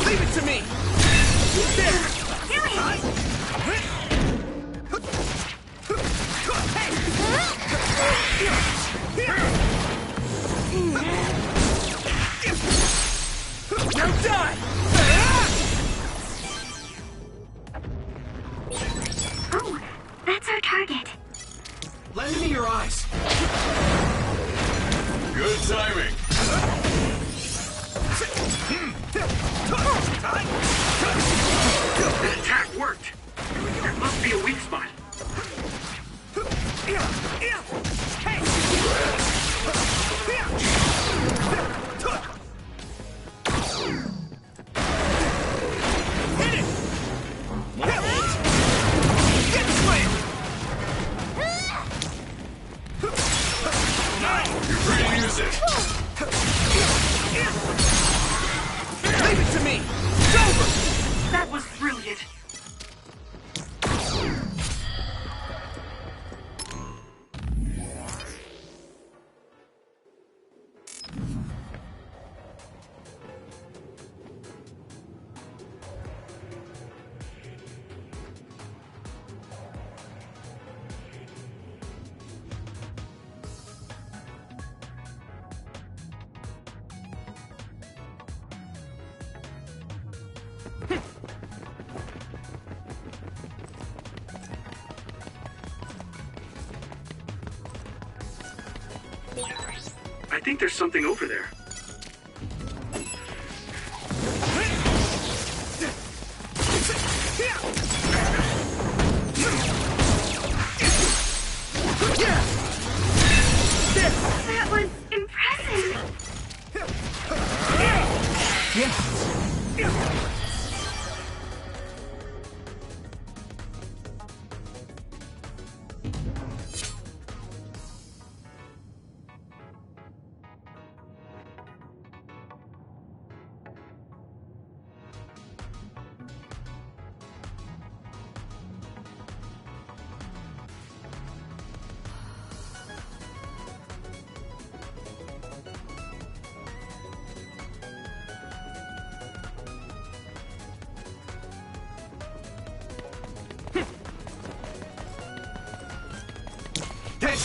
Leave it to me! Now die! Oh, that's our target. Lend me your eyes. Good timing. That attack worked. There must be a weak spot. Leave it to me! It's over! That was brilliant. I think there's something over there. That was impressive.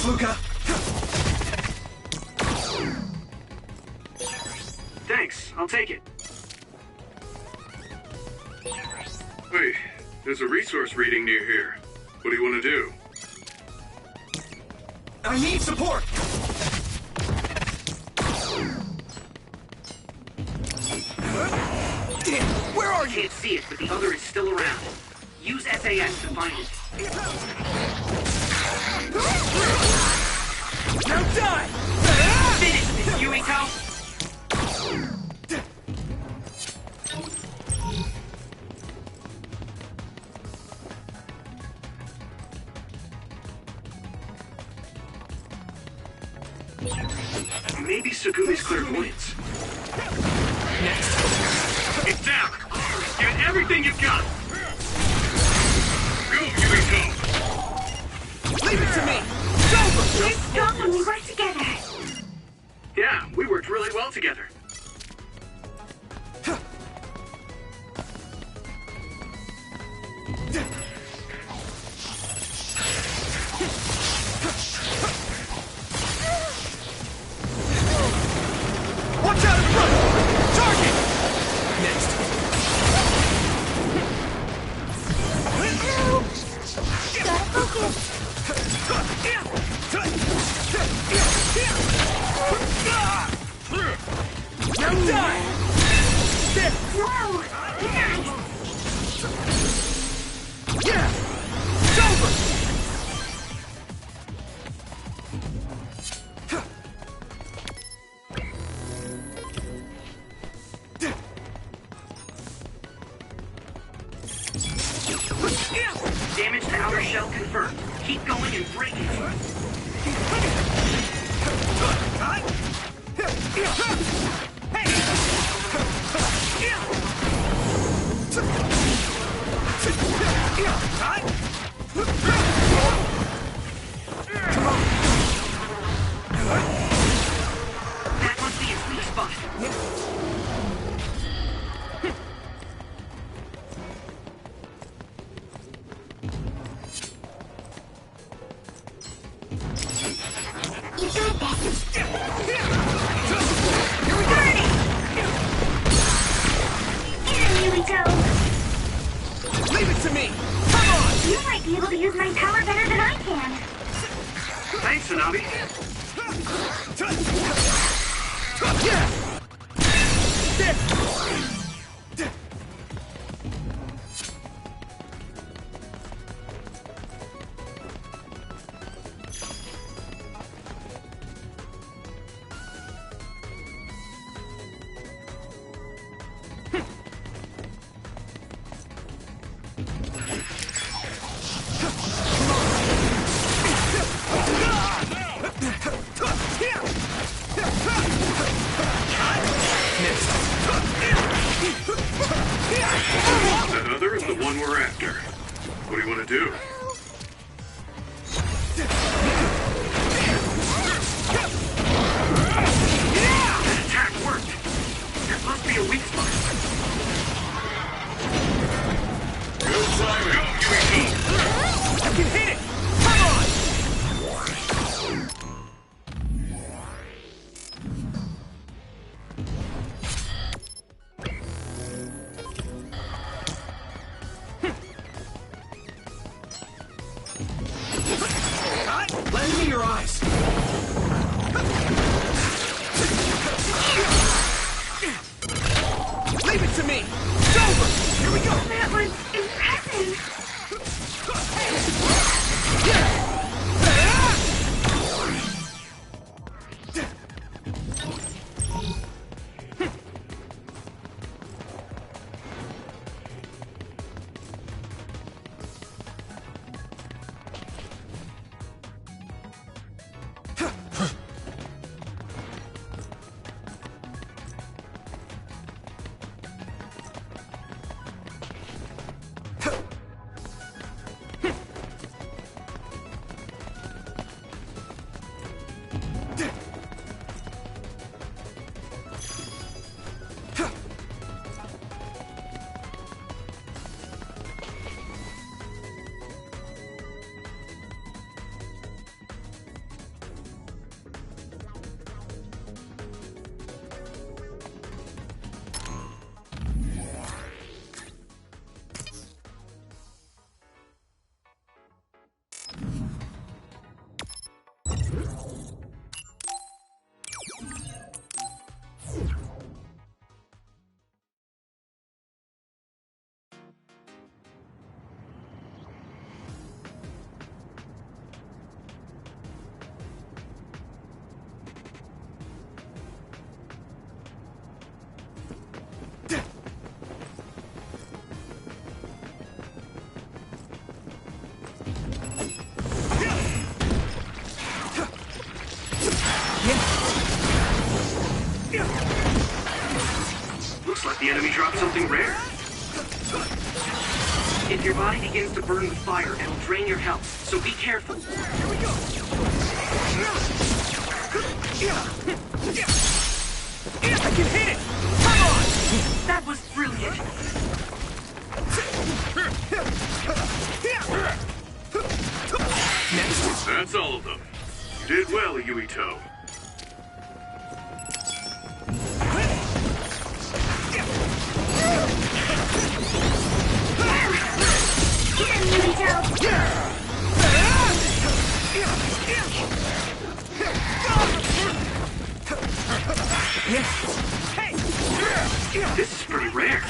Luca! Thanks, I'll take it. Wait, there's a resource reading near here. What do you want to do? I need support! Where are you? Can't see it, but the other is still around. Use SAS to find it. Now die! Finish this, Yuito! Maybe Sugumi's clairvoyance. Next. It's down! Give it everything you've got! Go, Yuito! Leave it to me! It's over! We're strong when we work together. Yeah, we worked really well together. Watch out in front! Target! Next. Gotta focus. Now die! There! Whoa! Nice! Yeah! It's over! Damage to outer shell confirmed. Keep going and break it. That must be its weak spot. You got this. Here we Got it! Here, Yuito. Leave it to me! Come on! You might be able to use my power better than I can. Thanks, Tsunabi. There! Looks like the enemy dropped something rare. If your body begins to burn with fire, it'll drain your health, so be careful. Here we go! I can hit it! Come on! That was brilliant! Next. That's all of them. You did well, Yuito. This is pretty rare.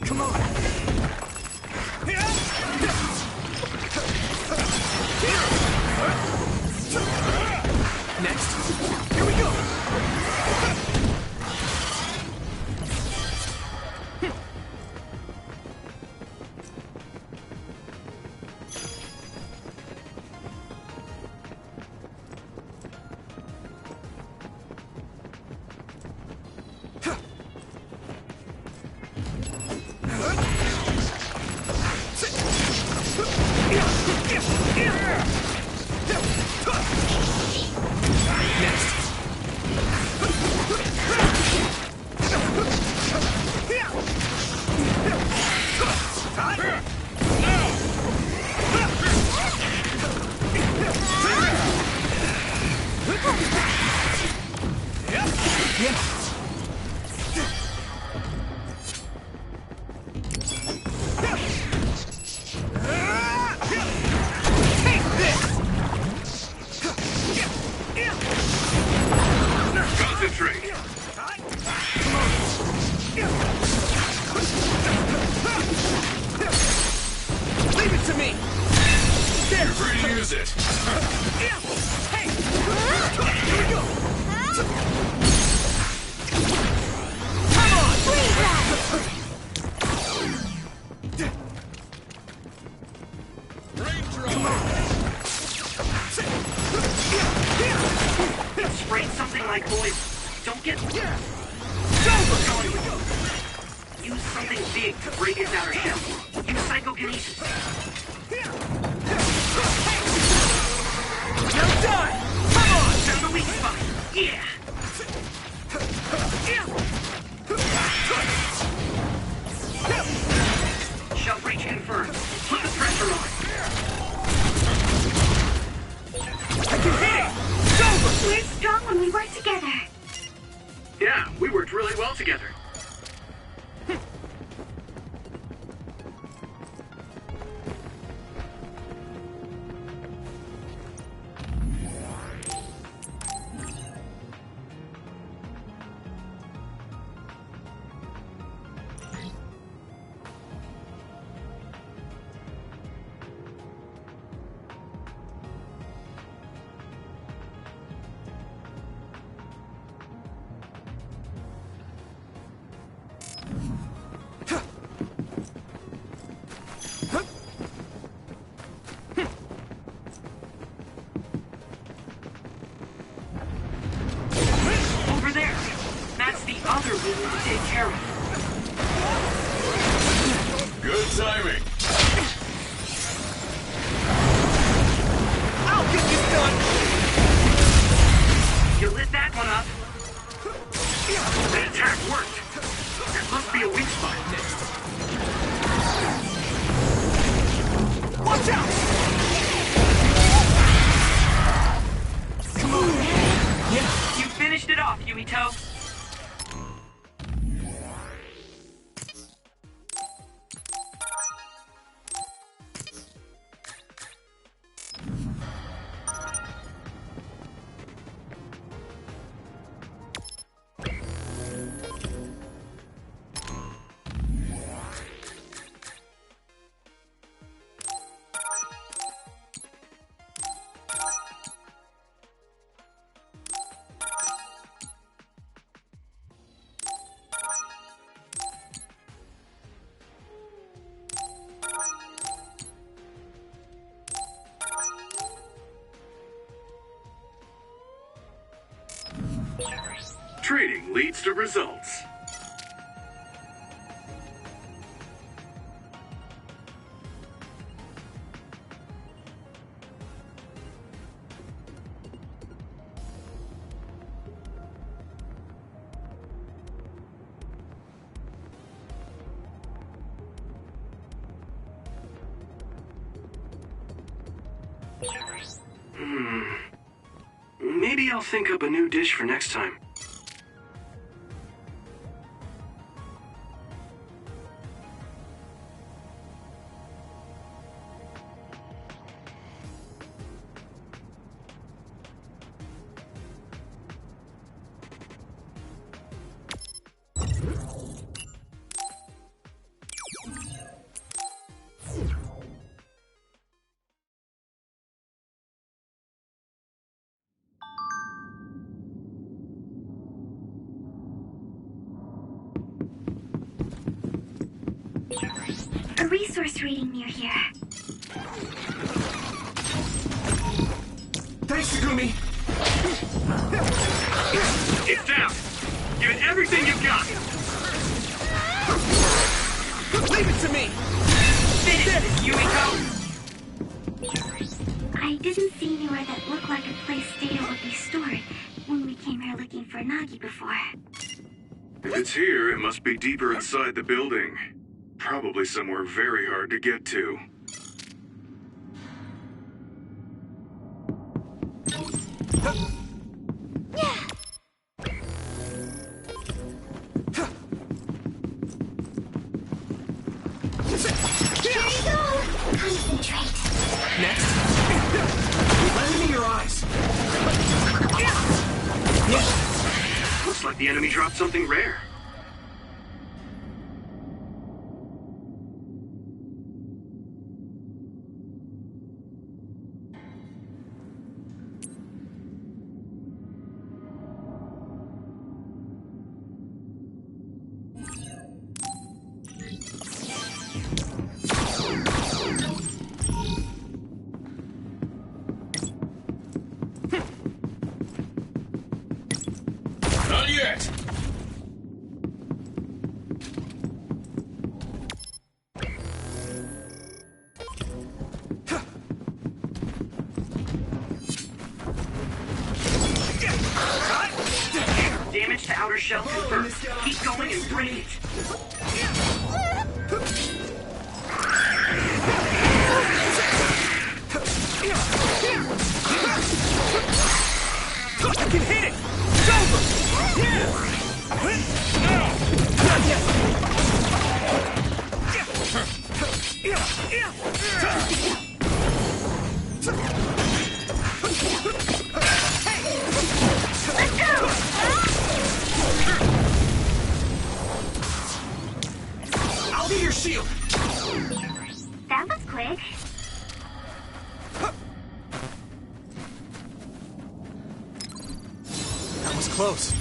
Come on! Next. Here we go! Concentrate. Leave it to me! You're free to use it. Hey! Here we go! Come on! It sprayed something like oil. Don't get... Use something big to break its outer shell. Use psychokinesis. Now die! Come on! Found the weak spot. Yeah. Shell breach confirmed. Put the pressure on. I can hit it! It's over! We're strong when we work together. Yeah, we worked really well together. Over there. That's the other we need to take care of. Good timing. I'll get this done! You lit that one up. That attack worked. There must be a weak spot. Watch out! Come on! Yeah! You finished it off, Yuito. Trading leads to results. Maybe I'll think up a new dish for next time. A resource reading near here. Thanks, Segumi! It's down! Give it everything you've got! Leave it to me! Finish this, Yuito! I didn't see anywhere that looked like a place data would be stored when we came here looking for Nagi before. If it's here, it must be deeper inside the building. Probably somewhere very hard to get to. Concentrate. Next. Let me in your eyes. Looks like the enemy dropped something rare. Not yet! Damage to outer shell confirmed. Keep going and bring it. I can hit it! It's over! Let's go! I'll be your shield! That was quick. That was close.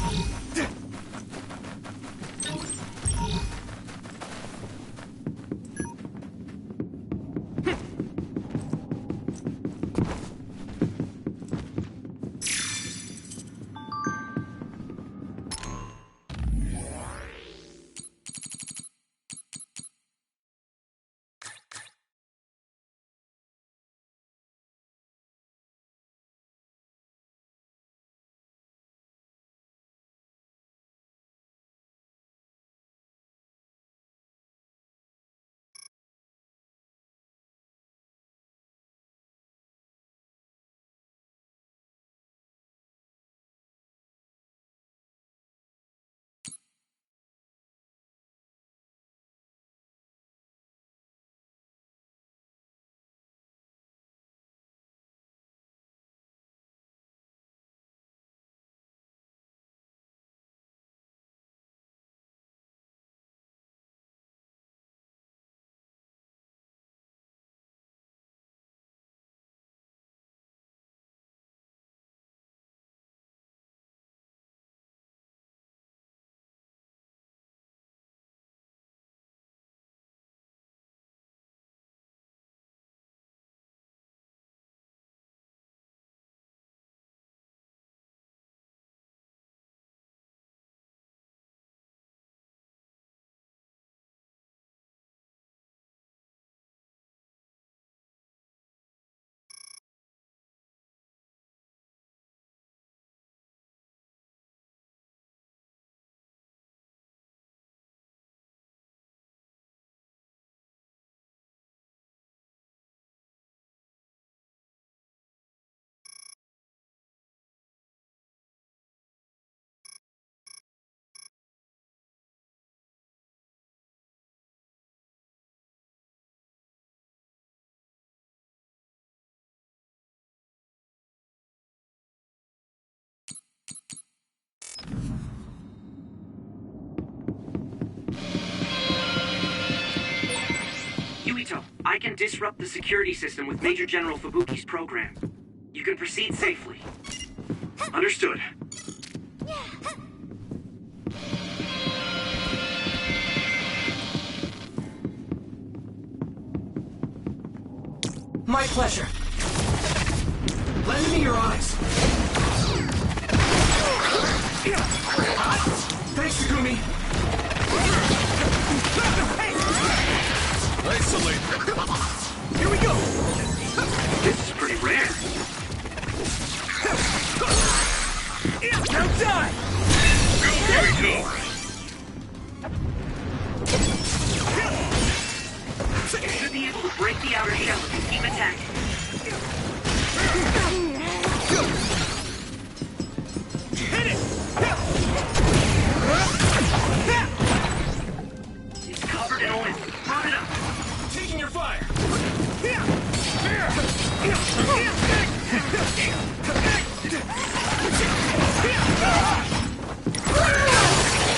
Yuito, I can disrupt the security system with Major General Fubuki's program. You can proceed safely. Understood. My pleasure. Lend me your eyes. Thanks, Takumi. Isolate. Here we go. This is pretty rare. Now die. There we go. You should be able to break the outer shell if you keep attacking. Hit it. It's covered in oil. Burn it up. Taking your fire.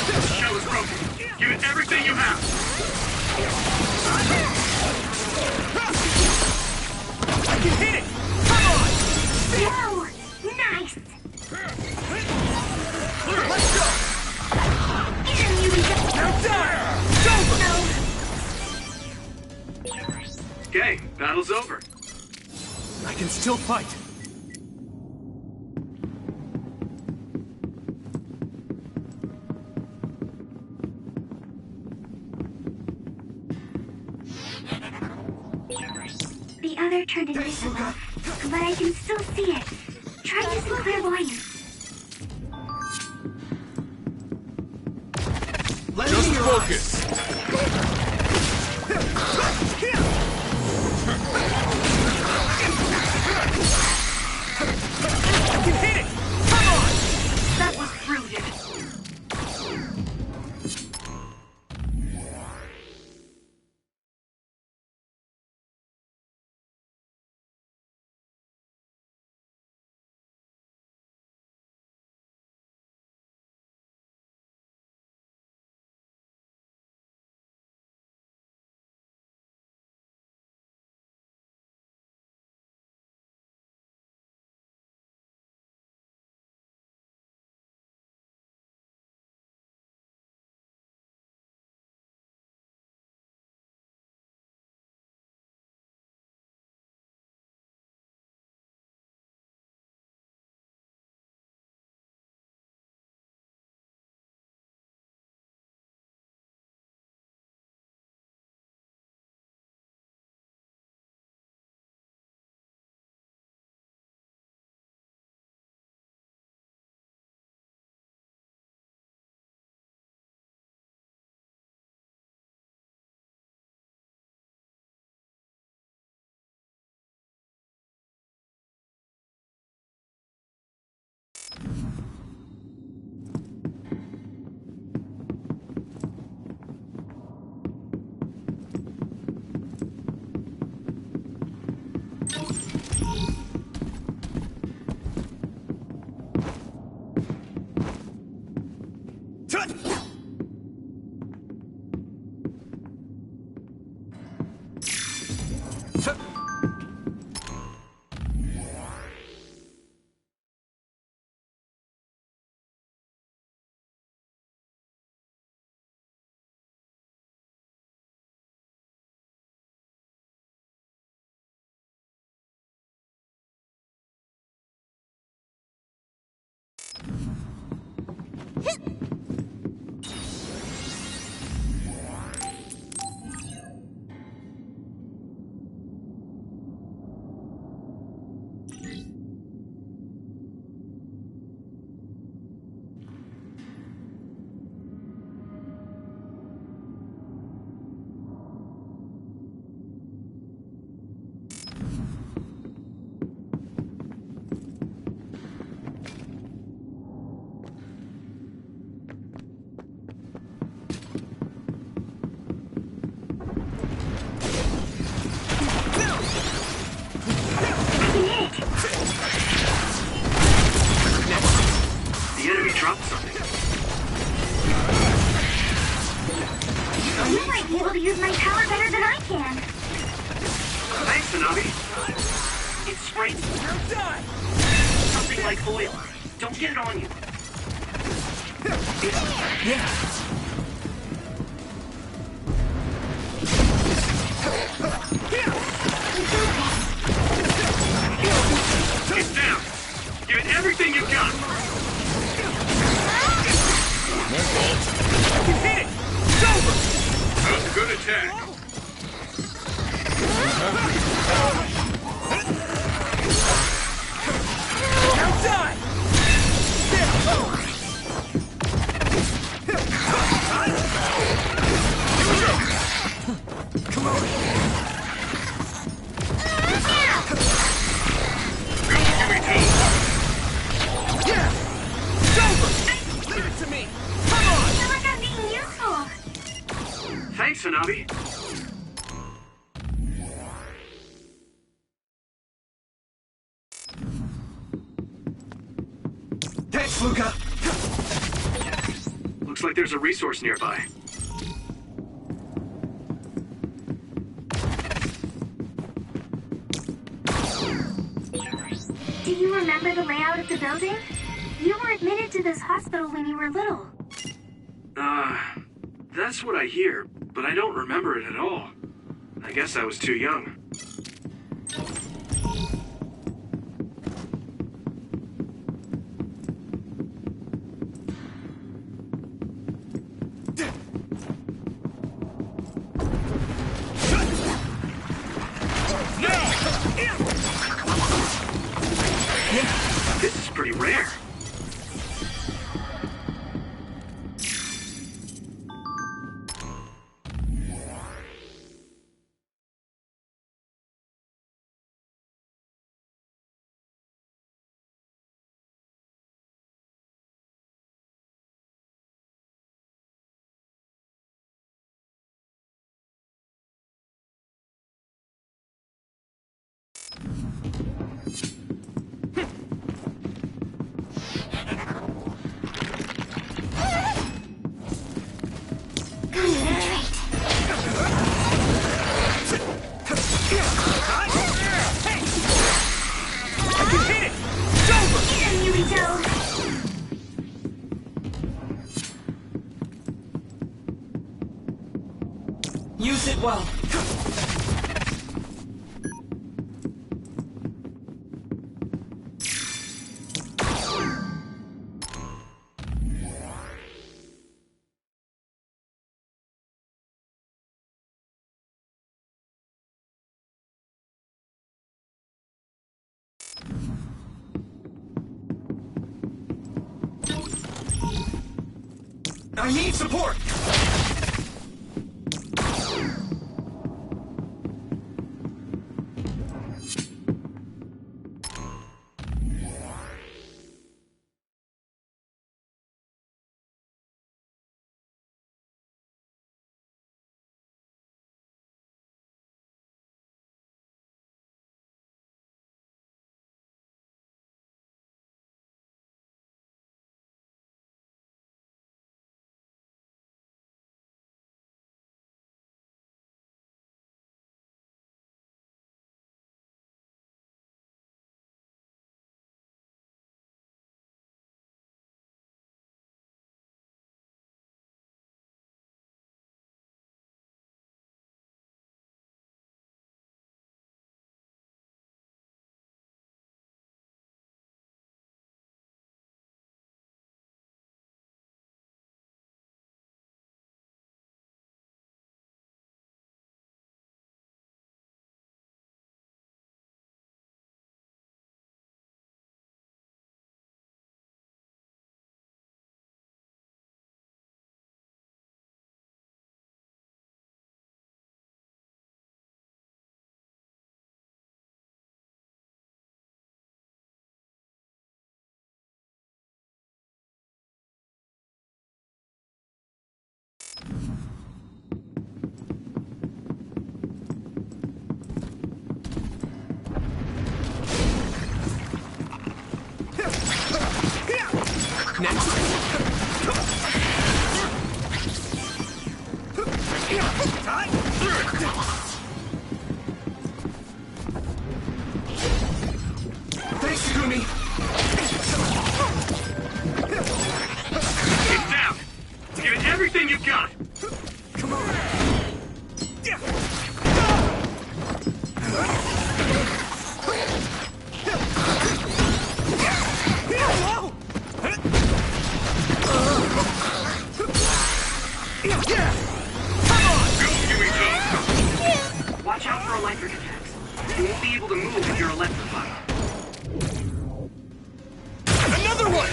The shell is broken. Give it everything you have. I can hit it. Come on. Whoa! Nice! Let's go. Get him, Yuito! Now die. Go. Okay, battle's over. I can still fight. The other turned invisible, but I can still see it. Try using clairvoyance. Just focus. I can hit it. Come on. That was brilliant. You might be able to use my power better than I can. foil. Don't get it on you. Yeah. Get down. Give it everything you've got. My fault. You hit it. It's over. That was a good attack. Now die! Come on. Go, Yuito. Yeah! It's over! Leave it to me! Come on! I feel like I'm being useful. Thanks, Hanabi. Thanks, Luca! Looks like there's a resource nearby. Do you remember the layout of the building? You were admitted to this hospital when you were little. That's what I hear, but I don't remember it at all. I guess I was too young. This is pretty rare. Use it well. I need support! Thanks, Takumi! everything you've got! Come on! Watch out for electric attacks. You won't be able to move if you're electrified. Another one!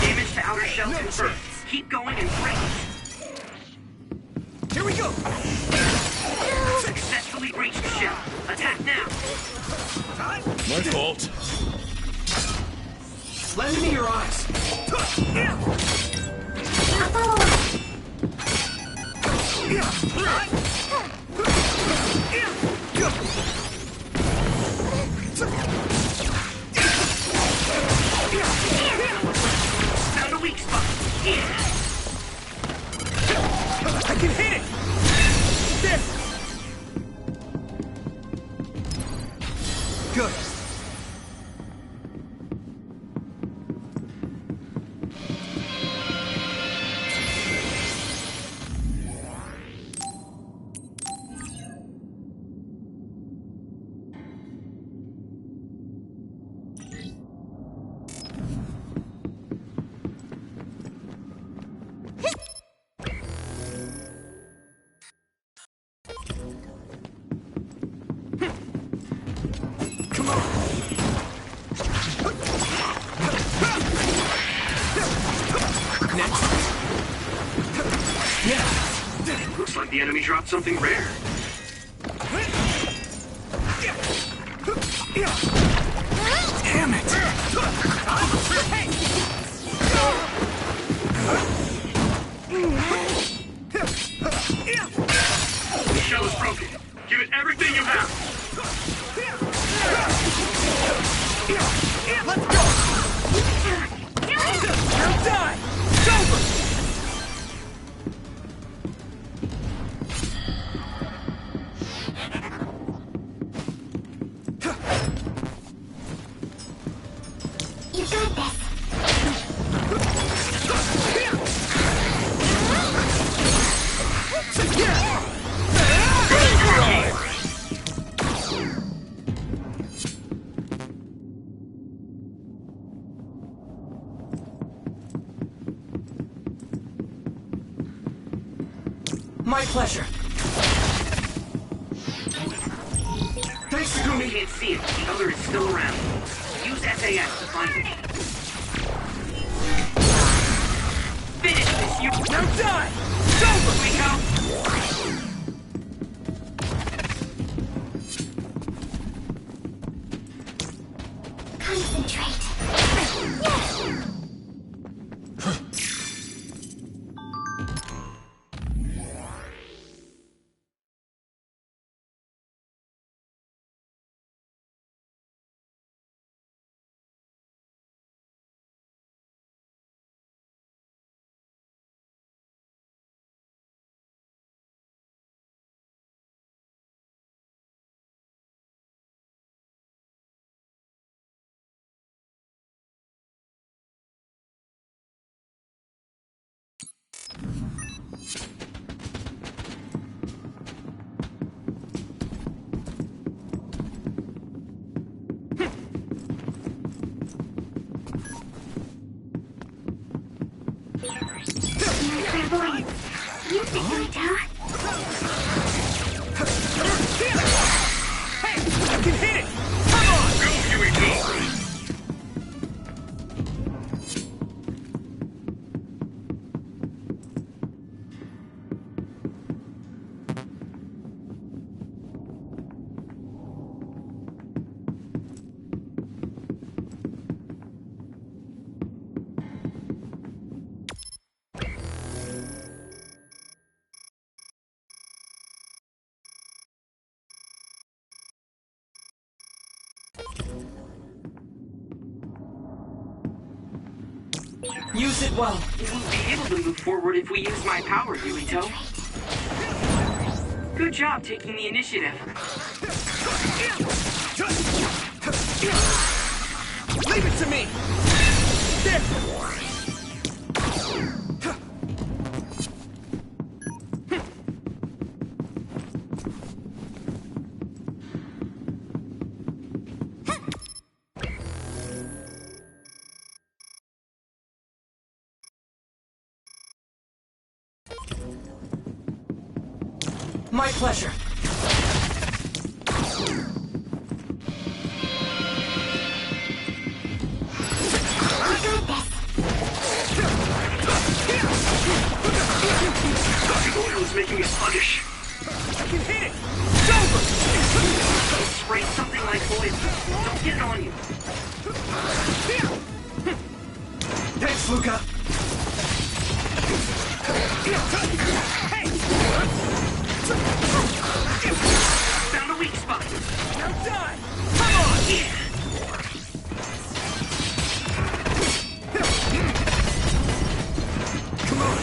Damage to outer shell confirmed. Keep going and break. Here we go! Successfully breached shell. Attack now. My fault. Lend me your eyes. Found a weak spot. Yeah. I can hit it! There! Good. Looks like the enemy dropped something rare. Damn it! The shell is broken. Give it everything you have. Let's go! Now die! It's over! You got this. My pleasure. Thanks, You Gumi. can't see it. The other is still around. Use SAS to find it. Finish this, you... Now die! It's over! Yuito! Concentrate. Clairvoyance. Use it, Yuito. Hey! I can hit it! Come on! Go, Yuito! Use it well. We won't be able to move forward if we use my power, Yuito. Good job taking the initiative. Leave it to me! There! My pleasure. The oil is making me sluggish. I can hit it! It's over! Spray something like oil. Don't get it on you. Thanks, Luca! Found a weak spot. Now die! Come on! Yeah. Come on!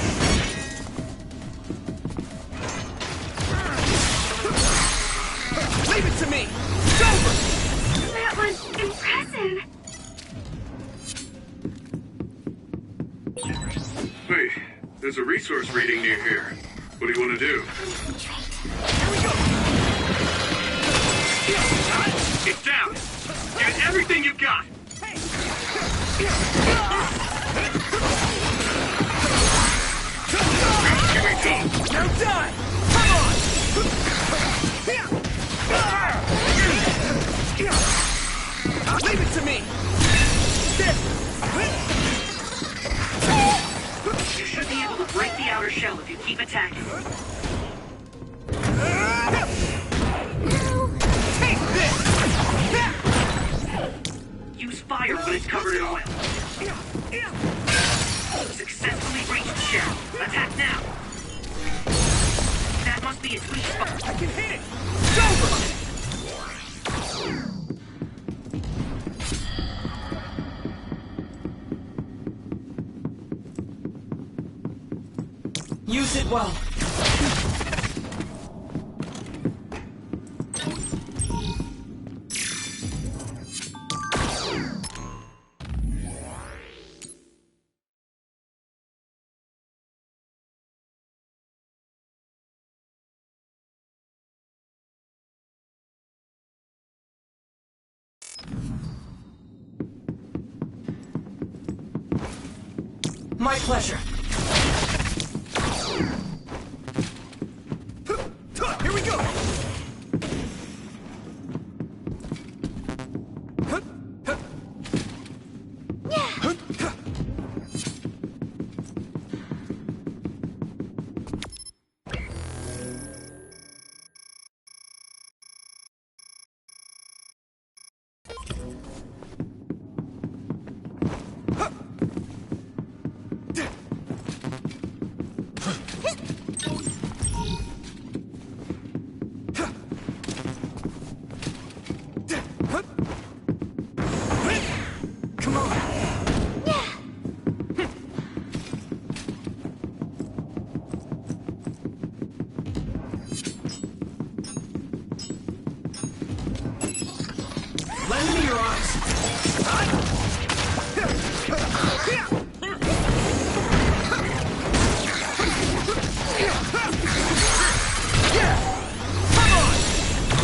Leave it to me! It's over! That was impressive. Wait, there's a resource reading near here. What do you want to do? Here we go! It's down! Give it everything you've got! Yuito! Now die! Come on! Leave it to me! You should be able to break the outer shell if you keep attacking. Take this! Use fire when it's covered in oil. Successfully breached the shell. Attack now. That must be its weak spot. I can hit it! It's over! Use it well. My pleasure. Here we go! Come on! Lend me your eyes.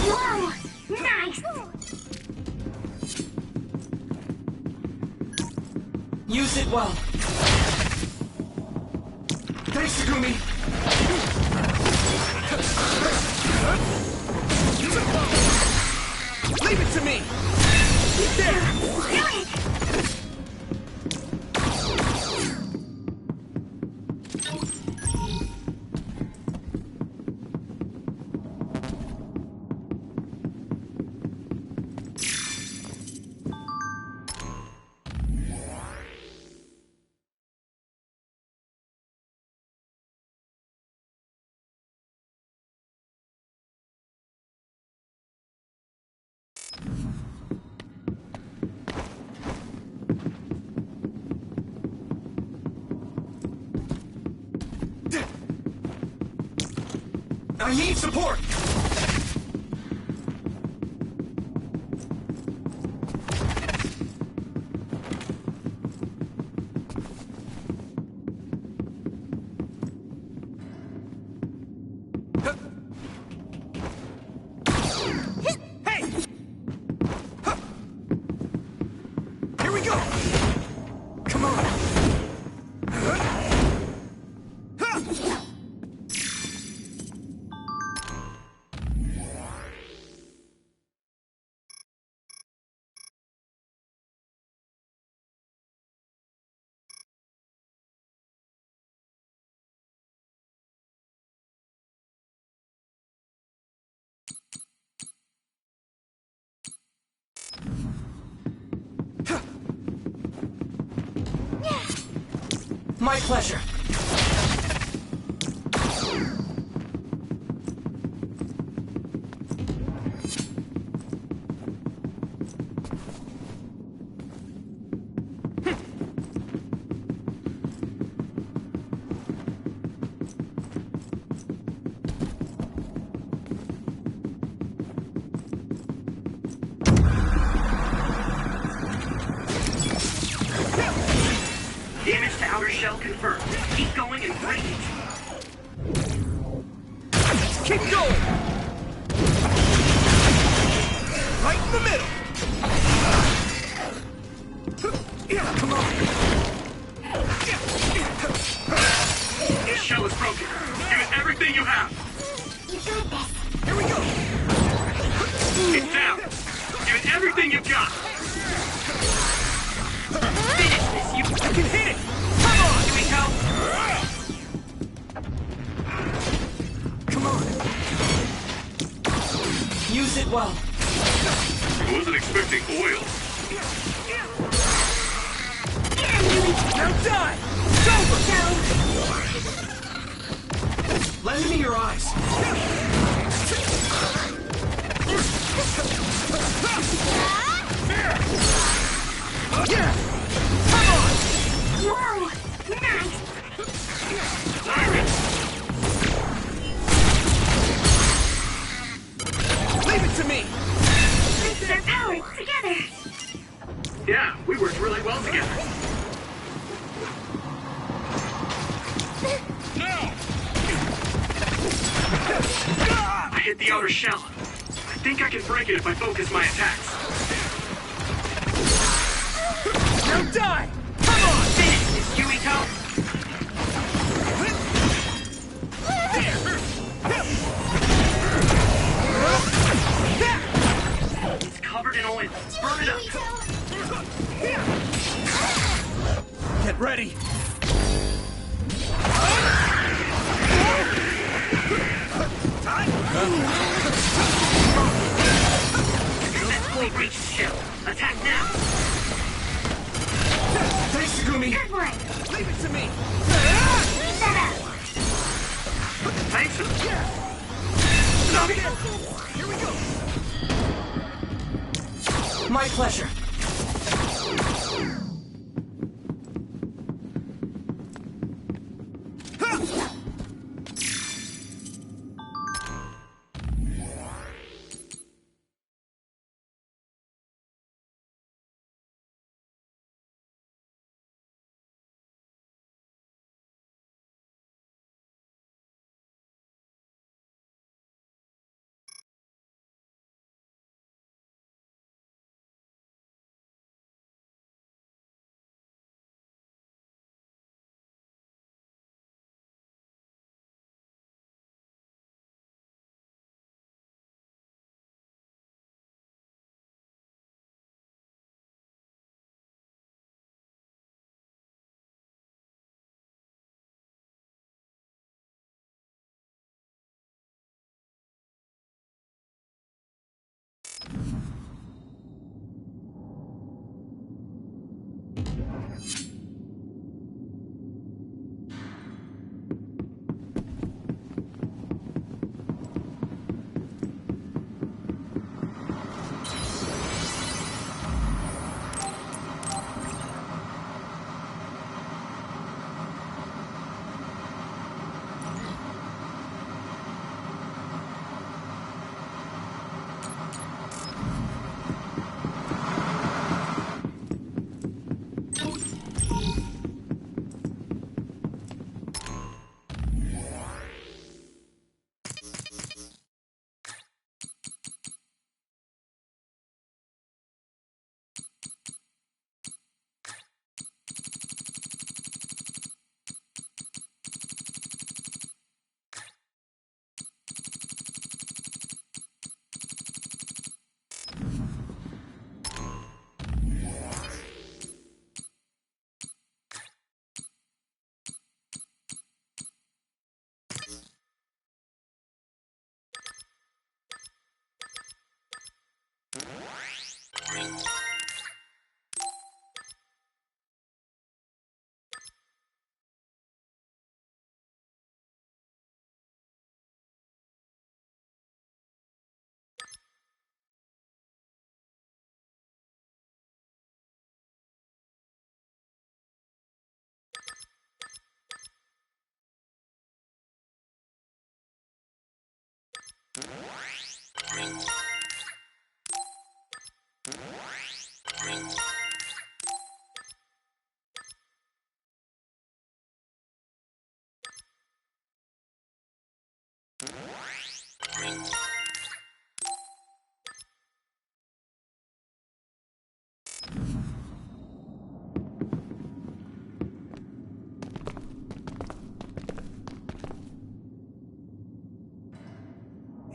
Whoa! Nice! Use it well. Thanks, Takumi! Leave it to me! There! Do it! I need support! Hey! Here we go! Come on! My pleasure. Damage to outer shell confirmed. Keep going and break it. Keep going! Right in the middle! Come on! The shell is broken. Give it everything you have. You got this. Here we go! It's down. Give it everything you've got. Finish this, you... I can hit it! Come on! Yuito! Come on! Use it well. I wasn't expecting oil. Now die! It's over! Lend me your eyes. Come on! Whoa! Nice! Leave it to me! Let's put our powers together! Yeah, we worked really well together. I hit the outer shell. I think I can break it if I focus my attacks. Now die! Come on! Finish this, Yuito! It's covered in oil. Burn it up. Get ready! Successfully reached shell. Attack now. Thanks, Gumi! Good one! Leave it to me! Keep that up! Thanks. Here we go! My pleasure.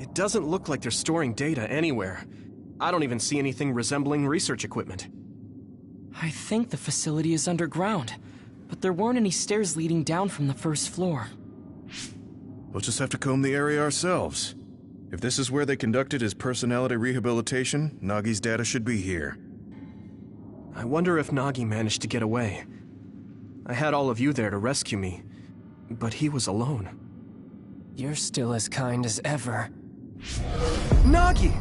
It doesn't look like they're storing data anywhere. I don't even see anything resembling research equipment. I think the facility is underground, but there weren't any stairs leading down from the first floor. We'll just have to comb the area ourselves. If this is where they conducted his personality rehabilitation, Nagi's data should be here. I wonder if Nagi managed to get away. I had all of you there to rescue me, but he was alone. You're still as kind as ever. Nagi!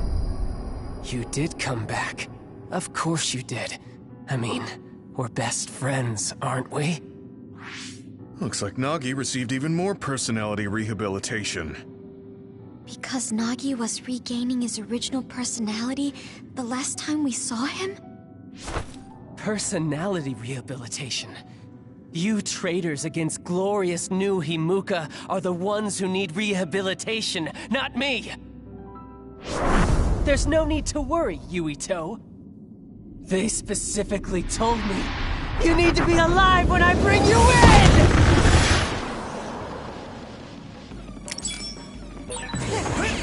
You did come back. Of course you did. I mean, we're best friends, aren't we? Looks like Nagi received even more personality rehabilitation. Because Nagi was regaining his original personality the last time we saw him? Personality rehabilitation. You traitors against glorious new Himuka are the ones who need rehabilitation, not me! There's no need to worry, Yuito. They specifically told me, you need to be alive when I bring you in!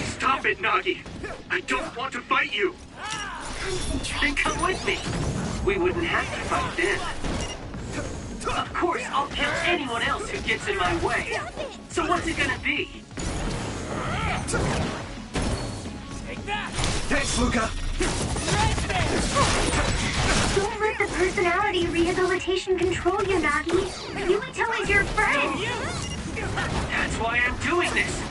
Stop it, Nagi! I don't want to fight you! Then come with me. We wouldn't have to fight then. Of course, I'll kill anyone else who gets in my way. So what's it gonna be? Take that! Thanks, Luca! Don't let the personality rehabilitation control you, Nagi. Yuito is your friend. That's why I'm doing this.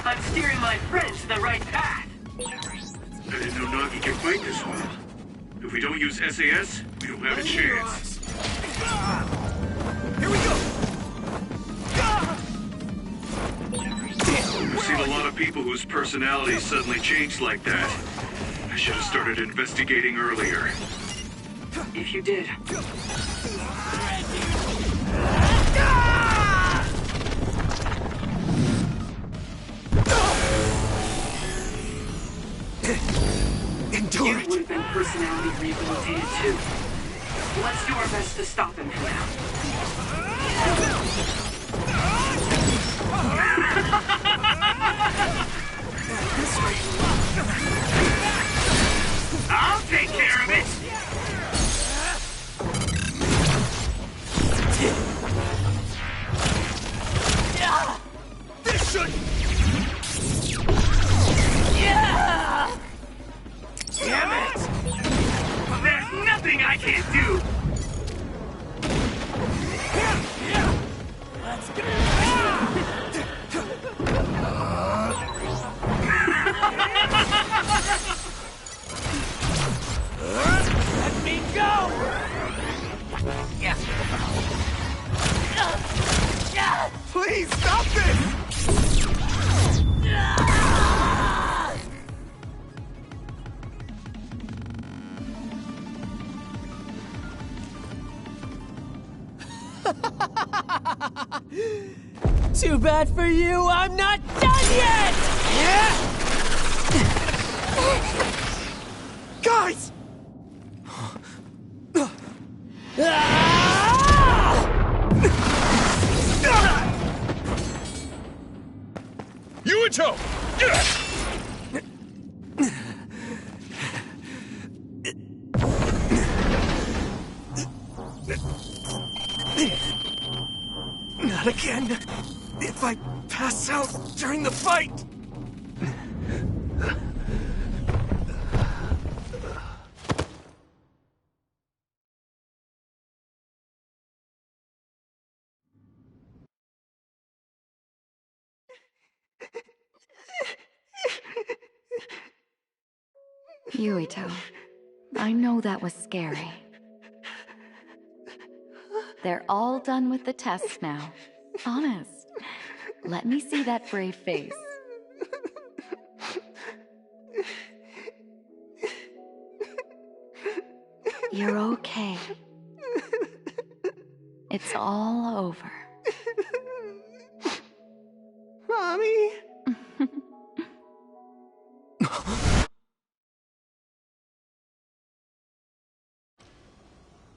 I'm steering my friends to the right path. I didn't know Nagi can fight this well. If we don't use SAS, we don't have a chance. Here we go! I've seen a lot of people whose personalities suddenly changed like that. I should have started investigating earlier. If you did. Endure You it! would have been personality rehabilitated too. Let's do our best to stop him for now. I'll take care of it! This should... Damn it! There's nothing I can't do! Let's go! Let me go! Please, stop this! Too bad for you, I'm not done yet! Guys! Yuito! Not again. If I pass out during the fight. Yuito, I know that was scary. They're all done with the tests now. Honest. Let me see that brave face. You're okay. It's all over. Mommy!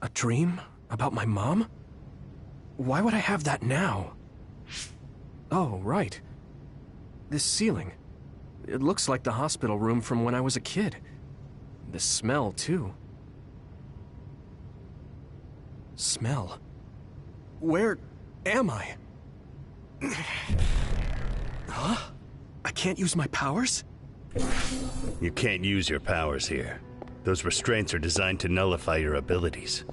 A dream? About my mom? Why would I have that now? Oh, right. This ceiling. It looks like the hospital room from when I was a kid. The smell, too. Smell? Where am I? Huh? I can't use my powers? You can't use your powers here. Those restraints are designed to nullify your abilities.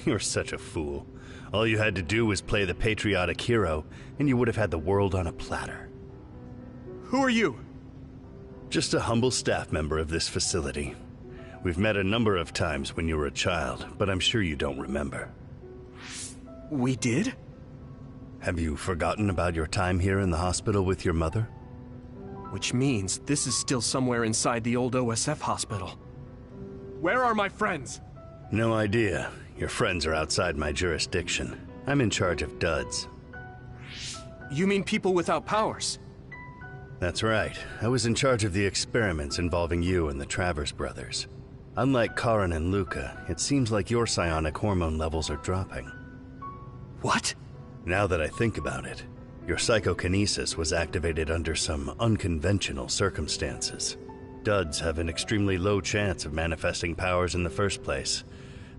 You're such a fool. All you had to do was play the patriotic hero, and you would have had the world on a platter. Who are you? Just a humble staff member of this facility. We've met a number of times when you were a child, but I'm sure you don't remember. We did? Have you forgotten about your time here in the hospital with your mother? Which means this is still somewhere inside the old OSF hospital. Where are my friends? No idea. Your friends are outside my jurisdiction. I'm in charge of duds. You mean people without powers? That's right. I was in charge of the experiments involving you and the Travers brothers. Unlike Karin and Luca, it seems like your psionic hormone levels are dropping. What? Now that I think about it, your psychokinesis was activated under some unconventional circumstances. Duds have an extremely low chance of manifesting powers in the first place.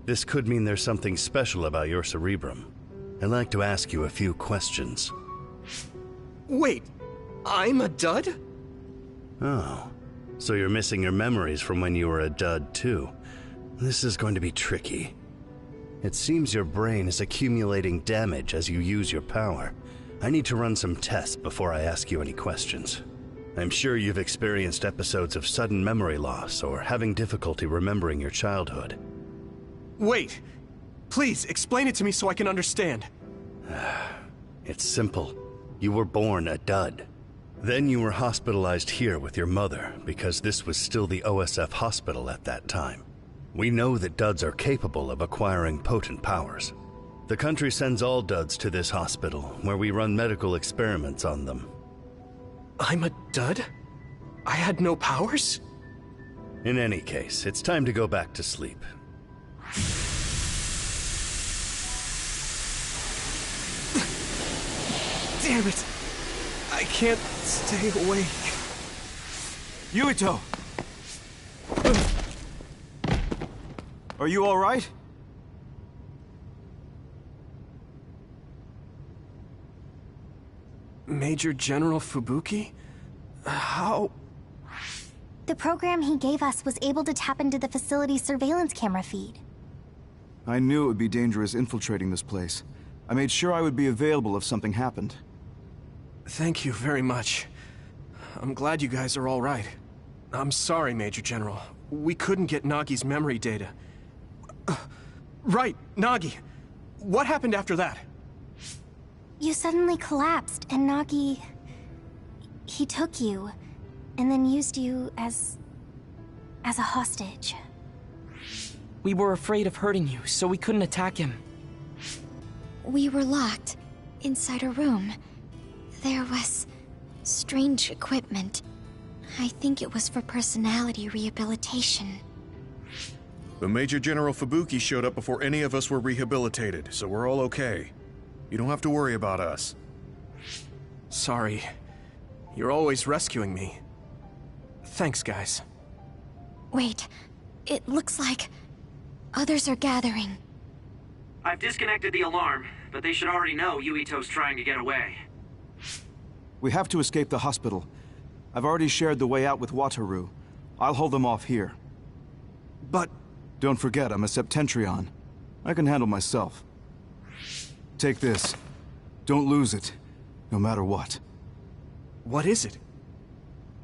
This could mean there's something special about your cerebrum. I'd like to ask you a few questions. Wait, I'm a dud? Oh, so you're missing your memories from when you were a dud too. This is going to be tricky. It seems your brain is accumulating damage as you use your power. I need to run some tests before I ask you any questions. I'm sure you've experienced episodes of sudden memory loss or having difficulty remembering your childhood. Wait! Please, explain it to me so I can understand. It's simple. You were born a dud. Then you were hospitalized here with your mother because this was still the OSF hospital at that time. We know that duds are capable of acquiring potent powers. The country sends all duds to this hospital, where we run medical experiments on them. I'm a dud? I had no powers? In any case, it's time to go back to sleep. Damn it! I can't stay awake. Yuito! Are you all right? Major General Fubuki? How? The program he gave us was able to tap into the facility's surveillance camera feed. I knew it would be dangerous infiltrating this place. I made sure I would be available if something happened. Thank you very much. I'm glad you guys are all right. I'm sorry, Major General. We couldn't get Nagi's memory data. Right, Nagi. What happened after that? You suddenly collapsed, and Nagi... he took you, and then used you as a hostage. We were afraid of hurting you, so we couldn't attack him. We were locked inside a room. There was strange equipment. I think it was for personality rehabilitation. The Major General Fubuki showed up before any of us were rehabilitated, so we're all okay. You don't have to worry about us. Sorry. You're always rescuing me. Thanks, guys. Wait, it looks like others are gathering. I've disconnected the alarm, but they should already know Yuito's trying to get away. We have to escape the hospital. I've already shared the way out with Wataru. I'll hold them off here. But... Don't forget, I'm a Septentrion. I can handle myself. Take this. Don't lose it, no matter what. What is it?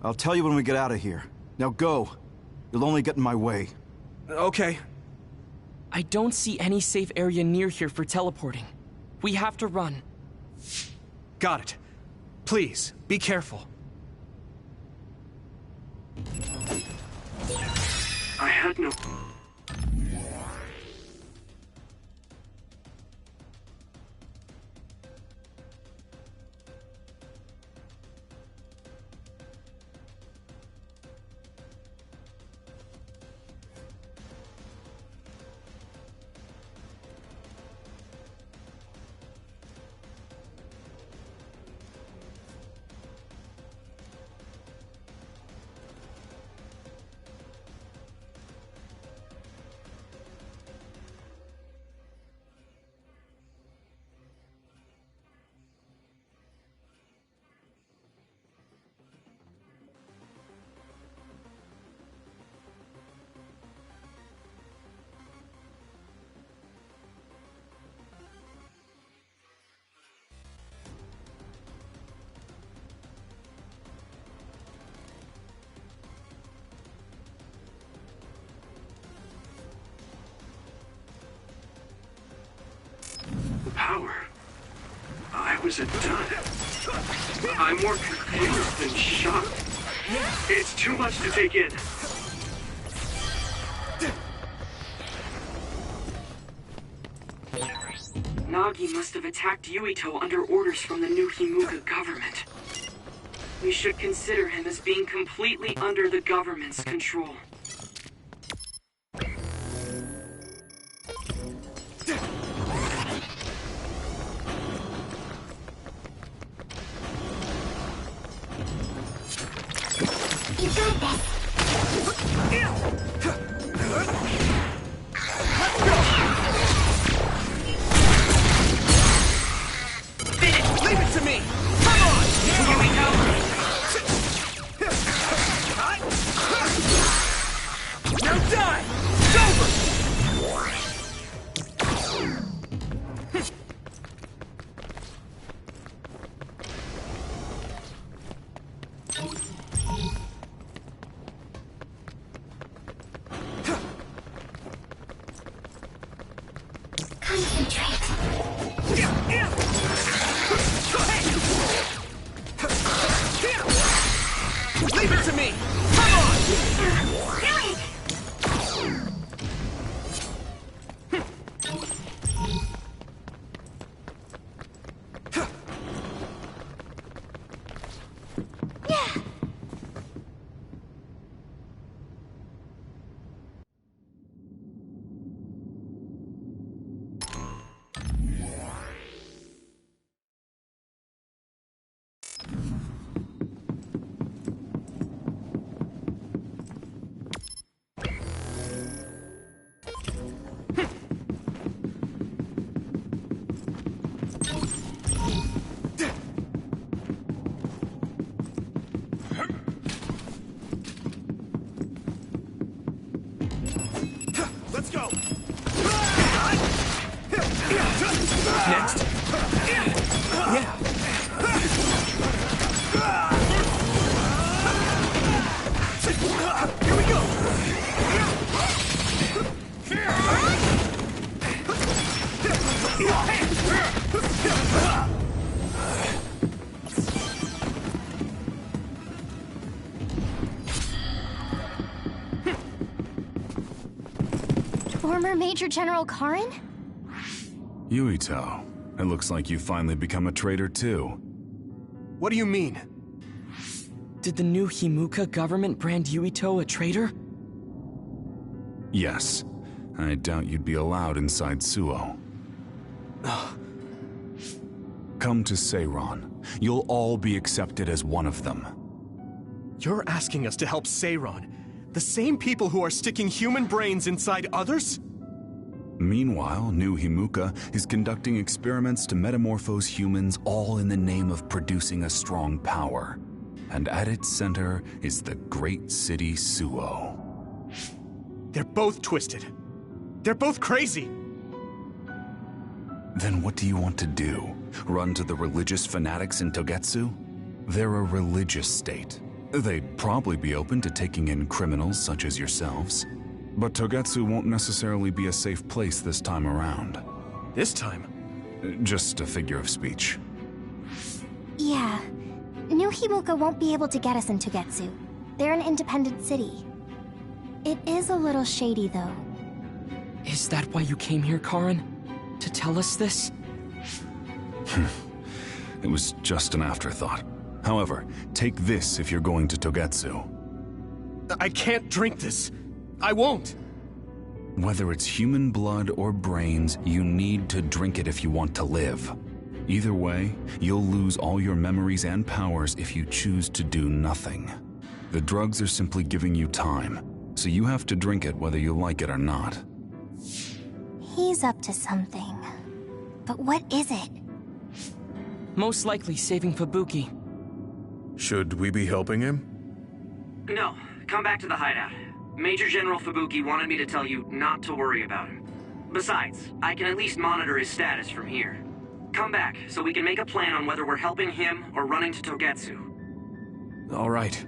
I'll tell you when we get out of here. Now go. You'll only get in my way. Okay. I don't see any safe area near here for teleporting. We have to run. Got it. Please, be careful. had no... Power. I was a dud. I'm more confused than shocked. It's too much to take in. Nagi must have attacked Yuito under orders from the new Himuka government. We should consider him as being completely under the government's control. You got this. Leave it to me! Come on! Here we go! Now die! It's over! Leave it to me! Come on! Let's go! Next. Yeah. Here we go! Former Major General Karin? Yuito, it looks like you finally become a traitor too. What do you mean? Did the new Himuka government brand Yuito a traitor? Yes. I doubt you'd be allowed inside Suo. Come to Seiron. You'll all be accepted as one of them. You're asking us to help Seiron, the same people who are sticking human brains inside others? Meanwhile, New Himuka is conducting experiments to metamorphose humans, all in the name of producing a strong power. And at its center is the great city Suo. They're both twisted. They're both crazy. Then what do you want to do? Run to the religious fanatics in Togetsu? They're a religious state. They'd probably be open to taking in criminals such as yourselves. But Togetsu won't necessarily be a safe place this time around. This time? Just a figure of speech. Yeah. New Himuka won't be able to get us in Togetsu. They're an independent city. It is a little shady, though. Is that why you came here, Karen? To tell us this? It was just an afterthought. However, take this if you're going to Togetsu. I can't drink this. I won't. Whether it's human blood or brains, you need to drink it if you want to live. Either way, you'll lose all your memories and powers if you choose to do nothing. The drugs are simply giving you time, so you have to drink it whether you like it or not. He's up to something. But what is it? Most likely saving Fubuki. Should we be helping him? No, come back to the hideout. Major General Fubuki wanted me to tell you not to worry about him. Besides, I can at least monitor his status from here. Come back, so we can make a plan on whether we're helping him or running to Togetsu. All right.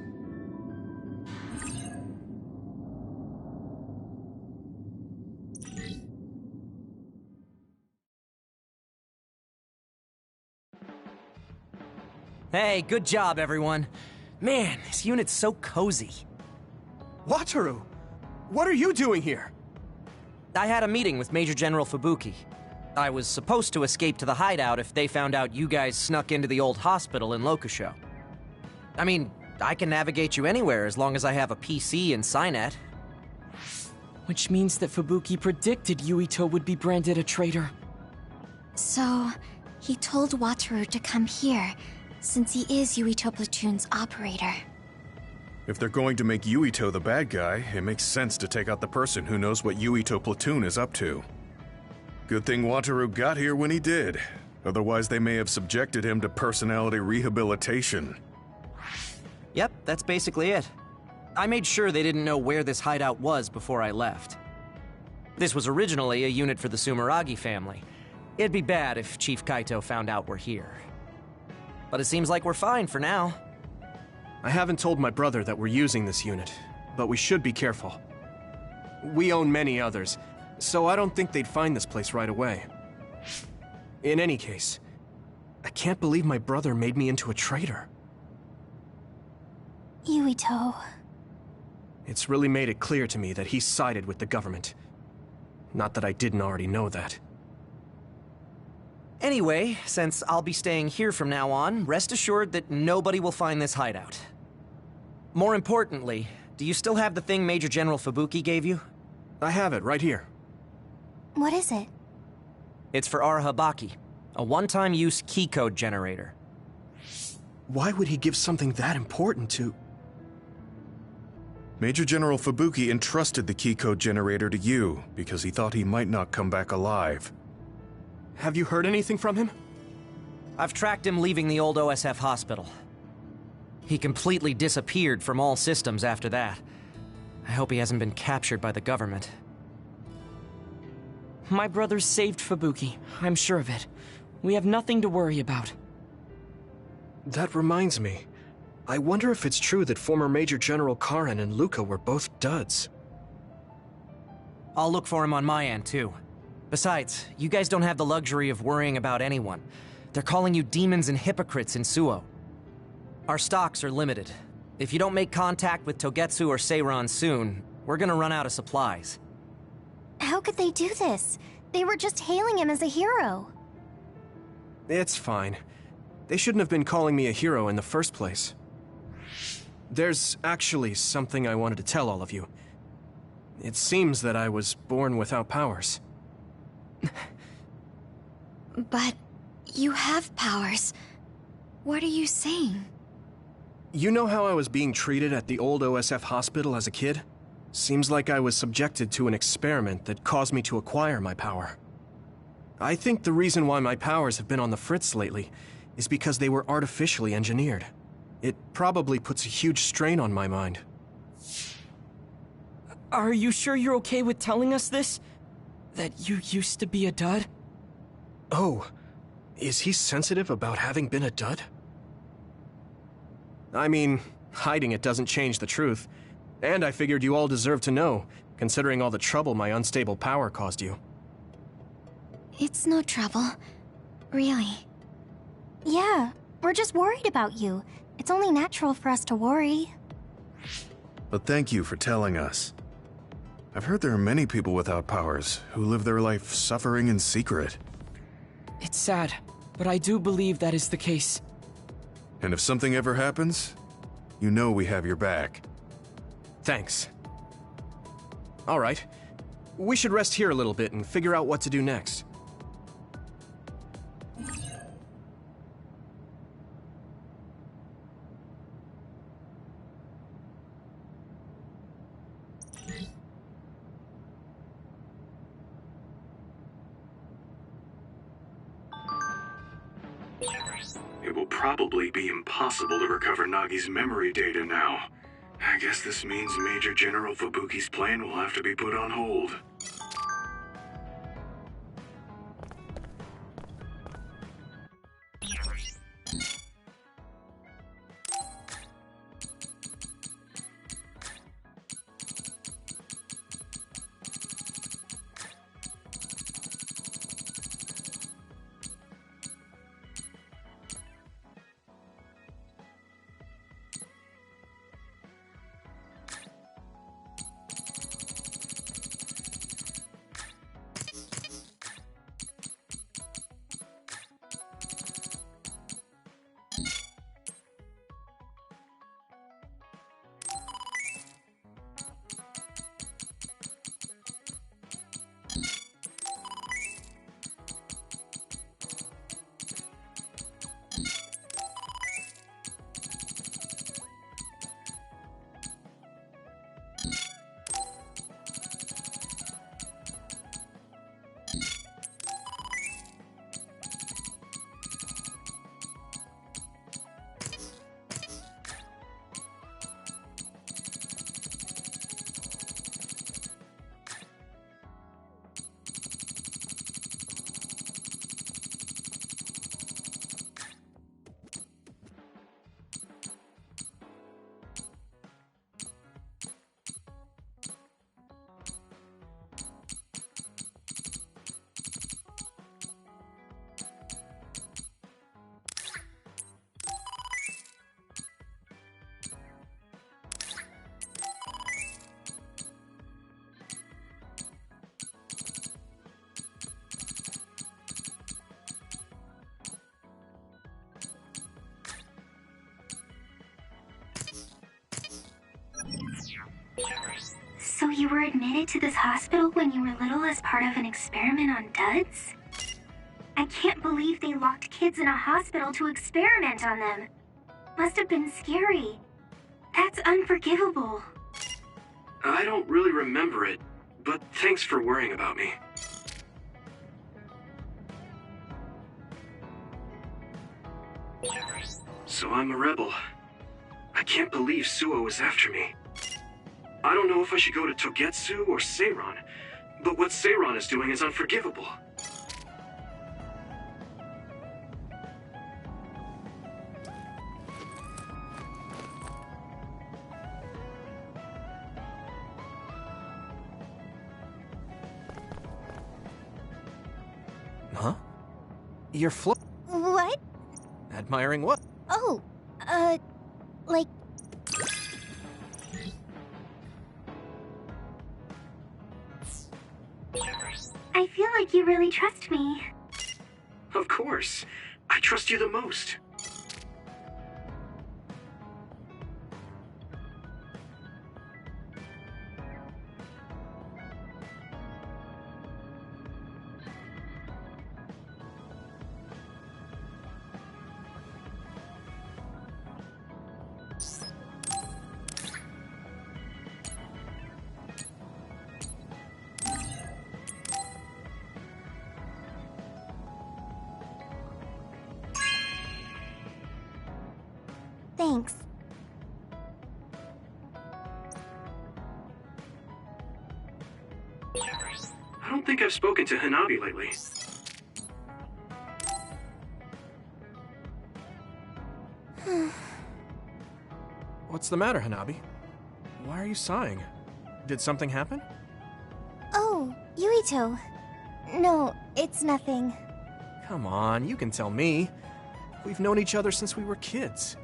Hey, good job, everyone. Man, this unit's so cozy. Wataru! What are you doing here? I had a meeting with Major General Fubuki. I was supposed to escape to the hideout if they found out you guys snuck into the old hospital in Lokusho. I mean, I can navigate you anywhere as long as I have a PC and Cynet. Which means that Fubuki predicted Yuito would be branded a traitor. So, he told Wataru to come here, since he is Yuito Platoon's operator. If they're going to make Yuito the bad guy, it makes sense to take out the person who knows what Yuito Platoon is up to. Good thing Wataru got here when he did. Otherwise, they may have subjected him to personality rehabilitation. Yep, that's basically it. I made sure they didn't know where this hideout was before I left. This was originally a unit for the Sumeragi family. It'd be bad if Chief Kaito found out we're here. But it seems like we're fine for now. I haven't told my brother that we're using this unit, but we should be careful. We own many others, so I don't think they'd find this place right away. In any case, I can't believe my brother made me into a traitor. Yuito. It's really made it clear to me that he sided with the government. Not that I didn't already know that. Anyway, since I'll be staying here from now on, rest assured that nobody will find this hideout. More importantly, do you still have the thing Major General Fubuki gave you? I have it right here. What is it? It's for Arahabaki, a one-time use key code generator. Why would he give something that important to... Major General Fubuki entrusted the key code generator to you because he thought he might not come back alive. Have you heard anything from him? I've tracked him leaving the old OSF hospital. He completely disappeared from all systems after that. I hope he hasn't been captured by the government. My brother saved Fubuki, I'm sure of it. We have nothing to worry about. That reminds me. I wonder if it's true that former Major General Karen and Luca were both duds. I'll look for him on my end, too. Besides, you guys don't have the luxury of worrying about anyone. They're calling you demons and hypocrites in Suo. Our stocks are limited. If you don't make contact with Togetsu or Seiran soon, we're gonna run out of supplies. How could they do this? They were just hailing him as a hero. It's fine. They shouldn't have been calling me a hero in the first place. There's actually something I wanted to tell all of you. It seems that I was born without powers. But you have powers. What are you saying? You know how I was being treated at the old OSF hospital as a kid? Seems like I was subjected to an experiment that caused me to acquire my power. I think the reason why my powers have been on the fritz lately is because they were artificially engineered. It probably puts a huge strain on my mind. Are you sure you're okay with telling us this? That you used to be a dud? Oh, is he sensitive about having been a dud? I mean, hiding it doesn't change the truth. And I figured you all deserve to know, considering all the trouble my unstable power caused you. It's no trouble. Really. Yeah, we're just worried about you. It's only natural for us to worry. But thank you for telling us. I've heard there are many people without powers who live their life suffering in secret. It's sad, but I do believe that is the case. And if something ever happens, you know we have your back. Thanks. All right. We should rest here a little bit and figure out what to do next. It will probably be impossible to recover Nagi's memory data now. I guess this means Major General Fubuki's plan will have to be put on hold. So you were admitted to this hospital when you were little as part of an experiment on duds? I can't believe they locked kids in a hospital to experiment on them. Must have been scary. That's unforgivable. I don't really remember it, but thanks for worrying about me. So I'm a rebel. I can't believe Suo is after me. I don't know if I should go to Togetsu or Seiran, but what Seiran is doing is unforgivable. Huh? You're What? admiring what? Oh, like... I feel like you really trust me. Of course. I trust you the most. Thanks. I don't think I've spoken to Hanabi lately. What's the matter, Hanabi? Why are you sighing? Did something happen? Oh, Yuito. No, it's nothing. Come on, you can tell me. We've known each other since we were kids.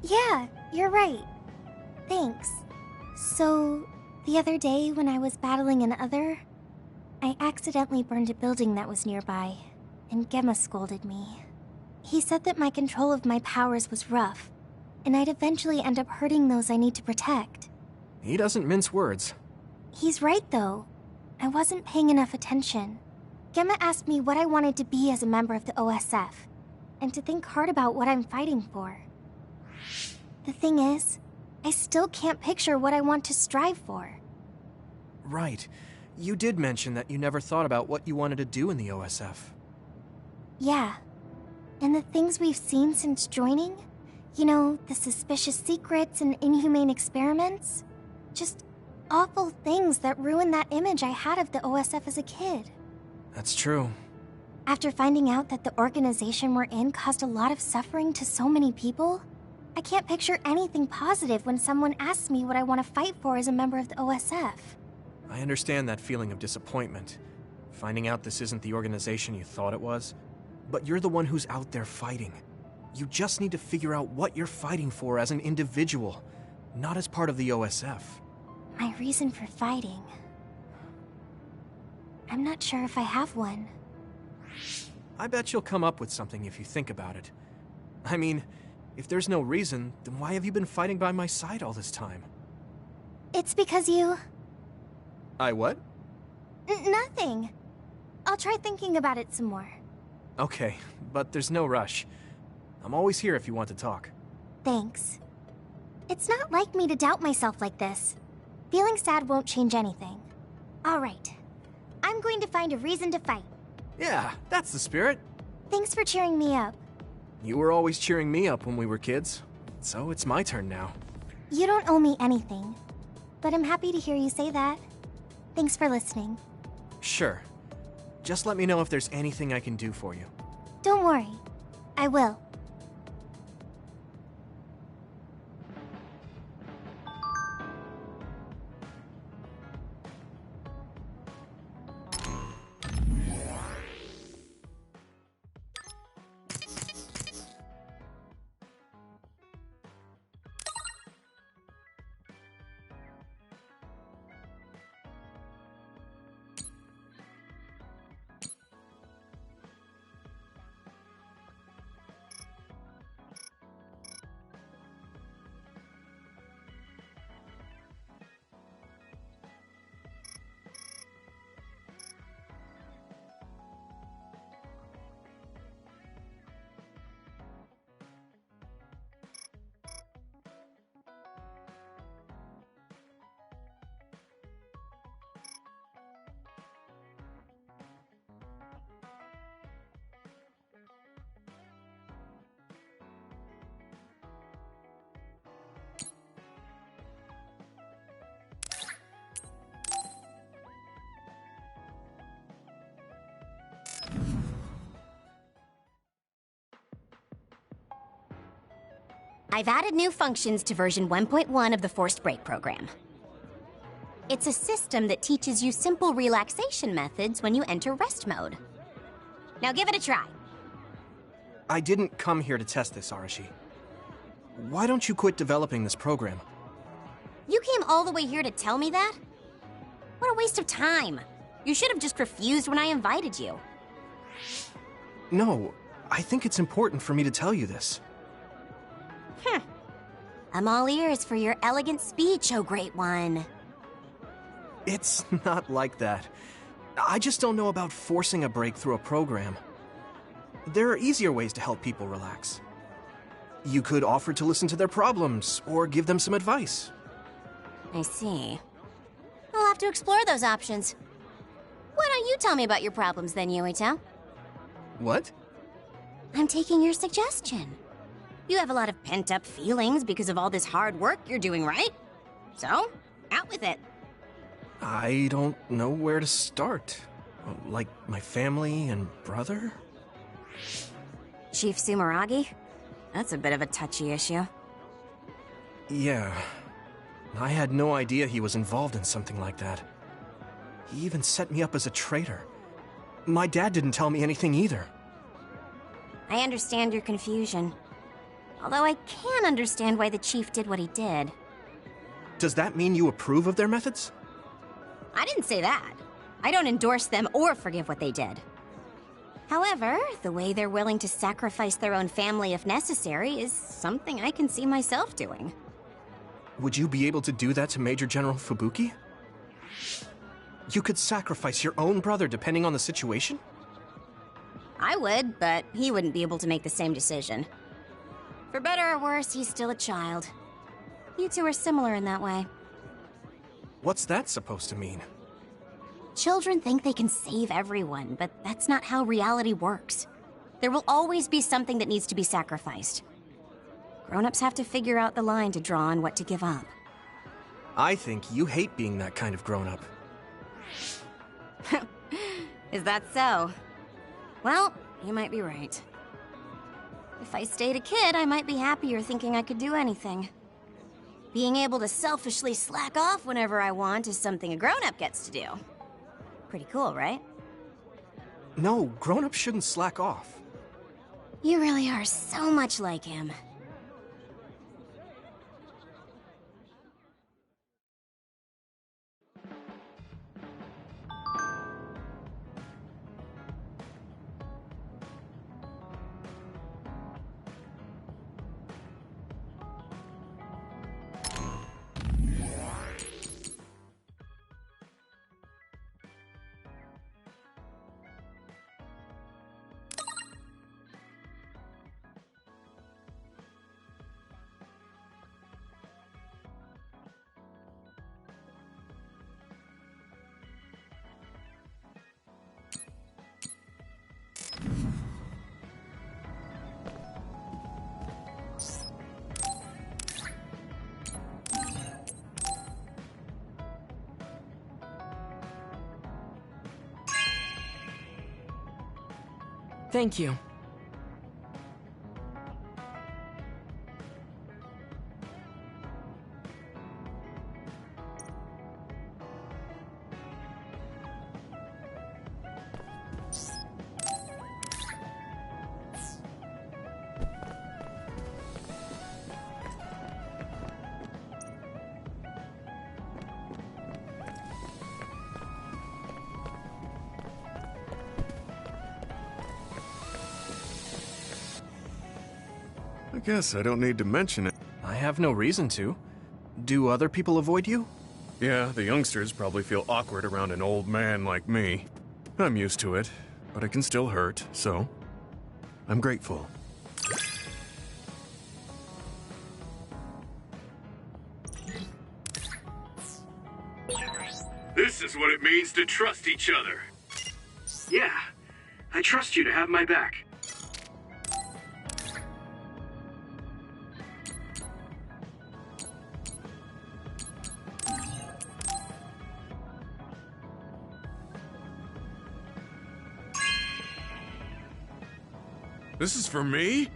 Yeah, you're right. Thanks. So, The other day, when I was battling an other, I accidentally burned a building that was nearby, and Gemma scolded me. He said that my control of my powers was rough, and I'd eventually end up hurting those I need to protect. He doesn't mince words. He's right, though. I wasn't paying enough attention. Gemma asked me what I wanted to be as a member of the OSF, and to think hard about what I'm fighting for. The thing is, I still can't picture what I want to strive for. Right. You did mention that you never thought about what you wanted to do in the OSF. Yeah. And the things we've seen since joining? You know, the suspicious secrets and inhumane experiments? Just awful things that ruined that image I had of the OSF as a kid. That's true. After finding out that the organization we're in caused a lot of suffering to so many people, I can't picture anything positive when someone asks me what I want to fight for as a member of the OSF. I understand that feeling of disappointment. Finding out this isn't the organization you thought it was. But you're the one who's out there fighting. You just need to figure out what you're fighting for as an individual, not as part of the OSF. My reason for fighting... I'm not sure if I have one. I bet you'll come up with something if you think about it. I mean, if there's no reason, then why have you been fighting by my side all this time? It's because you... I what? Nothing. I'll try thinking about it some more. Okay, but there's no rush. I'm always here if you want to talk. Thanks. It's not like me to doubt myself like this. Feeling sad won't change anything. All right. I'm going to find a reason to fight. Yeah, that's the spirit. Thanks for cheering me up. You were always cheering me up when we were kids, so it's my turn now. You don't owe me anything, but I'm happy to hear you say that. Thanks for listening. Sure. Just let me know if there's anything I can do for you. Don't worry. I will. I've added new functions to version 1.1 of the Forced Break program. It's a system that teaches you simple relaxation methods when you enter rest mode. Now give it a try. I didn't come here to test this, Arashi. Why don't you quit developing this program? You came all the way here to tell me that? What a waste of time. You should have just refused when I invited you. No, I think it's important for me to tell you this. I'm all ears for your elegant speech, oh great one. It's not like that. I just don't know about forcing a break through a program. There are easier ways to help people relax. You could offer to listen to their problems, or give them some advice. I see. I'll have to explore those options. Why don't you tell me about your problems then, Yuito? What? I'm taking your suggestion. You have a lot of pent-up feelings because of all this hard work you're doing, right? So, out with it. I don't know where to start. Like my family and brother? Chief Sumeragi? That's a bit of a touchy issue. Yeah. I had no idea he was involved in something like that. He even set me up as a traitor. My dad didn't tell me anything either. I understand your confusion. Although I can understand why the chief did what he did. Does that mean you approve of their methods? I didn't say that. I don't endorse them or forgive what they did. However, the way they're willing to sacrifice their own family if necessary is something I can see myself doing. Would you be able to do that to Major General Fubuki? You could sacrifice your own brother depending on the situation? I would, but he wouldn't be able to make the same decision. For better or worse, he's still a child. You two are similar in that way. What's that supposed to mean? Children think they can save everyone, but that's not how reality works. There will always be something that needs to be sacrificed. Grown-ups have to figure out the line to draw on what to give up. I think you hate being that kind of grown-up. Is that so? Well, you might be right. If I stayed a kid, I might be happier thinking I could do anything. Being able to selfishly slack off whenever I want is something a grown-up gets to do. Pretty cool, right? No, grown-ups shouldn't slack off. You really are so much like him. Thank you. I guess I don't need to mention it. I have no reason to. Do other people avoid you? Yeah, the youngsters probably feel awkward around an old man like me. I'm used to it, but it can still hurt, so I'm grateful. This is what it means to trust each other. Yeah, I trust you to have my back. This is for me?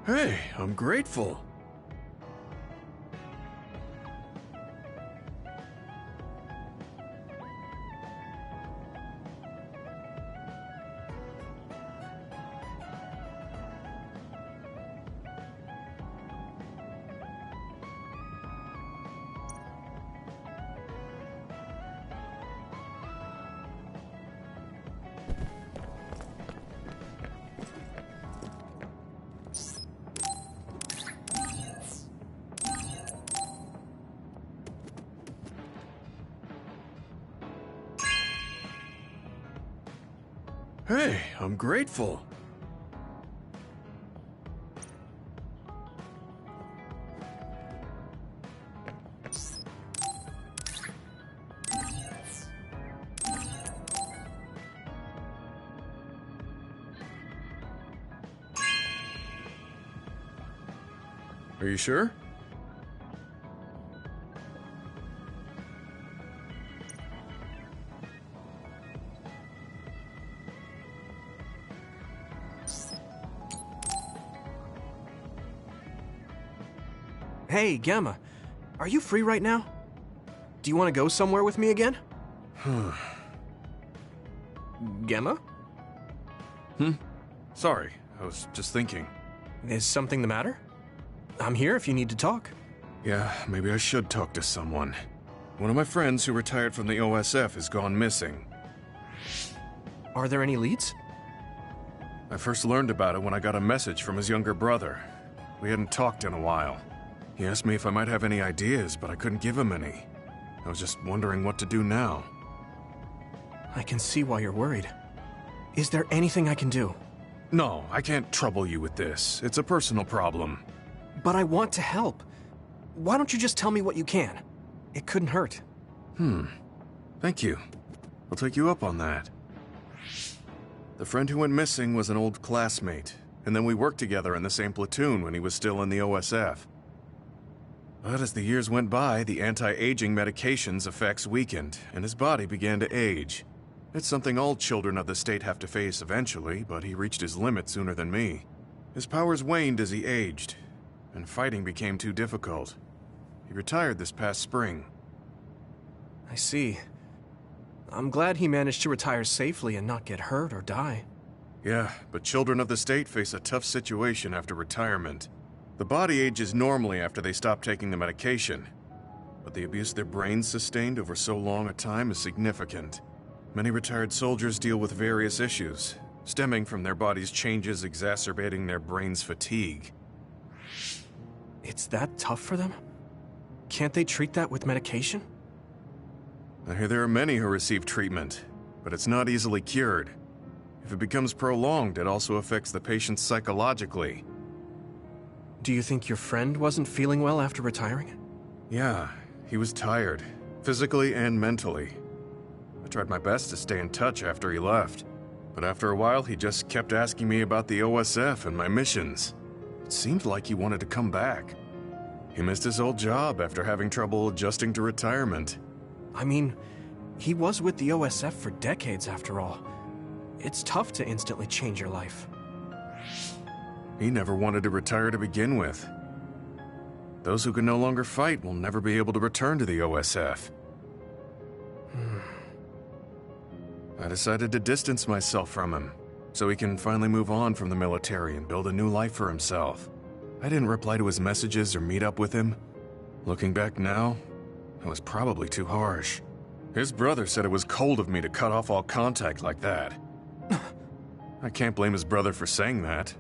Hey, I'm grateful. Hey, I'm grateful. Are you sure? Hey, Gemma. Are you free right now? Do you want to go somewhere with me again? Gemma? Sorry, I was just thinking. Is something the matter? I'm here if you need to talk. Yeah, maybe I should talk to someone. One of my friends who retired from the OSF has gone missing. Are there any leads? I first learned about it when I got a message from his younger brother. We hadn't talked in a while. He asked me if I might have any ideas, but I couldn't give him any. I was just wondering what to do now. I can see why you're worried. Is there anything I can do? No, I can't trouble you with this. It's a personal problem. But I want to help. Why don't you just tell me what you can? It couldn't hurt. Thank you. I'll take you up on that. The friend who went missing was an old classmate, and then we worked together in the same platoon when he was still in the OSF. But as the years went by, the anti-aging medication's effects weakened, and his body began to age. It's something all children of the state have to face eventually, but he reached his limit sooner than me. His powers waned as he aged, and fighting became too difficult. He retired this past spring. I see. I'm glad he managed to retire safely and not get hurt or die. Yeah, but children of the state face a tough situation after retirement. The body ages normally after they stop taking the medication, but the abuse their brains sustained over so long a time is significant. Many retired soldiers deal with various issues, stemming from their body's changes exacerbating their brain's fatigue. It's that tough for them? Can't they treat that with medication? I hear there are many who receive treatment, but it's not easily cured. If it becomes prolonged, it also affects the patient psychologically. Do you think your friend wasn't feeling well after retiring? Yeah, he was tired, physically and mentally. I tried my best to stay in touch after he left, but after a while he just kept asking me about the OSF and my missions. It seemed like he wanted to come back. He missed his old job after having trouble adjusting to retirement. I mean, he was with the OSF for decades after all. It's tough to instantly change your life. He never wanted to retire to begin with. Those who can no longer fight will never be able to return to the OSF. I decided to distance myself from him, so he can finally move on from the military and build a new life for himself. I didn't reply to his messages or meet up with him. Looking back now, I was probably too harsh. His brother said it was cold of me to cut off all contact like that. I can't blame his brother for saying that.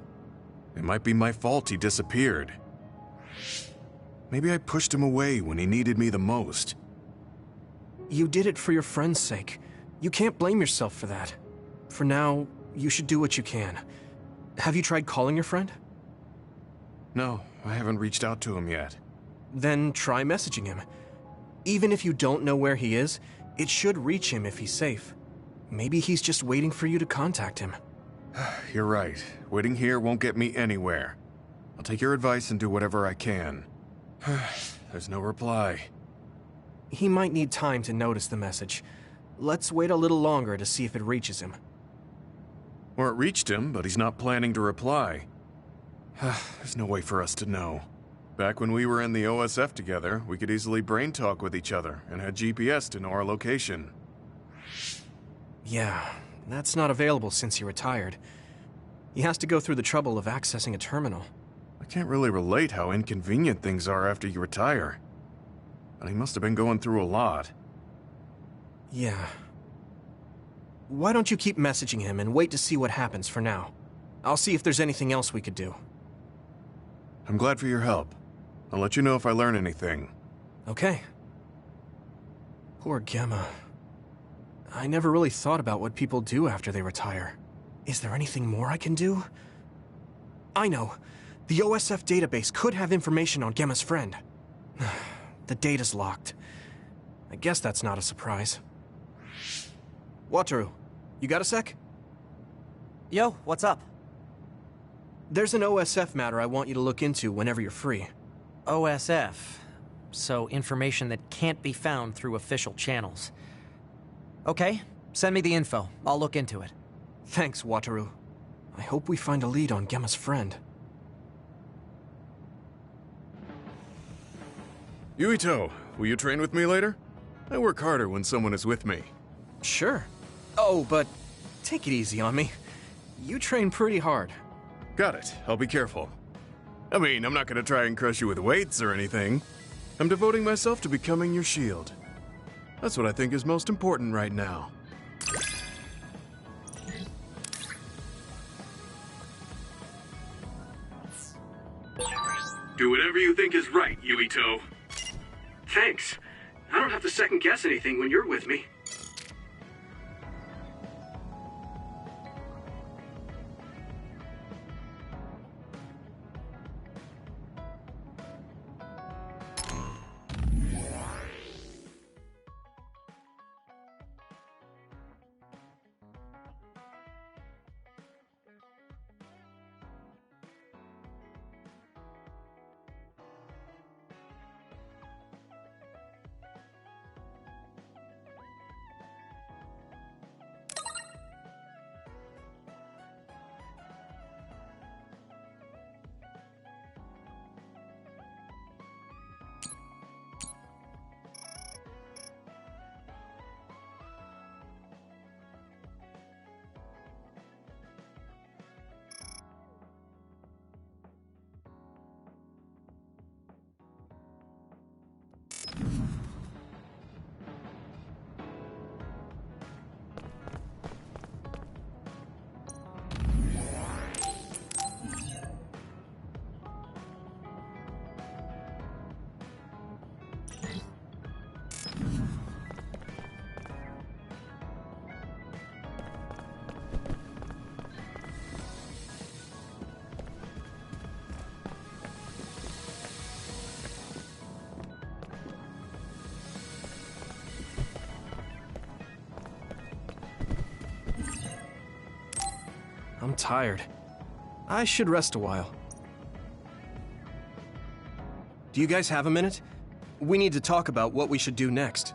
It might be my fault he disappeared. Maybe I pushed him away when he needed me the most. You did it for your friend's sake. You can't blame yourself for that. For now, you should do what you can. Have you tried calling your friend? No, I haven't reached out to him yet. Then try messaging him. Even if you don't know where he is, it should reach him if he's safe. Maybe he's just waiting for you to contact him. You're right. Waiting here won't get me anywhere. I'll take your advice and do whatever I can. There's no reply. He might need time to notice the message. Let's wait a little longer to see if it reaches him. Or it reached him, but he's not planning to reply. There's no way for us to know. Back when we were in the OSF together, we could easily brain talk with each other and had GPS to know our location. Yeah, that's not available since he retired. He has to go through the trouble of accessing a terminal. I can't really relate how inconvenient things are after you retire. But he must have been going through a lot. Yeah. Why don't you keep messaging him and wait to see what happens for now? I'll see if there's anything else we could do. I'm glad for your help. I'll let you know if I learn anything. Okay. Poor Gemma. I never really thought about what people do after they retire. Is there anything more I can do? I know. The OSF database could have information on Gemma's friend. The data's locked. I guess that's not a surprise. Wataru, you got a sec? Yo, what's up? There's an OSF matter I want you to look into whenever you're free. OSF. So information that can't be found through official channels. Okay, send me the info. I'll look into it. Thanks, Wataru. I hope we find a lead on Gemma's friend. Yuito, will you train with me later? I work harder when someone is with me. Sure. Oh, but take it easy on me. You train pretty hard. Got it. I'll be careful. I mean, I'm not gonna try and crush you with weights or anything. I'm devoting myself to becoming your shield. That's what I think is most important right now. Do whatever you think is right, Yuito. Thanks. I don't have to second guess anything when you're with me. I'm tired. I should rest a while. Do you guys have a minute? We need to talk about what we should do next.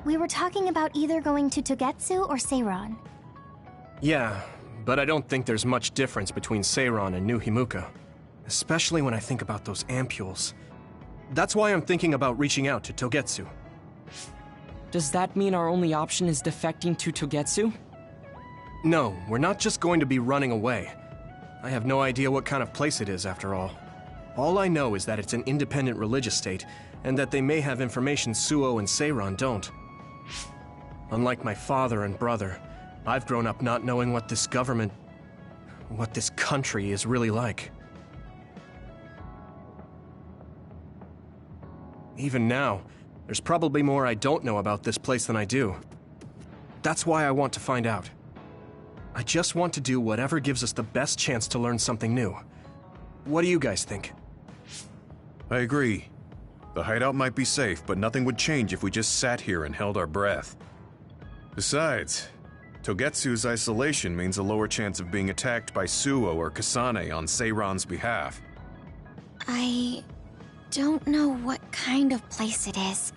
We were talking about either going to Togetsu or Seiran. Yeah, but I don't think there's much difference between Seiran and New Himuka. Especially when I think about those ampules. That's why I'm thinking about reaching out to Togetsu. Does that mean our only option is defecting to Togetsu? No, we're not just going to be running away. I have no idea what kind of place it is, after all. All I know is that it's an independent religious state, and that they may have information Suo and Seiran don't. Unlike my father and brother, I've grown up not knowing what this government, what this country is really like. Even now, there's probably more I don't know about this place than I do. That's why I want to find out. I just want to do whatever gives us the best chance to learn something new. What do you guys think? I agree. The hideout might be safe, but nothing would change if we just sat here and held our breath. Besides, Togetsu's isolation means a lower chance of being attacked by Suo or Kasane on Seiran's behalf. I don't know what kind of place it is,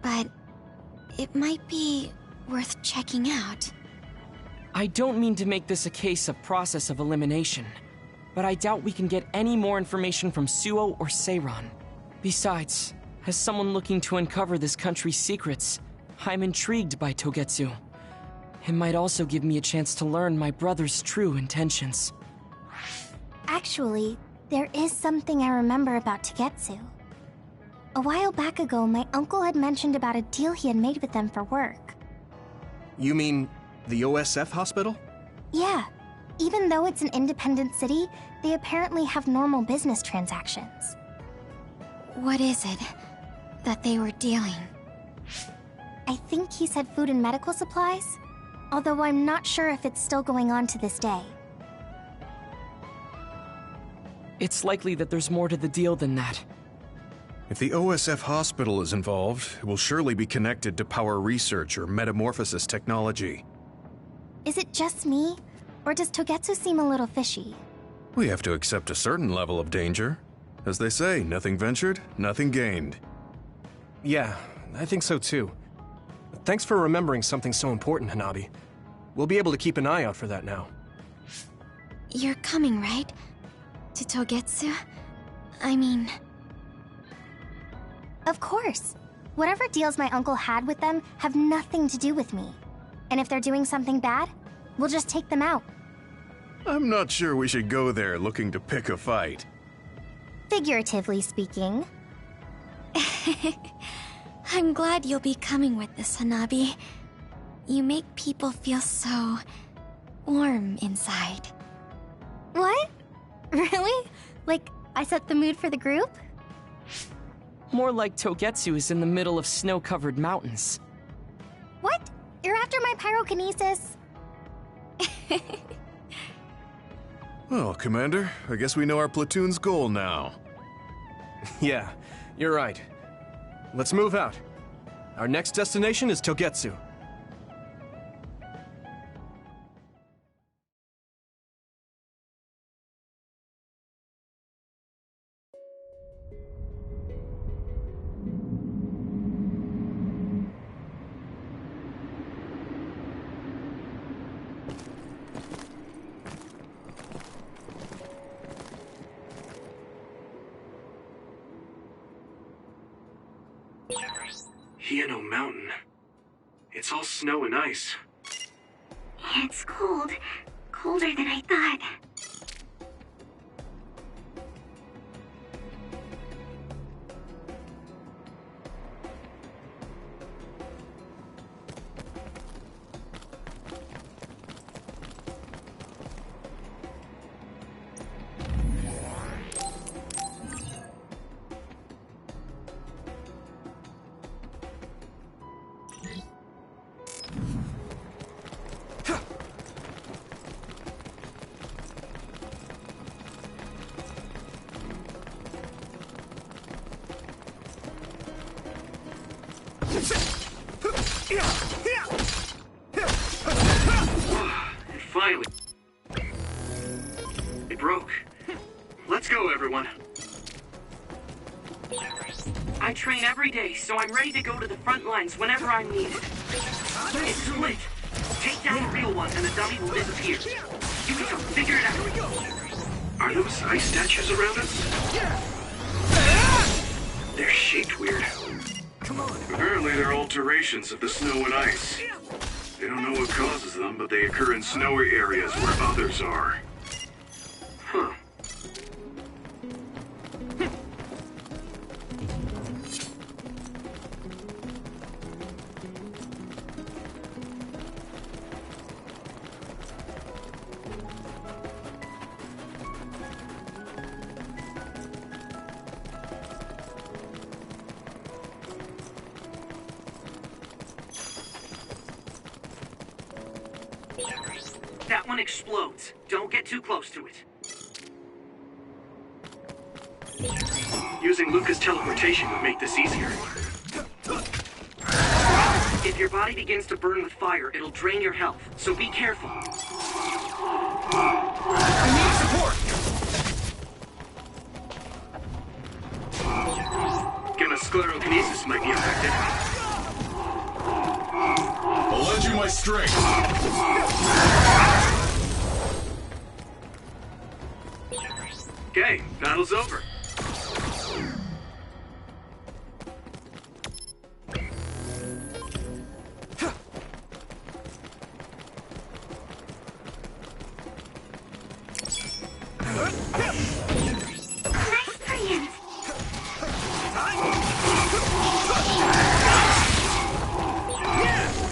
but it might be worth checking out. I don't mean to make this a case of process of elimination, but I doubt we can get any more information from Suo or Seiran. Besides, as someone looking to uncover this country's secrets, I'm intrigued by Togetsu. It might also give me a chance to learn my brother's true intentions. Actually, there is something I remember about Togetsu. A while back ago, my uncle had mentioned about a deal he had made with them for work. You mean the OSF hospital? Yeah. Even though it's an independent city, they apparently have normal business transactions. What is it that they were dealing? I think he said food and medical supplies, although I'm not sure if it's still going on to this day. It's likely that there's more to the deal than that. If the OSF hospital is involved, it will surely be connected to power research or metamorphosis technology. Is it just me, or does Togetsu seem a little fishy? We have to accept a certain level of danger. As they say, nothing ventured, nothing gained. Yeah, I think so too. Thanks for remembering something so important, Hanabi. We'll be able to keep an eye out for that now. You're coming, right? To Togetsu? I mean... Of course. Whatever deals my uncle had with them have nothing to do with me. And if they're doing something bad, we'll just take them out. I'm not sure we should go there looking to pick a fight. Figuratively speaking. I'm glad you'll be coming with us, Hanabi. You make people feel so warm inside. What? Really? Like, I set the mood for the group? More like Togetsu is in the middle of snow-covered mountains. What? You're after my pyrokinesis? Well, Commander, I guess we know our platoon's goal now. Yeah, you're right. Let's move out. Our next destination is Togetsu. Hieno Mountain. It's all snow and ice. It's cold. Colder than I thought. Finally. It broke. Let's go, everyone. I train every day, so I'm ready to go to the front lines whenever I'm needed. It's too late. Take down the real one and the dummy will disappear. Yuito, figure it out. Are those ice statues around us? They're shaped weird. Apparently they're alterations of the snow and ice. They don't know what causes them, but they occur in snowy areas where others are. Huh. That one explodes. Don't get too close to it. Using Luca's teleportation would make this easier. If your body begins to burn with fire, it'll drain your health, so be careful. I need support! Gamma sclerokinesis might be affected. I'll lend you my strength. Okay, battle's over.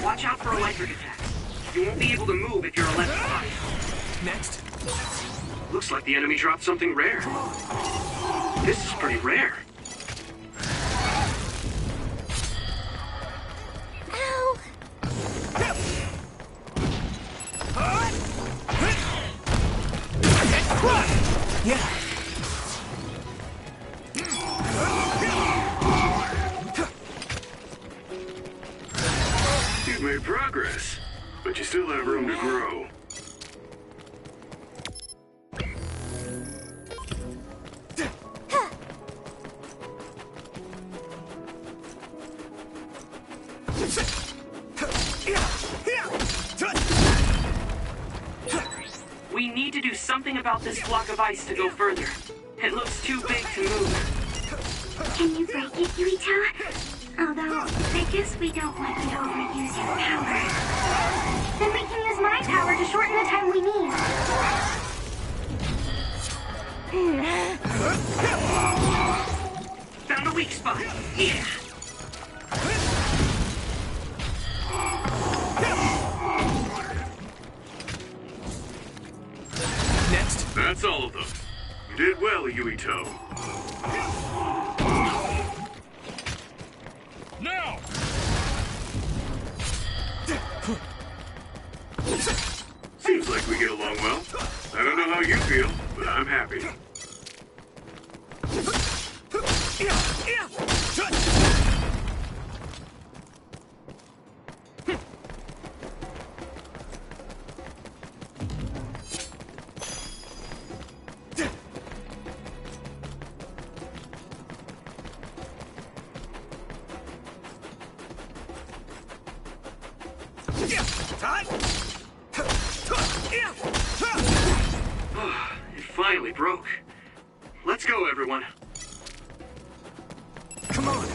Watch out for electric attacks. You won't be able to move if you're electrified. Next. Looks like the enemy dropped something rare. This is pretty rare. Ow! Yeah. You've made progress, but you still have room to grow. We need to do something about this block of ice to go further. It looks too big to move. Can you break it, Yuito? Although, I guess we don't want you to overuse your power. Then we can use my power to shorten the time we need. Found a weak spot. Yeah. Next. That's all of them. You did well, Yuito. Now! Seems like we get along well. I don't know how you feel, but I'm happy. It finally broke. Let's go, everyone. Come on!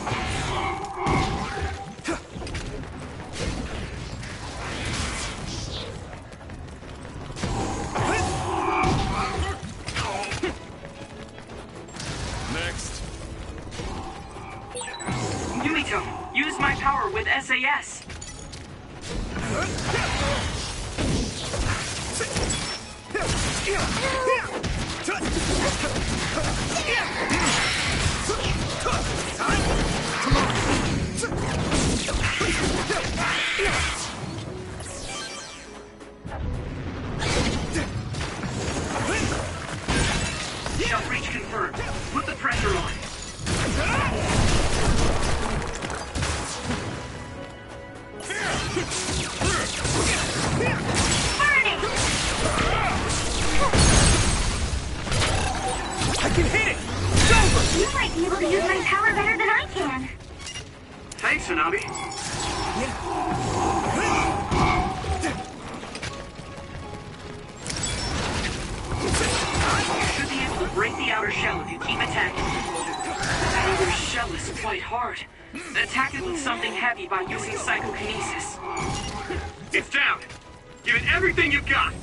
Next. Yuito, use my power with SAS. Shell breach confirmed. Put the pressure on. I can hit it! You might be able to use my power better than I can. Thanks, Hanabi. You should be able to break the outer shell if you keep attacking. That outer shell is quite hard. Attack it with something heavy by using psychokinesis. It's down. Give it everything you've got.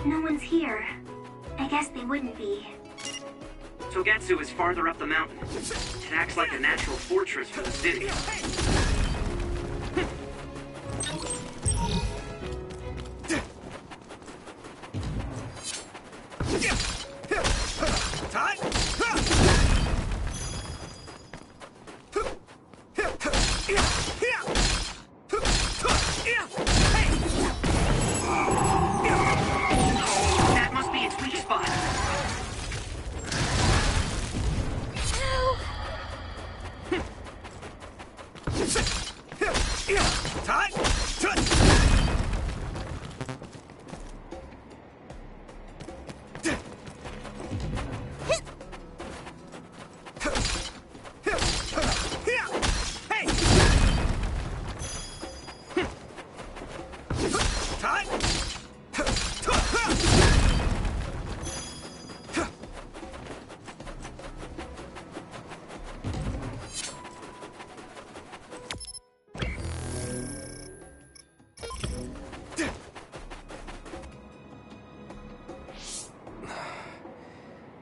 No one's here. I guess they wouldn't be. Togetsu is farther up the mountain. It acts like a natural fortress for the city. That must be its weak spot.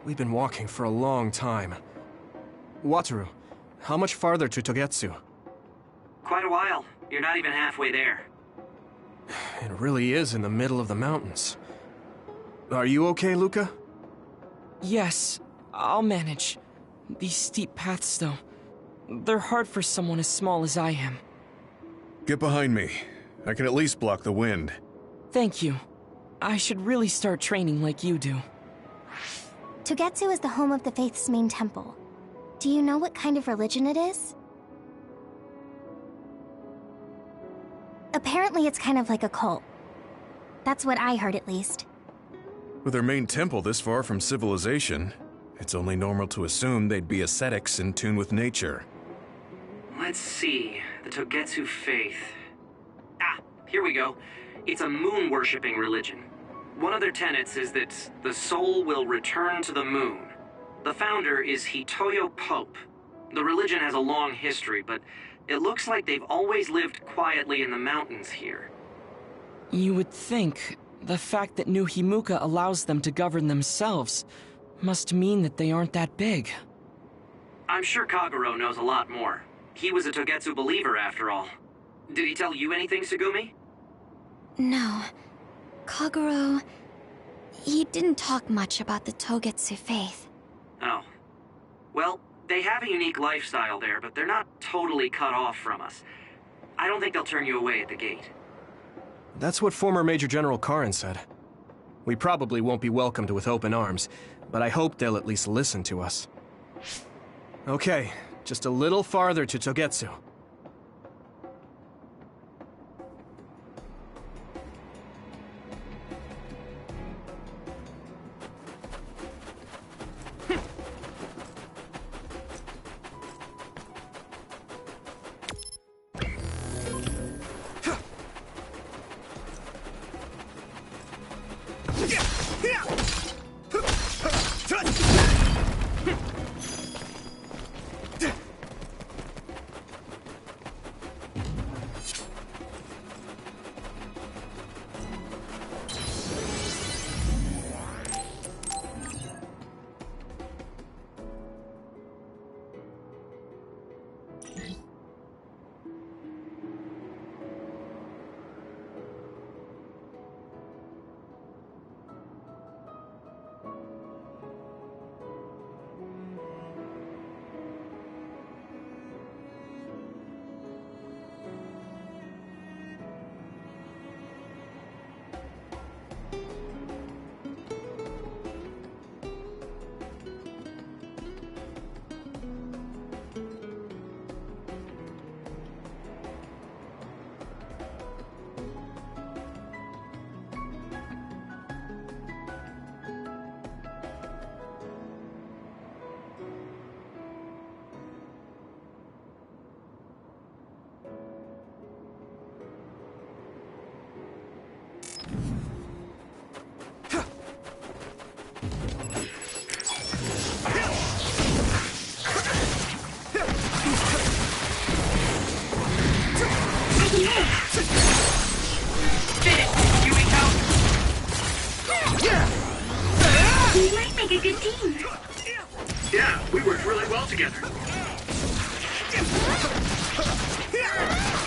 We've been walking for a long time. Wataru, how much farther to Togetsu? Quite a while. You're not even halfway there. It really is in the middle of the mountains. Are you okay, Luca? Yes, I'll manage. These steep paths, though, they're hard for someone as small as I am. Get behind me. I can at least block the wind. Thank you. I should really start training like you do. Togetsu is the home of the Faith's main temple. Do you know what kind of religion it is? Apparently it's kind of like a cult. That's what I heard, at least. With their main temple this far from civilization, it's only normal to assume they'd be ascetics in tune with nature. Let's see. The Togetsu faith. Ah, Here we go. It's a moon-worshipping religion. One of their tenets is that the soul will return to the moon. The founder is Hitoyo Pope. The religion has a long history, but it looks like they've always lived quietly in the mountains here. You would think the fact that New Himuka allows them to govern themselves must mean that they aren't that big. I'm sure Kagero knows a lot more. He was a Togetsu believer, after all. Did he tell you anything, Tsugumi? No. Kagero... he didn't talk much about the Togetsu faith. Oh. Well, they have a unique lifestyle there, but they're not totally cut off from us. I don't think they'll turn you away at the gate. That's what former Major General Karin said. We probably won't be welcomed with open arms, but I hope they'll at least listen to us. Okay, just a little farther to Togetsu. We might make a good team. Yeah, we worked really well together.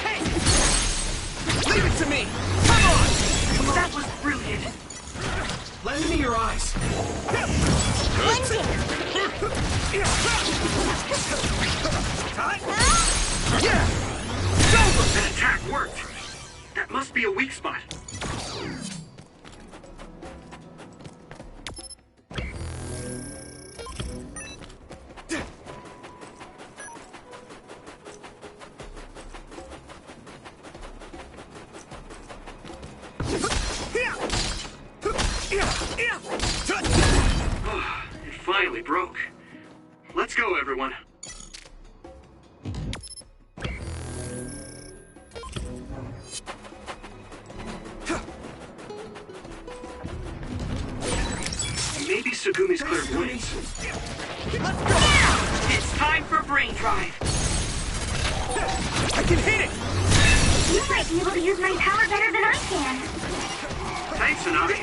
Hey! Leave it to me! Come on! That was brilliant. Lend me your eyes. That attack worked. That must be a weak spot. It finally broke. Let's go, everyone. Maybe Tsugumi's clairvoyance. It's time for brain drive. I can hit it! You might be able to use my power better than I can. Thanks, Tsunami.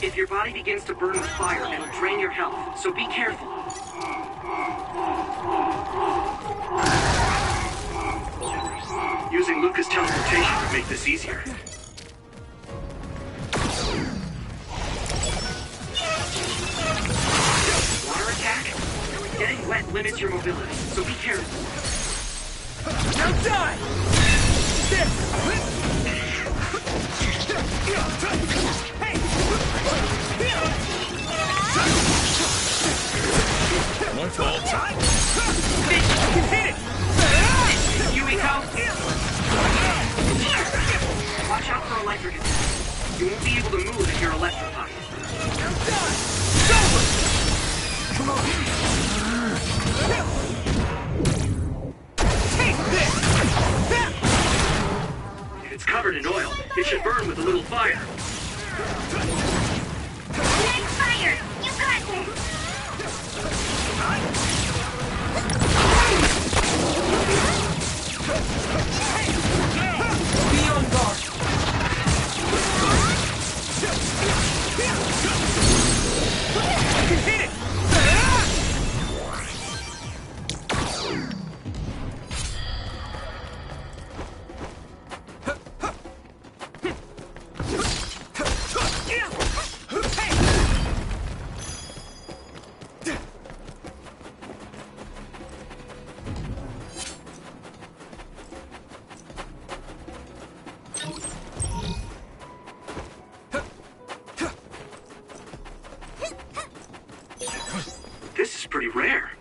If your body begins to burn with fire, it'll drain your health, so be careful. Using Luca's teleportation would make this easier. Water attack? Getting wet limits your mobility, so be careful. Now die! One fall time. I can hit it! Yuito! Watch out for electric attacks. You won't be able to move if you're electrified. Now die! It's over! Come on! covered in oil. It should burn with a little fire. Next fire! You got this! Be on guard! I can hit it! This is pretty rare.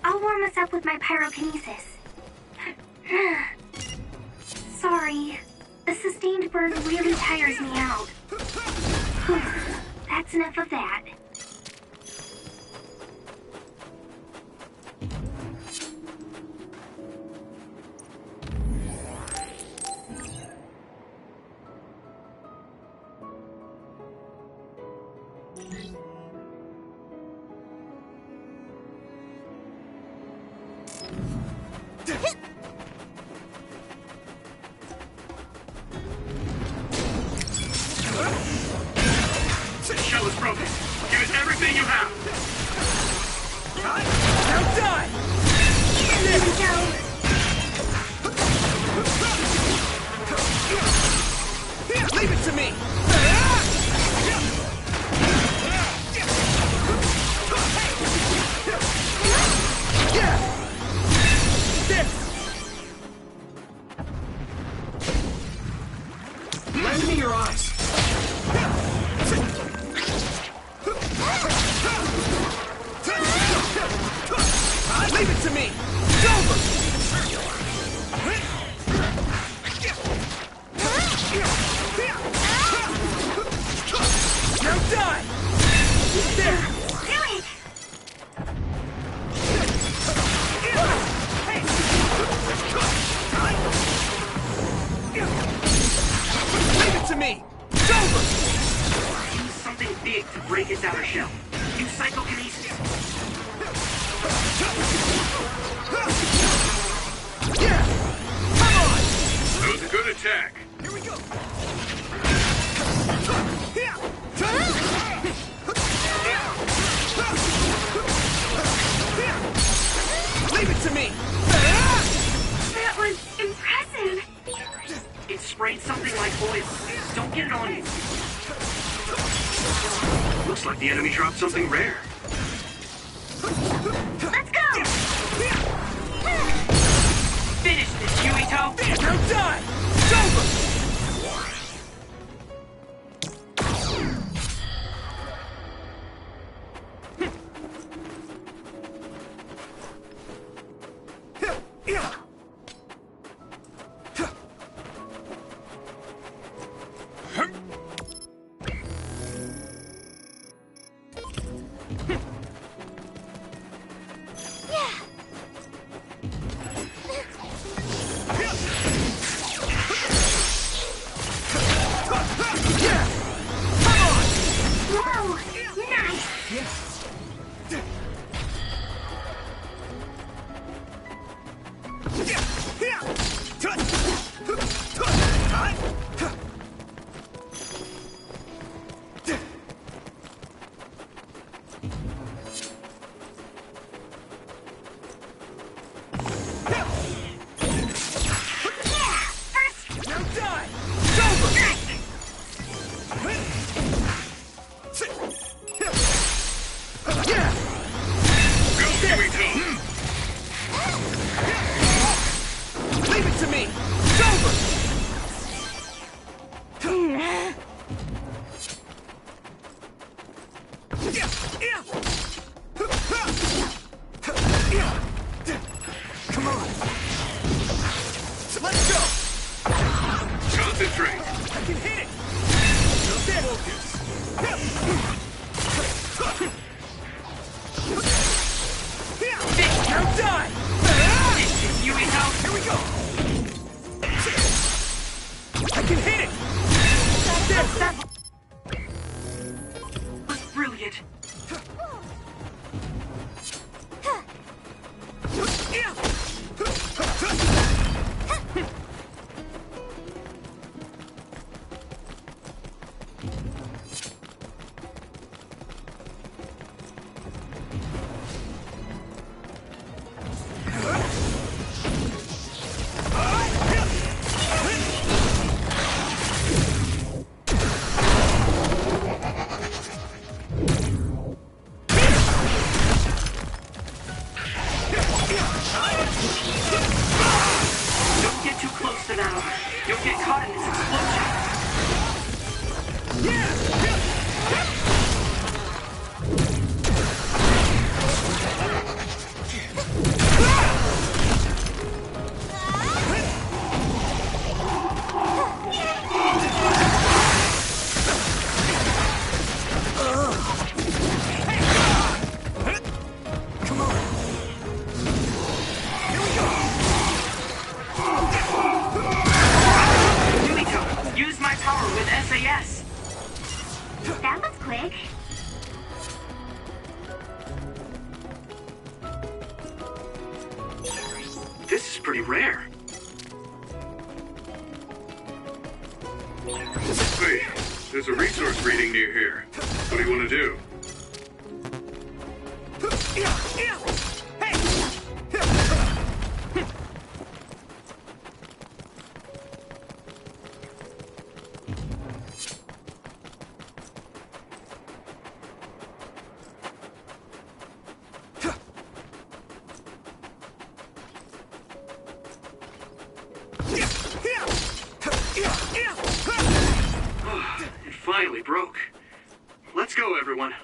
I'll warm us up with my pyrokinesis. Sorry. The sustained burn really tires me out. That's enough of that. The shell is broken. Give it everything you have. Now die! Here we go. Leave it to me! Lend me your eyes. Leave it to me! It's over! Now die! There! Do it! Leave it to me! It's over! Use something big to break its outer shell. Use psychokinesis. Yeah! Come on! That was a good attack. Here we go! Leave it to me! That was impressive. It sprayed something like oil. Don't get it on you. Looks like the enemy dropped something rare. Let's go! Finish this, Yuito! Now die! It's over! Whoa! Nice! Now die! It's over! Yeah! Go, Yuito! Leave it to me! It's over! Come on! Let's go! Concentrate. I can hit it! Focus! Now die! Yuito! Here we go! I can hit it! That was brilliant! Don't get too close to them. You'll get caught in this Yuito, use my power with SAS. That was quick. This is pretty rare. Wait, there's a resource reading near here. What do you want to do? It finally broke. Let's go, everyone.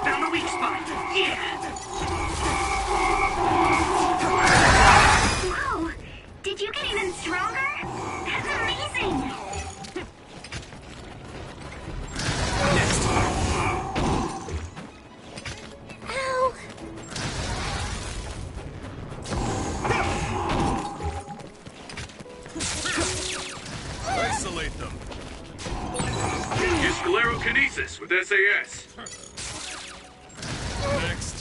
Found a weak spot. Yeah. Whoa! Did you get even stronger? That's amazing! Ow! Isolate them. Use sclerokinesis with SAS. Next.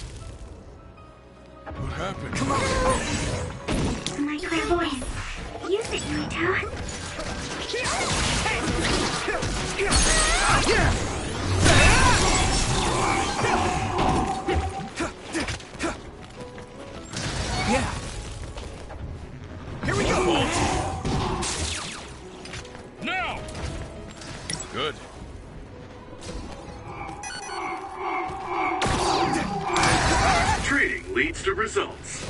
What happened? Come on. My clairvoyance. Use it, Yuito. Yeah. Here we go. Now! Good. Trading leads to results.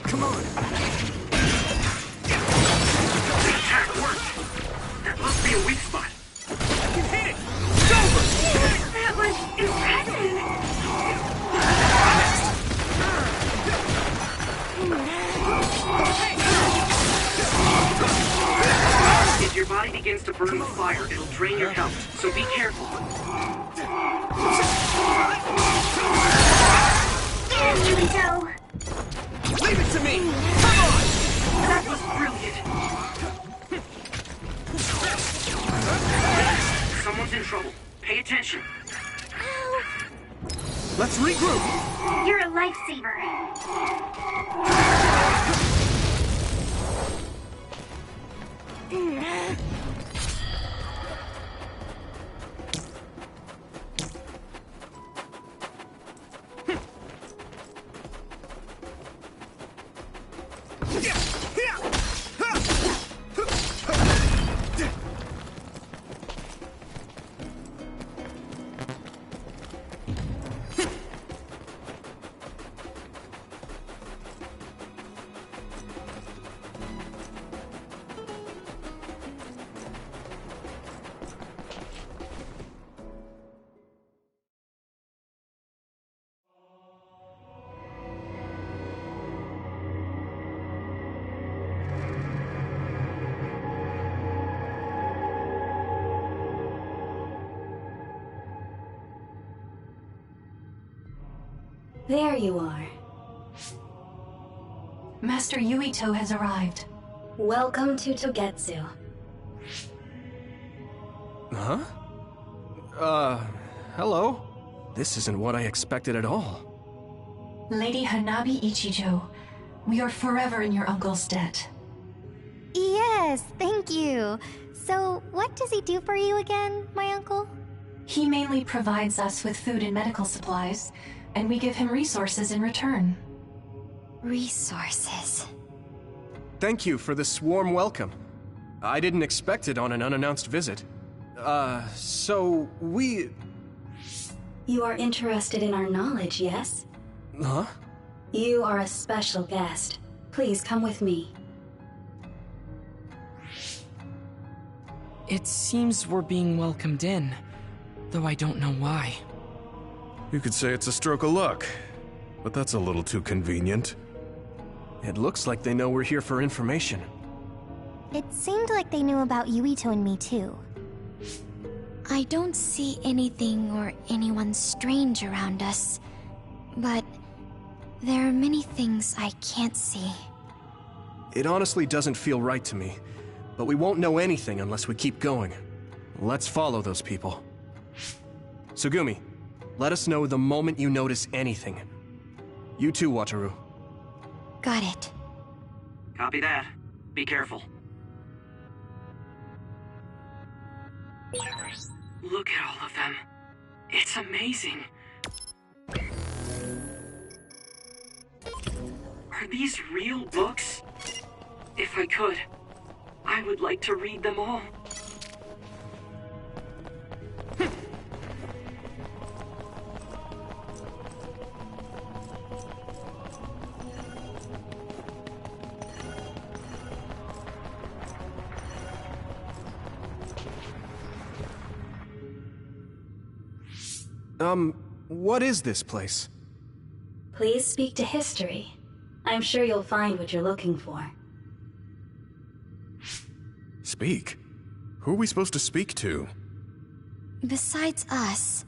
Come on. The attack worked. That must be a weak spot. I can hit it. It's over. That was impressive. If your body begins to burn with fire, it'll drain your health, so be careful. There, Yuito. Leave it to me. Come on. That was brilliant. Someone's in trouble. Pay attention. Let's regroup. You're a lifesaver. There you are. Master Yuito has arrived. Welcome to Togetsu. Huh? Hello? This isn't what I expected at all. Lady Hanabi Ichijo, we are forever in your uncle's debt. Yes, thank you. So, what does he do for you again, my uncle? He mainly provides us with food and medical supplies, and we give him resources in return. Resources. Thank you for this warm welcome. I didn't expect it on an unannounced visit. So we... You are interested in our knowledge, yes? Huh? You are a special guest. Please come with me. It seems we're being welcomed in, though I don't know why. You could say it's a stroke of luck, but that's a little too convenient. It looks like they know we're here for information. It seemed like they knew about Yuito and me too. I don't see anything or anyone strange around us, but there are many things I can't see. It honestly doesn't feel right to me, but we won't know anything unless we keep going. Let's follow those people. Tsugumi, let us know the moment you notice anything. You too, Wataru. Got it. Copy that. Be careful. Look at all of them. It's amazing. Are these real books? If I could, I would like to read them all. What is this place? Please speak to history. I'm sure you'll find what you're looking for. Speak? Who are we supposed to speak to? Besides us,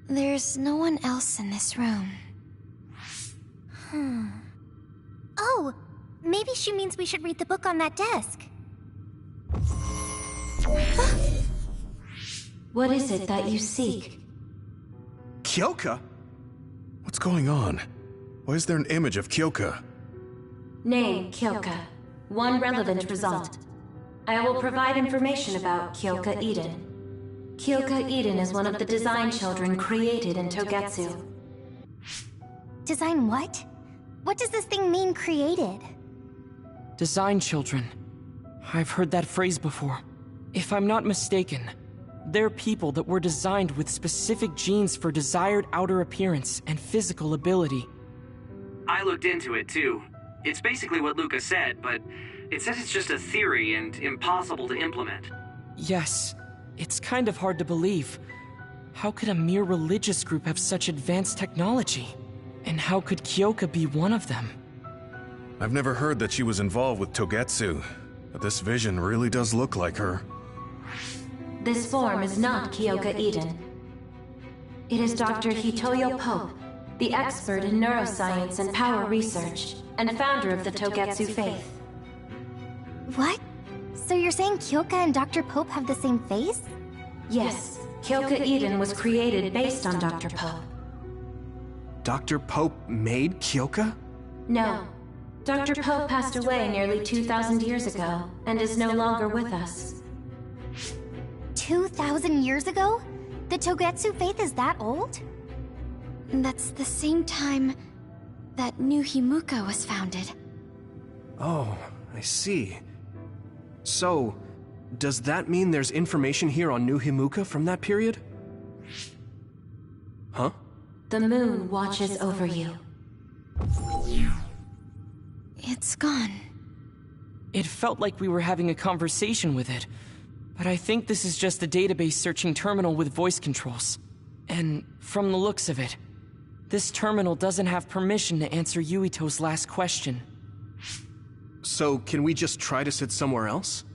there's no one else in this room. Oh, maybe she means we should read the book on that desk. What is it that you seek? Kyoka? What's going on? Why is there an image of Kyoka? Name, Kyoka. One relevant result. I will provide information about Kyoka Eden. Kyoka Eden is one of the design children created in Togetsu. Design what? What does this thing mean, created? Design children. I've heard that phrase before. If I'm not mistaken, they're people that were designed with specific genes for desired outer appearance and physical ability. I looked into it too. It's basically what Luca said, but it says it's just a theory and impossible to implement. Yes, it's kind of hard to believe. How could a mere religious group have such advanced technology? And how could Kyoka be one of them? I've never heard that she was involved with Togetsu, but this vision really does look like her. This form is not Kyoka Eden. It is Dr. Hitoyo Pope, the expert in neuroscience and power research, and founder of the Togetsu faith. What? So you're saying Kyoka and Dr. Pope have the same face? Yes, Kyoka Eden was created based on Dr. Pope. Dr. Pope made Kyoka? No. Dr. Pope passed away nearly 2,000 years ago, and is no longer with us. 2,000 years ago? The Togetsu faith is that old? That's the same time that New Himuka was founded. Oh, I see. So, does that mean there's information here on New Himuka from that period? Huh? The moon watches over you. It's gone. It felt like we were having a conversation with it, but I think this is just a database searching terminal with voice controls. And from the looks of it, this terminal doesn't have permission to answer Yuito's last question. So, can we just try to sit somewhere else?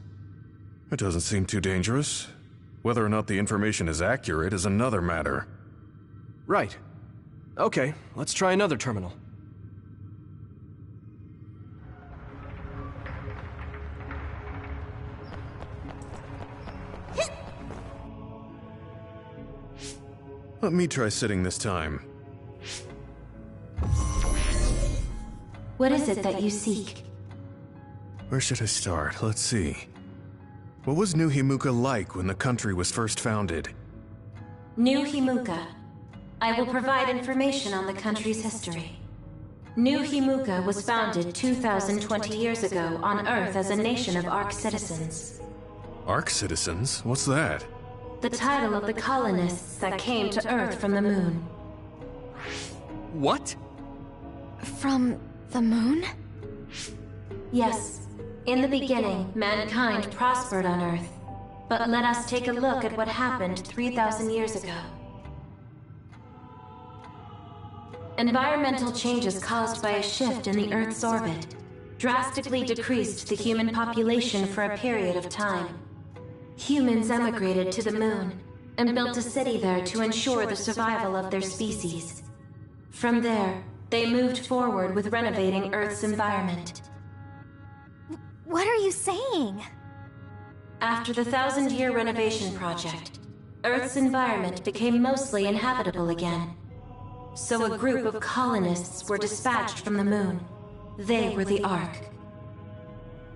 It doesn't seem too dangerous. Whether or not the information is accurate is another matter. Right. Okay, let's try another terminal. Let me try sitting this time. What is it that you seek? Where should I start? Let's see. What was New Himuka like when the country was first founded? New Himuka. I will provide information on the country's history. New Himuka was founded 2,020 years ago on Earth as a nation of Ark citizens. Ark citizens? What's that? The title of the colonists that came to Earth from the moon. What? From the moon? Yes. In the beginning, mankind prospered on Earth. But let us take a look at what happened 3,000 years ago. Environmental changes caused by a shift in the Earth's orbit drastically decreased the human population for a period of time. Humans emigrated to the moon and built a city there to ensure the survival of their species. From there, they moved forward with renovating Earth's environment. What are you saying? After the 1,000-year renovation project, Earth's environment became mostly inhabitable again. So a group of colonists were dispatched from the moon. They were the Ark.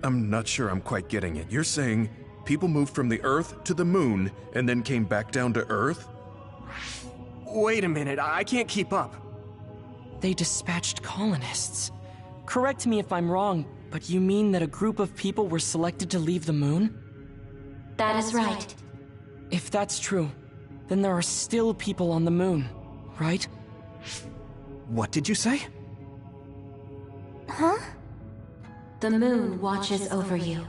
I'm not sure I'm quite getting it. You're saying people moved from the Earth to the moon and then came back down to Earth? Wait a minute, I can't keep up. They dispatched colonists. Correct me if I'm wrong, but you mean that a group of people were selected to leave the moon? That is right. If that's true, then there are still people on the moon, right? What did you say? Huh? The moon watches over you.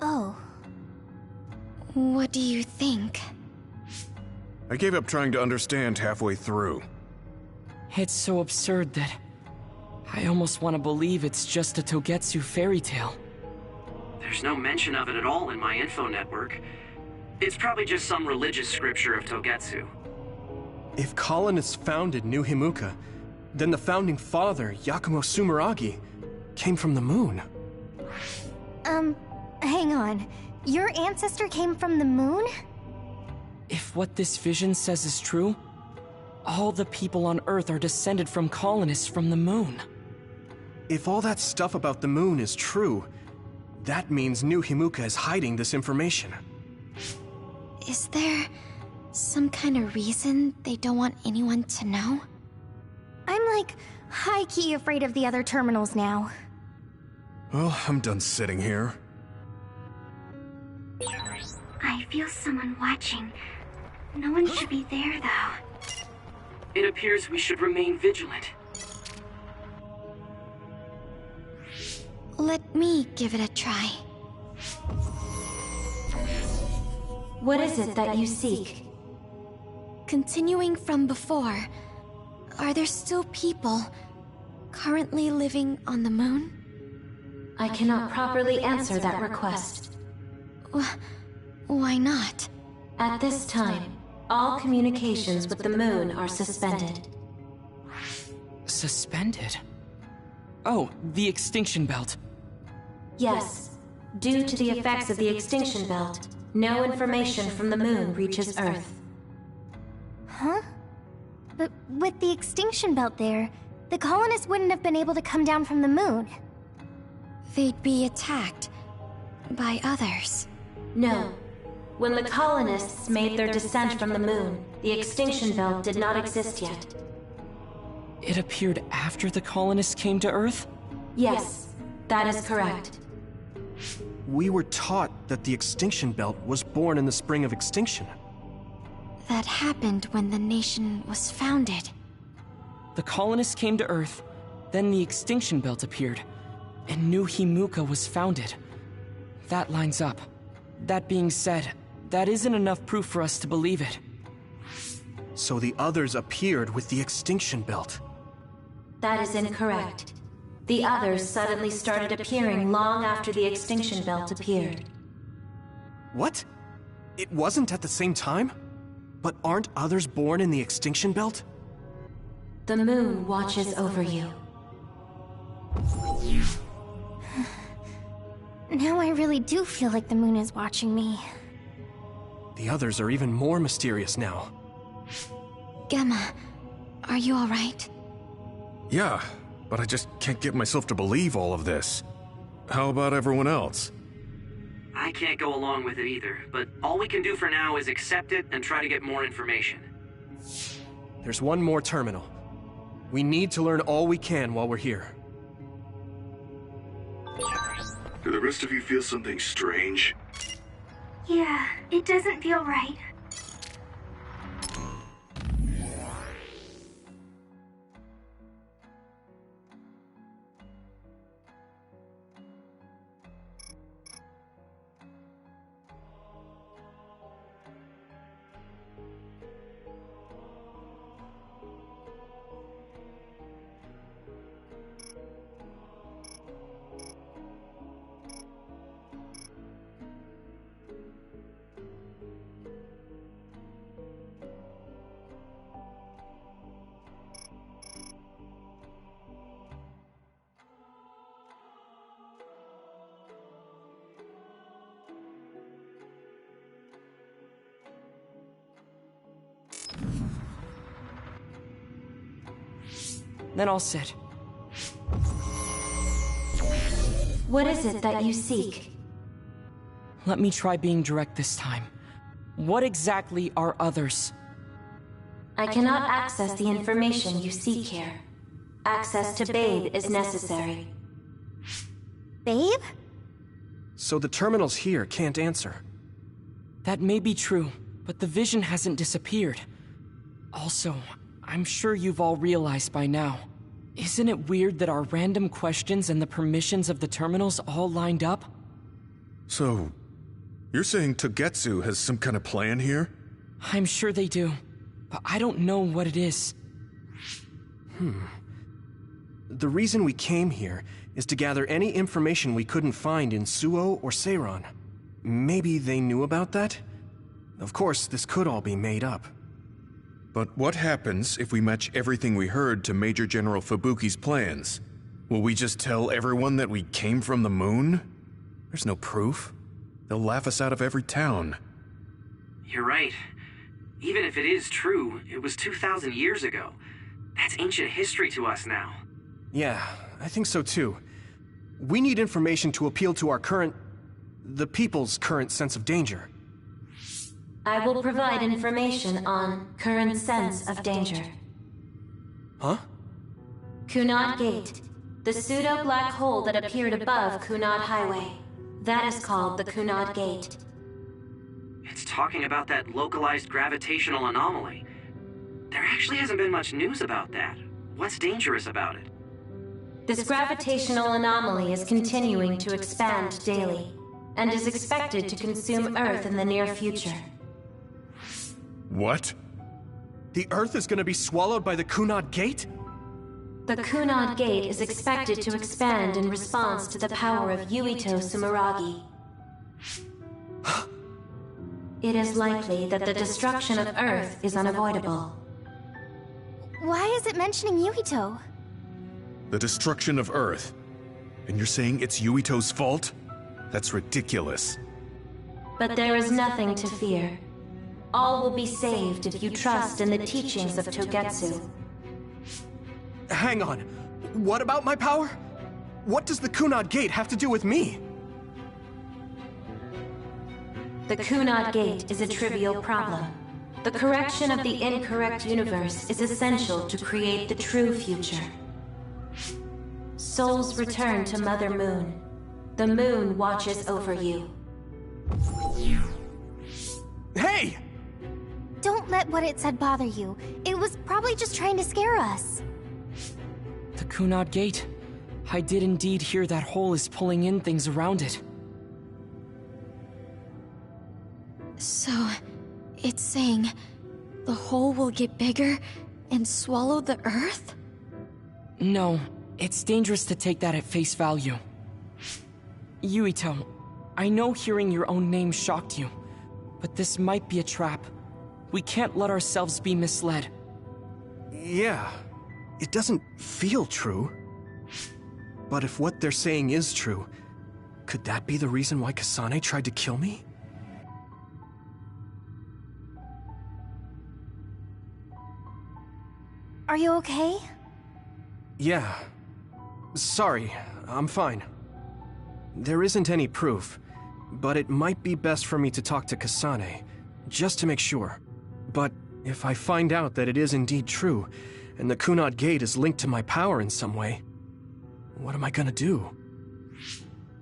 Oh. What do you think? I gave up trying to understand halfway through. It's so absurd that I almost want to believe it's just a Togetsu fairy tale. There's no mention of it at all in my info network. It's probably just some religious scripture of Togetsu. If colonists founded New Himuka, then the founding father, Yakumo Sumeragi, came from the moon. Hang on. Your ancestor came from the moon? If what this vision says is true, all the people on Earth are descended from colonists from the moon. If all that stuff about the moon is true, that means New Himuka is hiding this information. Is there some kind of reason they don't want anyone to know? I'm like high-key afraid of the other terminals now. Well, I'm done sitting here. I feel someone watching. No one should be there, though. It appears we should remain vigilant. Let me give it a try. What is it that you seek? Continuing from before, are there still people currently living on the moon? I cannot properly answer that request. Why not? At this time, all communications with the moon are suspended. Suspended? Oh, the extinction belt. Yes. Due to the effects of the extinction belt, no information from the moon reaches Earth. Huh? But with the extinction belt there, the colonists wouldn't have been able to come down from the moon. They'd be attacked by others. No. When the colonists made their descent from the moon, the extinction belt did not exist yet. It appeared after the colonists came to Earth? Yes, that is correct. We were taught that the extinction belt was born in the spring of extinction. That happened when the nation was founded. The colonists came to Earth, then the extinction belt appeared, and New Himuka was founded. That lines up. That being said, that isn't enough proof for us to believe it. So the others appeared with the extinction belt. That is incorrect. The others suddenly started appearing long after the extinction belt appeared. What? It wasn't at the same time? But aren't others born in the extinction belt? The moon watches over you. Now I really do feel like the moon is watching me. The others are even more mysterious now. Gemma, are you alright? Yeah, but I just can't get myself to believe all of this. How about everyone else? I can't go along with it either, but all we can do for now is accept it and try to get more information. There's one more terminal. We need to learn all we can while we're here. Do the rest of you feel something strange? Yeah, it doesn't feel right. Then I'll sit. What is it that you seek? Let me try being direct this time. What exactly are others? I cannot access the information you seek here. Access to Babe is necessary. Babe? So the terminals here can't answer. That may be true, but the vision hasn't disappeared. Also, I'm sure you've all realized by now. Isn't it weird that our random questions and the permissions of the terminals all lined up? So, you're saying Togetsu has some kind of plan here? I'm sure they do, but I don't know what it is. The reason we came here is to gather any information we couldn't find in Suo or Seiran. Maybe they knew about that? Of course, this could all be made up. But what happens if we match everything we heard to Major General Fubuki's plans? Will we just tell everyone that we came from the moon? There's no proof. They'll laugh us out of every town. You're right. Even if it is true, it was 2,000 years ago. That's ancient history to us now. Yeah, I think so too. We need information to appeal to the people's current sense of danger. I will provide information on current sense of danger. Huh? Kunad Gate, the pseudo-black hole that appeared above Kunad Highway. That is called the Kunad Gate. It's talking about that localized gravitational anomaly. There actually hasn't been much news about that. What's dangerous about it? This gravitational anomaly is continuing to expand daily, and is expected to consume Earth in the near future. What? The Earth is going to be swallowed by the Kunad Gate? The Kunad Gate is expected to expand in response to the power of Yuito Sumeragi. It is likely that the destruction of Earth is unavoidable. Why is it mentioning Yuito? The destruction of Earth. And you're saying it's Yuito's fault? That's ridiculous. But there is nothing to fear. All will be saved if you trust in the teachings of Togetsu. Hang on. What about my power? What does the Kunad Gate have to do with me? The Kunad Gate is a trivial problem. The correction of the incorrect universe is essential to create the true future. Souls return to Mother Moon. The moon watches over you. Hey! Don't let what it said bother you. It was probably just trying to scare us. The Kunad Gate. I did indeed hear that hole is pulling in things around it. So, it's saying the hole will get bigger and swallow the Earth? No, it's dangerous to take that at face value. Yuito, I know hearing your own name shocked you, But this might be a trap. We can't let ourselves be misled. Yeah, it doesn't feel true. But if what they're saying is true, could that be the reason why Kasane tried to kill me? Are you okay? Yeah. Sorry, I'm fine. There isn't any proof, but it might be best for me to talk to Kasane, just to make sure. But if I find out that it is indeed true, and the Kunad Gate is linked to my power in some way, what am I gonna do?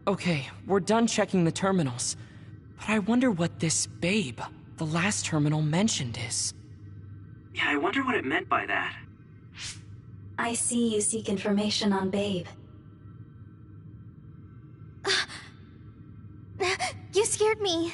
Okay, we're done checking the terminals. But I wonder what this Babe, the last terminal mentioned, is. Yeah, I wonder what it meant by that. I see you seek information on Babe. You scared me.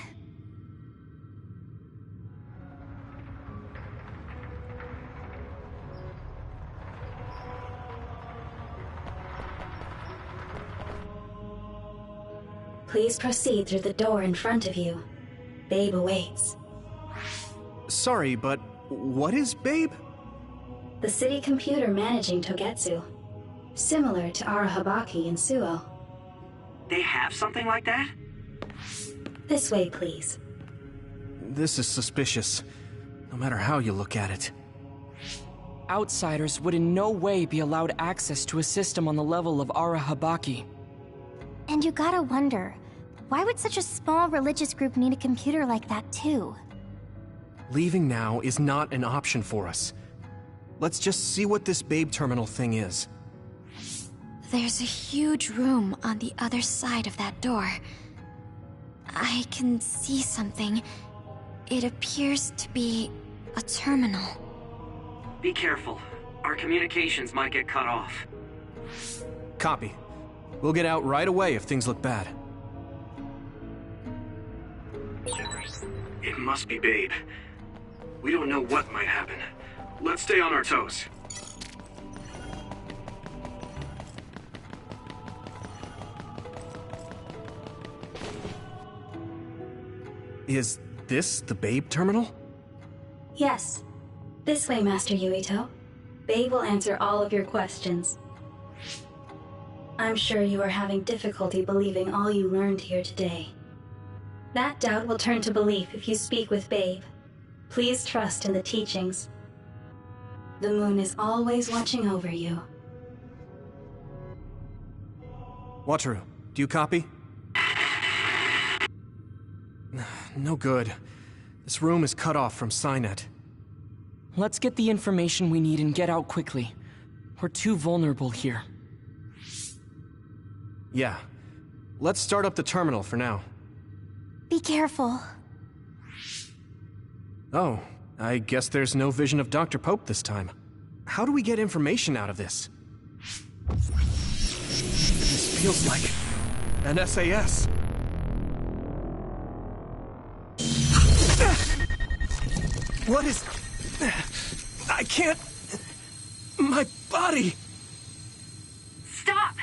Please proceed through the door in front of you. Babe awaits. Sorry, but what is Babe? The city computer managing Togetsu. Similar to Arahabaki in Suo. They have something like that? This way, please. This is suspicious, no matter how you look at it. Outsiders would in no way be allowed access to a system on the level of Arahabaki. And you gotta wonder, why would such a small religious group need a computer like that too? Leaving now is not an option for us. Let's just see what this Babe terminal thing is. There's a huge room on the other side of that door. I can see something. It appears to be a terminal. Be careful. Our communications might get cut off. Copy. We'll get out right away if things look bad. It must be Babe. We don't know what might happen. Let's stay on our toes. Is this the Babe terminal? Yes. This way, Master Yuito. Babe will answer all of your questions. I'm sure you are having difficulty believing all you learned here today. That doubt will turn to belief if you speak with Babe. Please trust in the teachings. The moon is always watching over you. Wataru, do you copy? No good. This room is cut off from Cynet. Let's get the information we need and get out quickly. We're too vulnerable here. Yeah. Let's start up the terminal for now. Be careful. Oh, I guess there's no vision of Dr. Pope this time. How do we get information out of this? This feels like an SAS. What is... I can't... My body... Stop!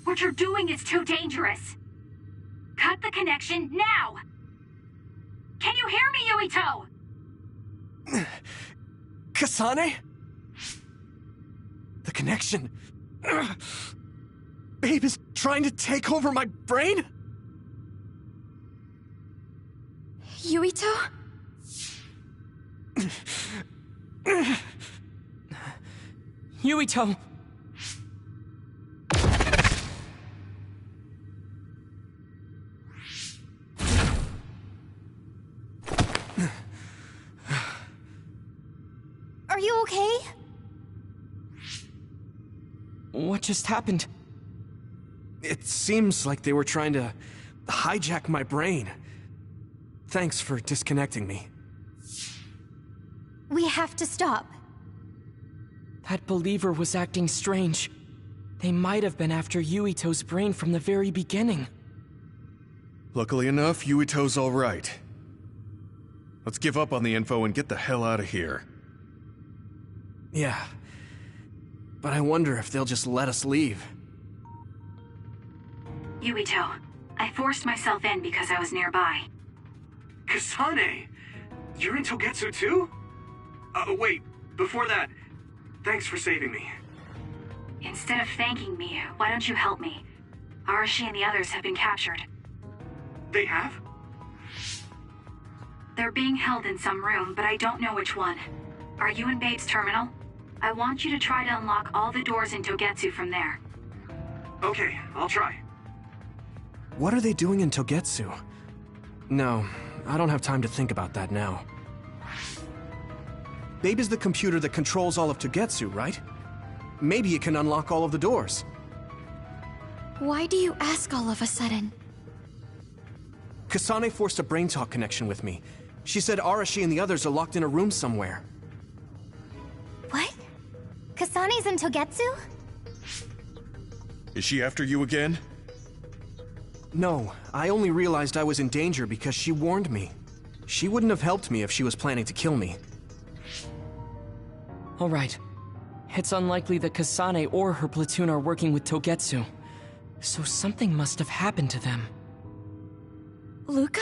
What you're doing is too dangerous. Cut the connection now! Can you hear me, Yuito? Kasane? The connection... Babe is trying to take over my brain? Yuito? Yuito! Are you okay? What just happened? It seems like they were trying to hijack my brain. Thanks for disconnecting me. We have to stop. That believer was acting strange. They might have been after Yuito's brain from the very beginning. Luckily enough, Yuito's all right. Let's give up on the info and get the hell out of here. Yeah. But I wonder if they'll just let us leave. Yuito, I forced myself in because I was nearby. Kasane! You're in Togetsu too? Wait, before that, thanks for saving me. Instead of thanking me, why don't you help me? Arashi and the others have been captured. They have? They're being held in some room, but I don't know which one. Are you in Babe's terminal? I want you to try to unlock all the doors in Togetsu from there. Okay, I'll try. What are they doing in Togetsu? No, I don't have time to think about that now. Babe is the computer that controls all of Togetsu, right? Maybe it can unlock all of the doors. Why do you ask all of a sudden? Kasane forced a brain talk connection with me. She said Arashi and the others are locked in a room somewhere. What? Kasane's in Togetsu? Is she after you again? No, I only realized I was in danger because she warned me. She wouldn't have helped me if she was planning to kill me. All right. It's unlikely that Kasane or her platoon are working with Togetsu. So something must have happened to them. Luca?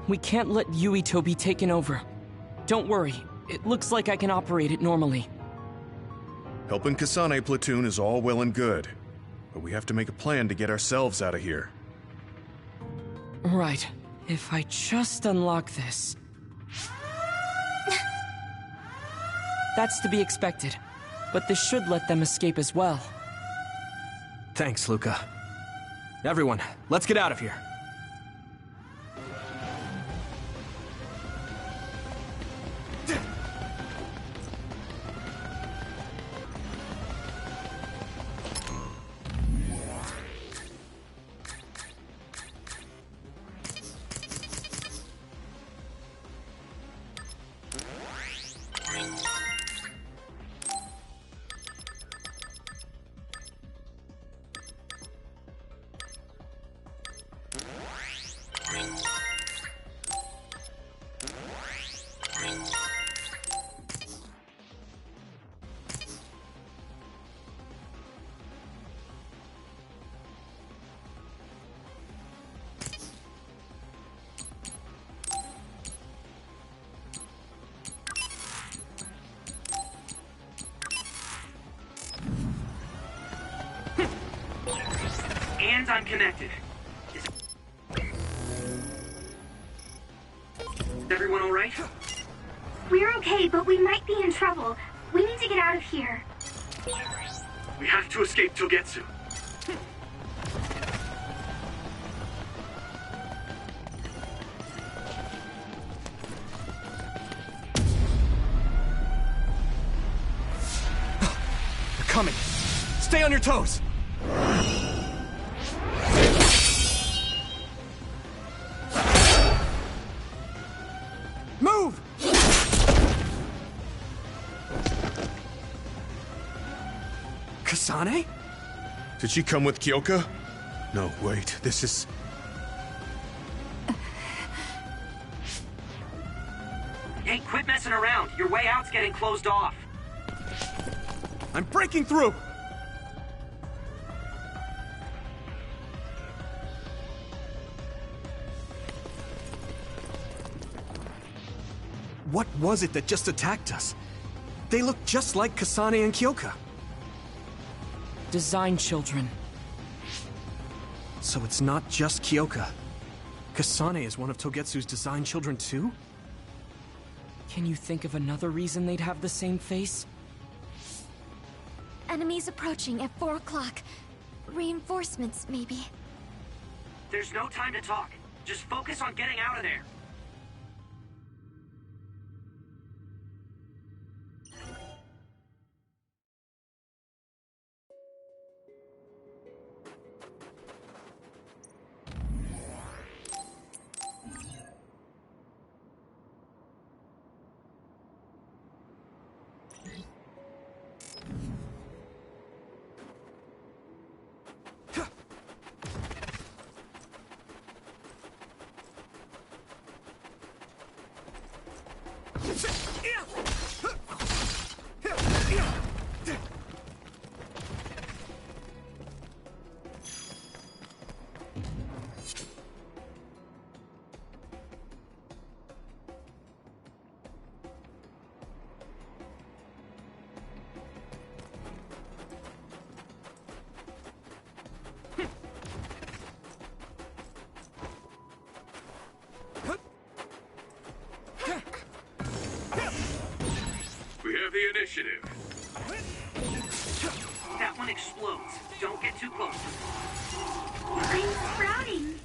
We can't let Yuito be taken over. Don't worry, it looks like I can operate it normally. Helping Kasane platoon is all well and good, but we have to make a plan to get ourselves out of here. Right. If I just unlock this... That's to be expected, but this should let them escape as well. Thanks, Luca. Everyone, let's get out of here. And I'm connected. Is everyone all right? We're okay, but we might be in trouble. We need to get out of here. We have to escape Togetsu. They're coming. Stay on your toes. Move! Kasane? Did she come with Kyoka? No, wait, this is... Hey, quit messing around. Your way out's getting closed off. I'm breaking through! What was it that just attacked us? They look just like Kasane and Kyoka. Design children. So it's not just Kyoka. Kasane is one of Togetsu's design children too? Can you think of another reason they'd have the same face? Enemies approaching at 4 o'clock. Reinforcements, maybe. There's no time to talk. Just focus on getting out of there. have the initiative. That one explodes. Don't get too close. I'm sprouting.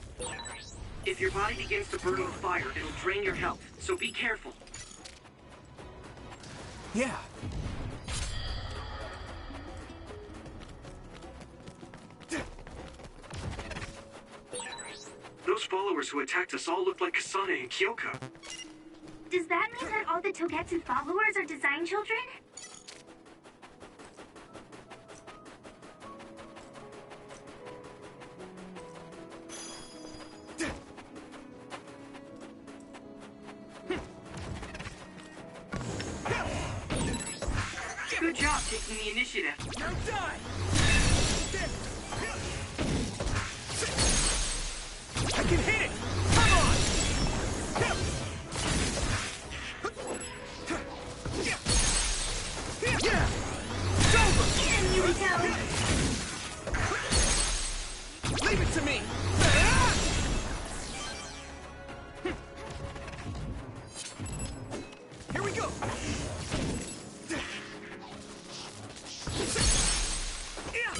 If your body begins to burn with fire, it'll drain your health, so be careful. Yeah. Those followers who attacked us all look like Kasane and Kyoka. Does that mean that all the Togetsu followers are design children? Good job taking the initiative. Now die! I can hit it! Come on! Yeah! It's over! Get him, Yuito! Leave it to me! Here we go! Yeah!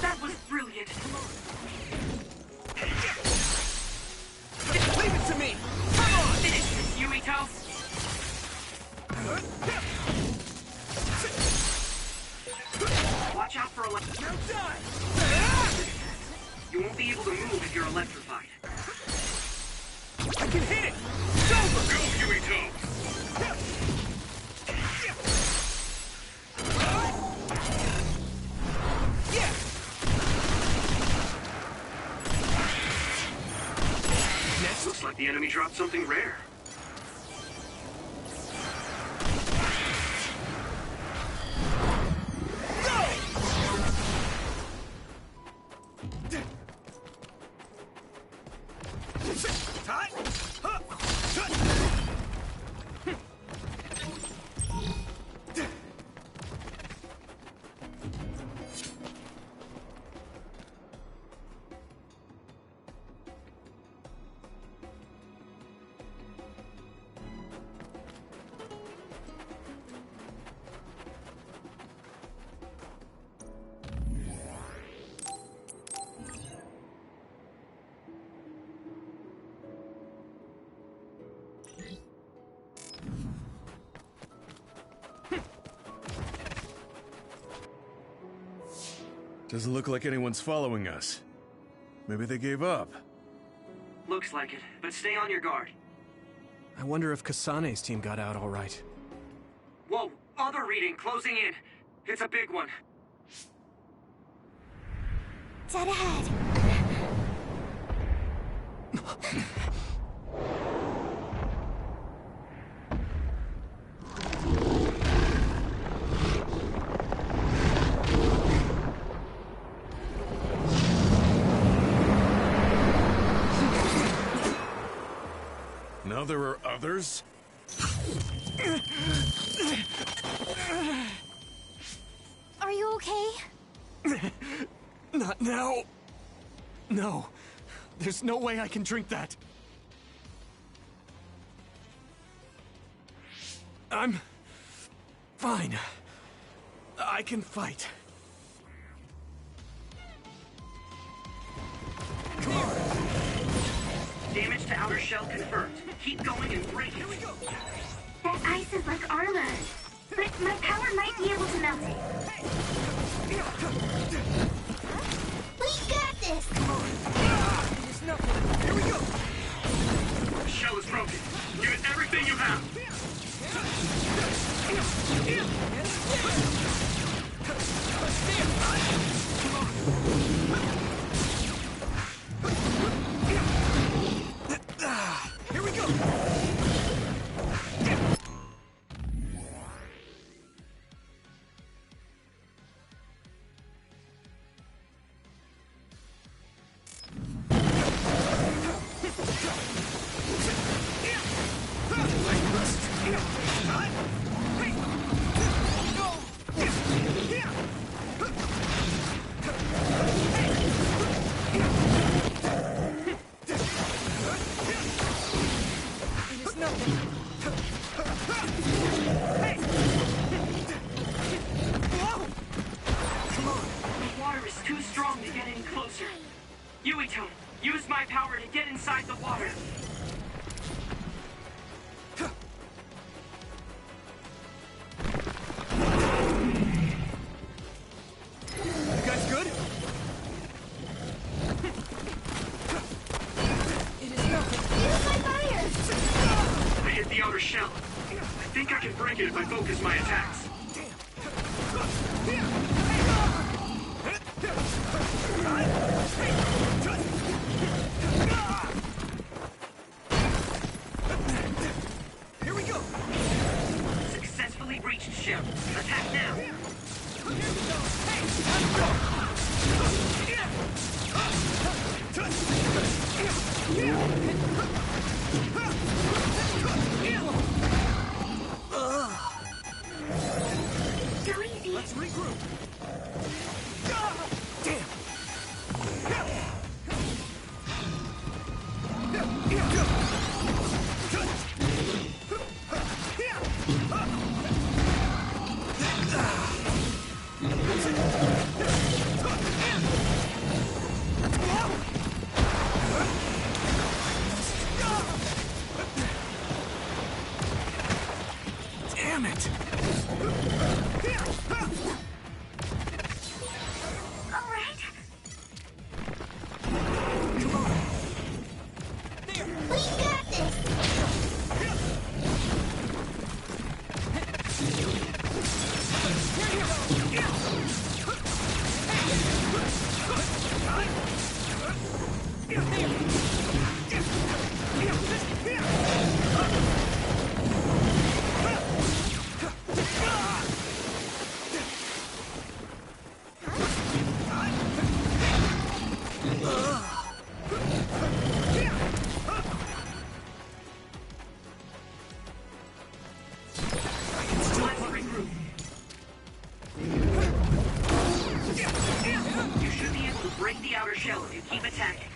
That was brilliant. Leave it to me! Come on! Finish this, Yuito. Watch out for electric. Now die! You won't be able to move if you're electrified. I can hit it! It's over! Go, Yuito! Yeah! Next, looks like the enemy dropped something rare. Doesn't look like anyone's following us. Maybe they gave up. Looks like it, but stay on your guard. I wonder if Kasane's team got out all right. Whoa, other reading closing in. It's a big one. Dead ahead. Now there are others? Are you okay? Not now. No. There's no way I can drink that. I'm fine. I can fight. Come on. Damage to outer shell confirmed. Keep going and break it. Here we go. That ice is like armor. But my power might be able to melt it. We got this! There's nothing. Here we go. The shell is broken. Give it everything you have. Here we go. outer shell. I think I can break it if I focus my attacks. Here we go! Successfully breached shell. Attack now. Go easy. Let's regroup. Damn! Damn it! All right. Come on! We got this. Let's regroup. You should be able to break the outer shell if you keep attacking.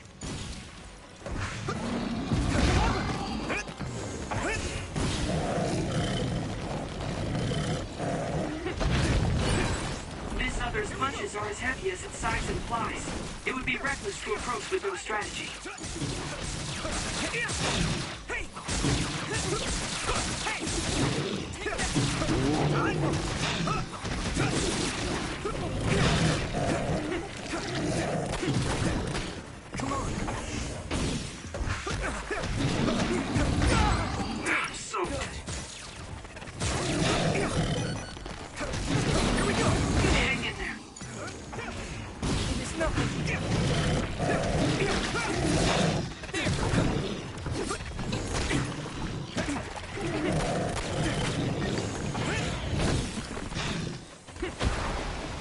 This other's punches are as heavy as its size implies. It would be reckless to approach with no strategy. Come on! I'm so good. Here we go! Hang in there. It's nothing.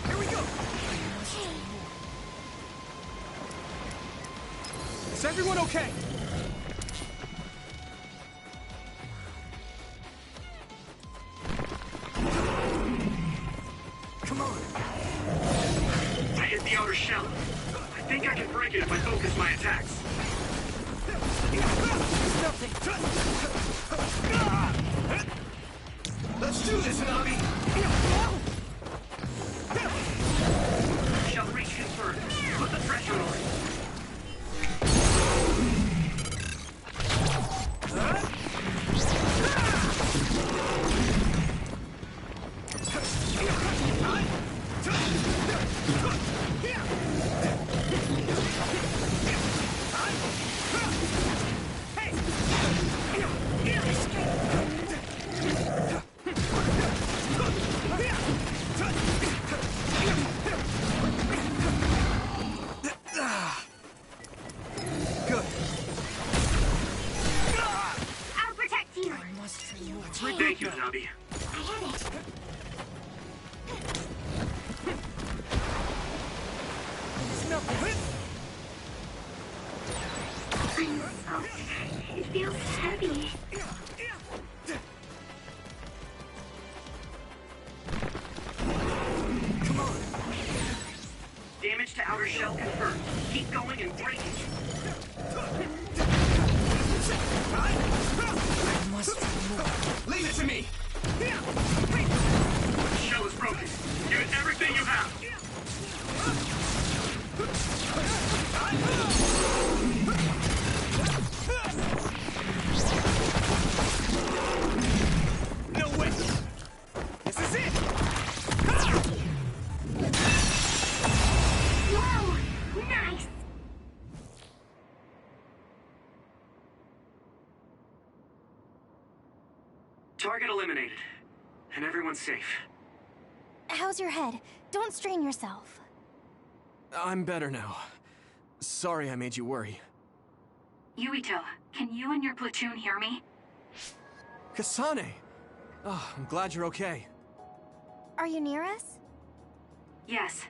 Here we go! Is everyone okay? Come on! I hit the outer shell. I think I can break it if I focus my attacks. Let's do this, Nabi! Shell reach confirmed. Put the pressure on. Good. I'll protect you. Thank you, Nabi. I had it. I'm so... It feels heavy. Come on! Damage to outer shell confirmed. Keep going and break it. I must move. Leave it to me! Target eliminated. And everyone's safe. How's your head? Don't strain yourself. I'm better now. Sorry I made you worry. Yuito, can you and your platoon hear me? Kasane! Oh, I'm glad you're okay. Are you near us? Yes,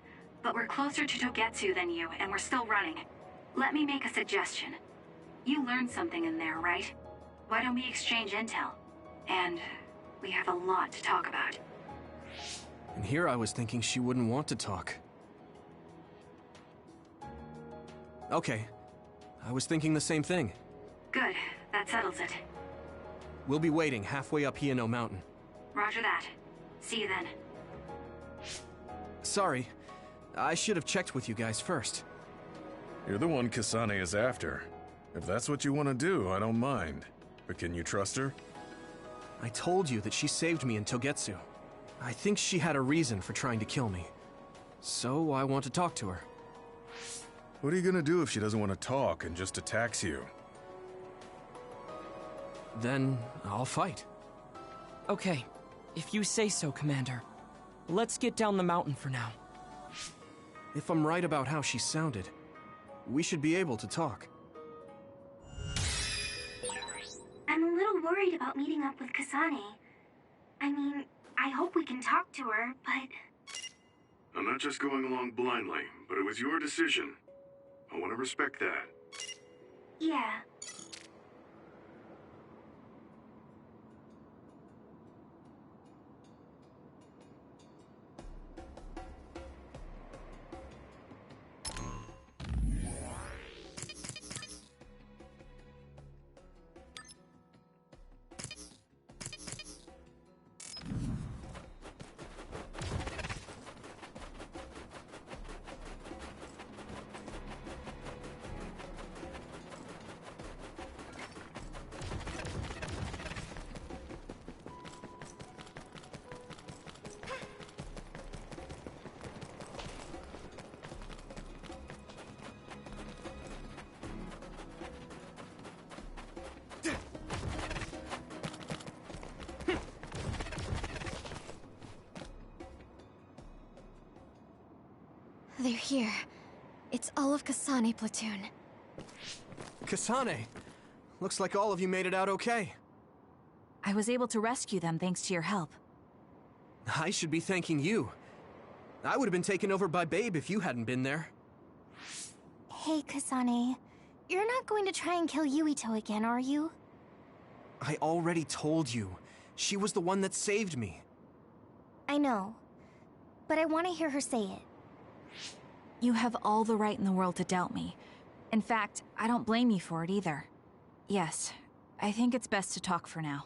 but we're closer to Togetsu than you, and we're still running. Let me make a suggestion. You learned something in there, right? Why don't we exchange intel? And we have a lot to talk about. And here I was thinking she wouldn't want to talk. Okay. I was thinking the same thing. Good. That settles it. We'll be waiting halfway up Hiano Mountain. Roger that. See you then. Sorry. I should have checked with you guys first. You're the one Kasane is after. If that's what you want to do, I don't mind. But can you trust her? I told you that she saved me in Togetsu. I think she had a reason for trying to kill me. So I want to talk to her. What are you gonna do if she doesn't want to talk and just attacks you? Then I'll fight. Okay, if you say so, Commander. Let's get down the mountain for now. If I'm right about how she sounded, we should be able to talk. I'm a little worried about meeting up with Kasane. I mean, I hope we can talk to her, but... I'm not just going along blindly, but it was your decision. I want to respect that. Yeah. They're here. It's all of Kasane platoon. Kasane! Looks like all of you made it out okay. I was able to rescue them thanks to your help. I should be thanking you. I would have been taken over by Babe if you hadn't been there. Hey, Kasane. You're not going to try and kill Yuito again, are you? I already told you. She was the one that saved me. I know. But I want to hear her say it. You have all the right in the world to doubt me. In fact, I don't blame you for it either. Yes, I think it's best to talk for now.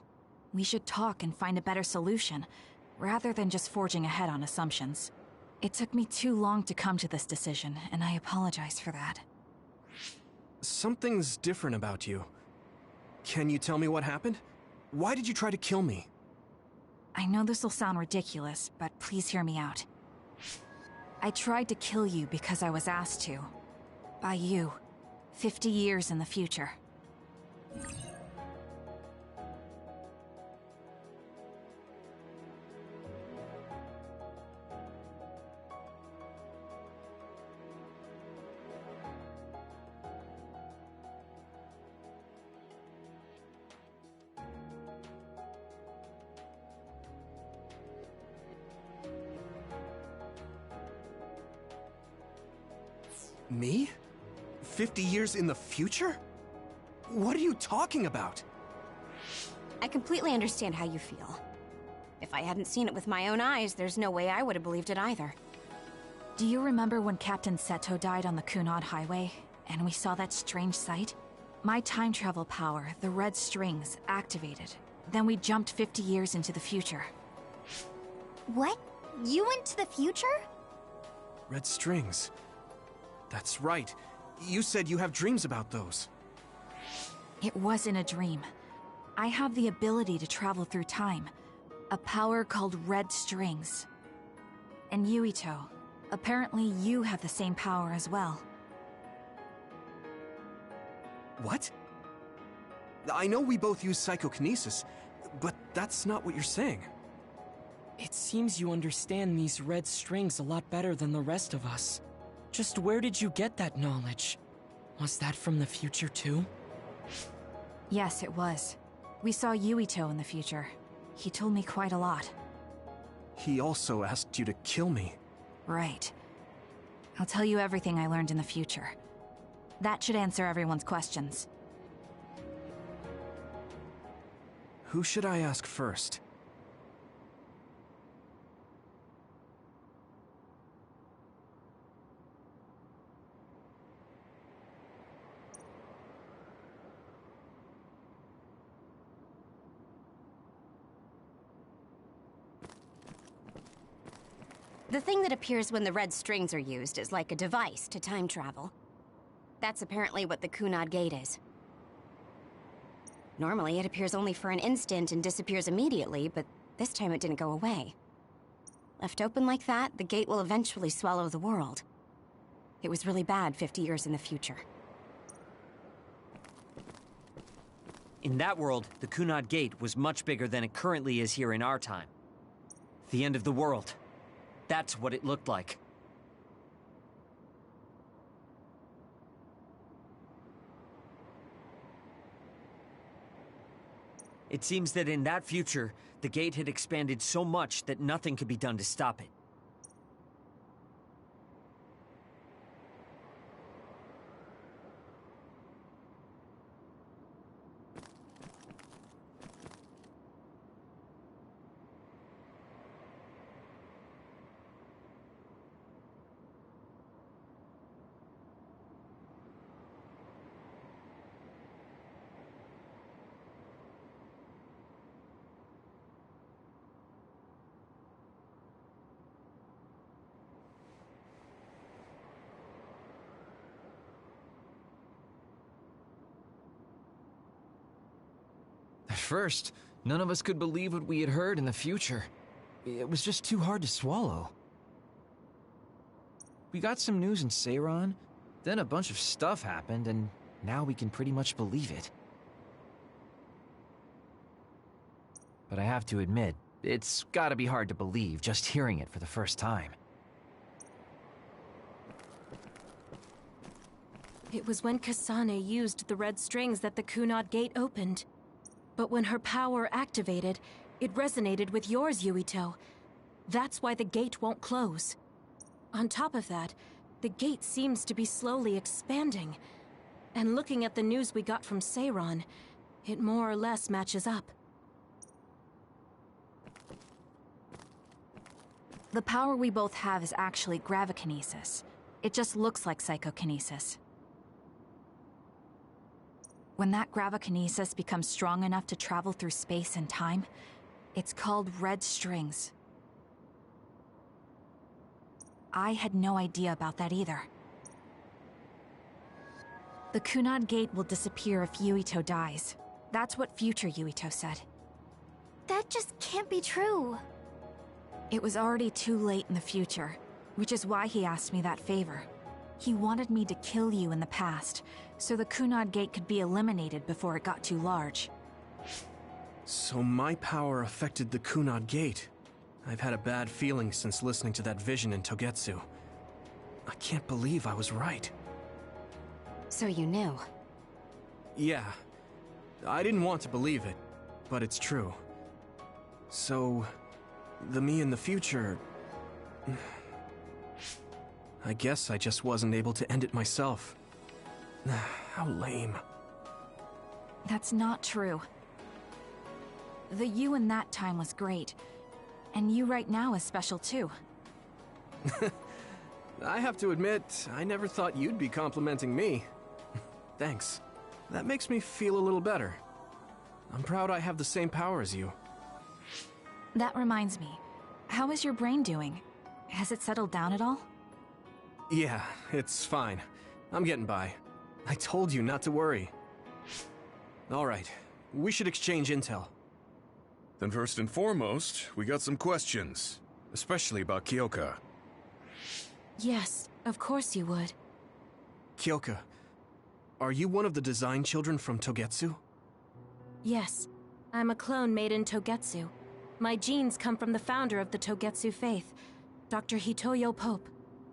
We should talk and find a better solution, rather than just forging ahead on assumptions. It took me too long to come to this decision, and I apologize for that. Something's different about you. Can you tell me what happened? Why did you try to kill me? I know this will sound ridiculous, but please hear me out. I tried to kill you because I was asked to. By you. 50 years in the future. Me? 50 years in the future? What are you talking about? I completely understand how you feel. If I hadn't seen it with my own eyes, there's no way I would have believed it either. Do you remember when Captain Seto died on the Kunad Highway, and we saw that strange sight? My time travel power, the red strings, activated. Then we jumped 50 years into the future. What? You went to the future? Red strings. That's right. You said you have dreams about those. It wasn't a dream. I have the ability to travel through time. A power called red strings. And Yuito, apparently you have the same power as well. What? I know we both use psychokinesis, But that's not what you're saying. It seems you understand these red strings a lot better than the rest of us. Just where did you get that knowledge? Was that from the future too? Yes, it was. We saw Yuito in the future. He told me quite a lot. He also asked you to kill me. Right. I'll tell you everything I learned in the future. That should answer everyone's questions. Who should I ask first? The thing that appears when the red strings are used is like a device to time travel. That's apparently what the Kunad Gate is. Normally, it appears only for an instant and disappears immediately, but this time it didn't go away. Left open like that, the gate will eventually swallow the world. It was really bad 50 years in the future. In that world, the Kunad Gate was much bigger than it currently is here in our time. The end of the world. That's what it looked like. It seems that in that future, the gate had expanded so much that nothing could be done to stop it. At first, none of us could believe what we had heard in the future. It was just too hard to swallow. We got some news in Seiran, then a bunch of stuff happened, and now we can pretty much believe it. But I have to admit, it's gotta be hard to believe just hearing it for the first time. It was when Kasane used the red strings that the Kunad Gate opened. But when her power activated, it resonated with yours, Yuito. That's why the gate won't close. On top of that, the gate seems to be slowly expanding. And looking at the news we got from Seiran, it more or less matches up. The power we both have is actually gravikinesis. It just looks like psychokinesis. When that gravikinesis becomes strong enough to travel through space and time, it's called red strings. I had no idea about that either. The Kunad Gate will disappear if Yuito dies. That's what future Yuito said. That just can't be true. It was already too late in the future, which is why he asked me that favor. He wanted me to kill you in the past, so the Kunad Gate could be eliminated before it got too large. So my power affected the Kunad Gate. I've had a bad feeling since listening to that vision in Togetsu. I can't believe I was right. So you knew? Yeah. I didn't want to believe it, but it's true. So, the me in the future... I guess I just wasn't able to end it myself. How lame. That's not true. The you in that time was great, and you right now is special too. I have to admit, I never thought you'd be complimenting me. Thanks. That makes me feel a little better. I'm proud I have the same power as you. That reminds me, how is your brain doing? Has it settled down at all? Yeah, it's fine. I'm getting by. I told you not to worry. Alright, we should exchange intel. Then first and foremost, we got some questions. Especially about Kyoka. Yes, of course you would. Kyoka, are you one of the design children from Togetsu? Yes, I'm a clone made in Togetsu. My genes come from the founder of the Togetsu faith, Dr. Hitoyo Pope.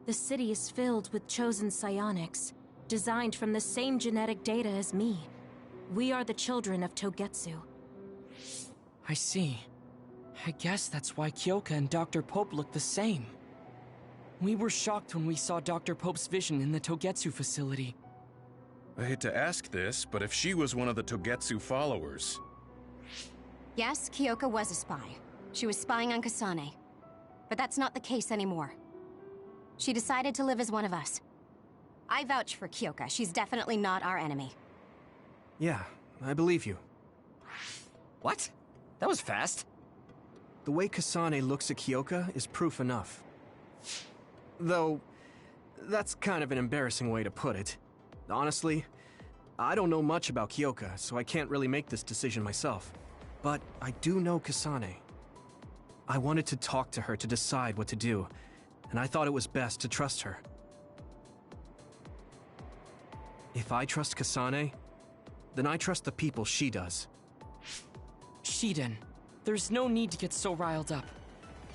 The city is filled with chosen psionics, designed from the same genetic data as me. We are the children of Togetsu. I see. I guess that's why Kyoka and Dr. Pope look the same. We were shocked when we saw Dr. Pope's vision in the Togetsu facility. I hate to ask this, but if she was one of the Togetsu followers... Yes, Kyoka was a spy. She was spying on Kasane. But that's not the case anymore. She decided to live as one of us. I vouch for Kyoka. She's definitely not our enemy. Yeah, I believe you. What? That was fast. The way Kasane looks at Kyoka is proof enough. Though, that's kind of an embarrassing way to put it. Honestly, I don't know much about Kyoka, so I can't really make this decision myself. But I do know Kasane. I wanted to talk to her to decide what to do, and I thought it was best to trust her. If I trust Kasane, then I trust the people she does. Shiden, there's no need to get so riled up.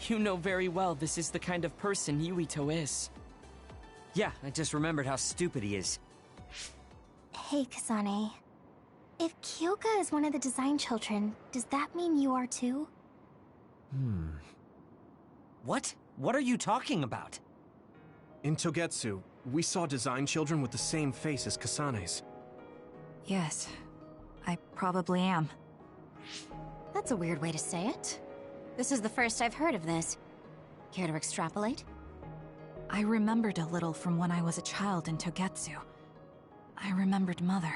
You know very well this is the kind of person Yuito is. Yeah, I just remembered how stupid he is. Hey, Kasane. If Kyoka is one of the design children, does that mean you are too? What? What are you talking about? In Togetsu, we saw design children with the same face as Kasane's. Yes, I probably am. That's a weird way to say it. This is the first I've heard of this. Care to extrapolate? I remembered a little from when I was a child in Togetsu. I remembered Mother.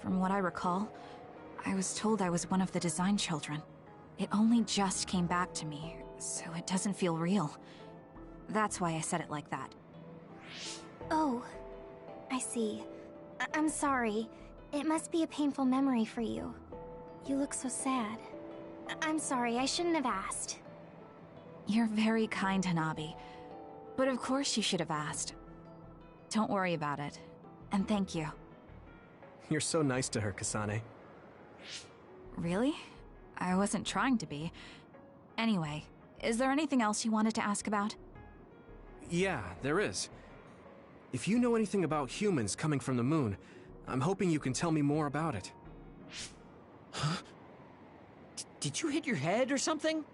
From what I recall, I was told I was one of the design children. It only just came back to me, so it doesn't feel real. That's why I said it like that. Oh, I see. I'm sorry. It must be a painful memory for you. You look so sad. I'm sorry, I shouldn't have asked. You're very kind, Hanabi. But of course you should have asked. Don't worry about it. And thank you. You're so nice to her, Kasane. Really? I wasn't trying to be. Anyway, is there anything else you wanted to ask about? Yeah, there is. If you know anything about humans coming from the moon, I'm hoping you can tell me more about it. Huh? Did you hit your head or something?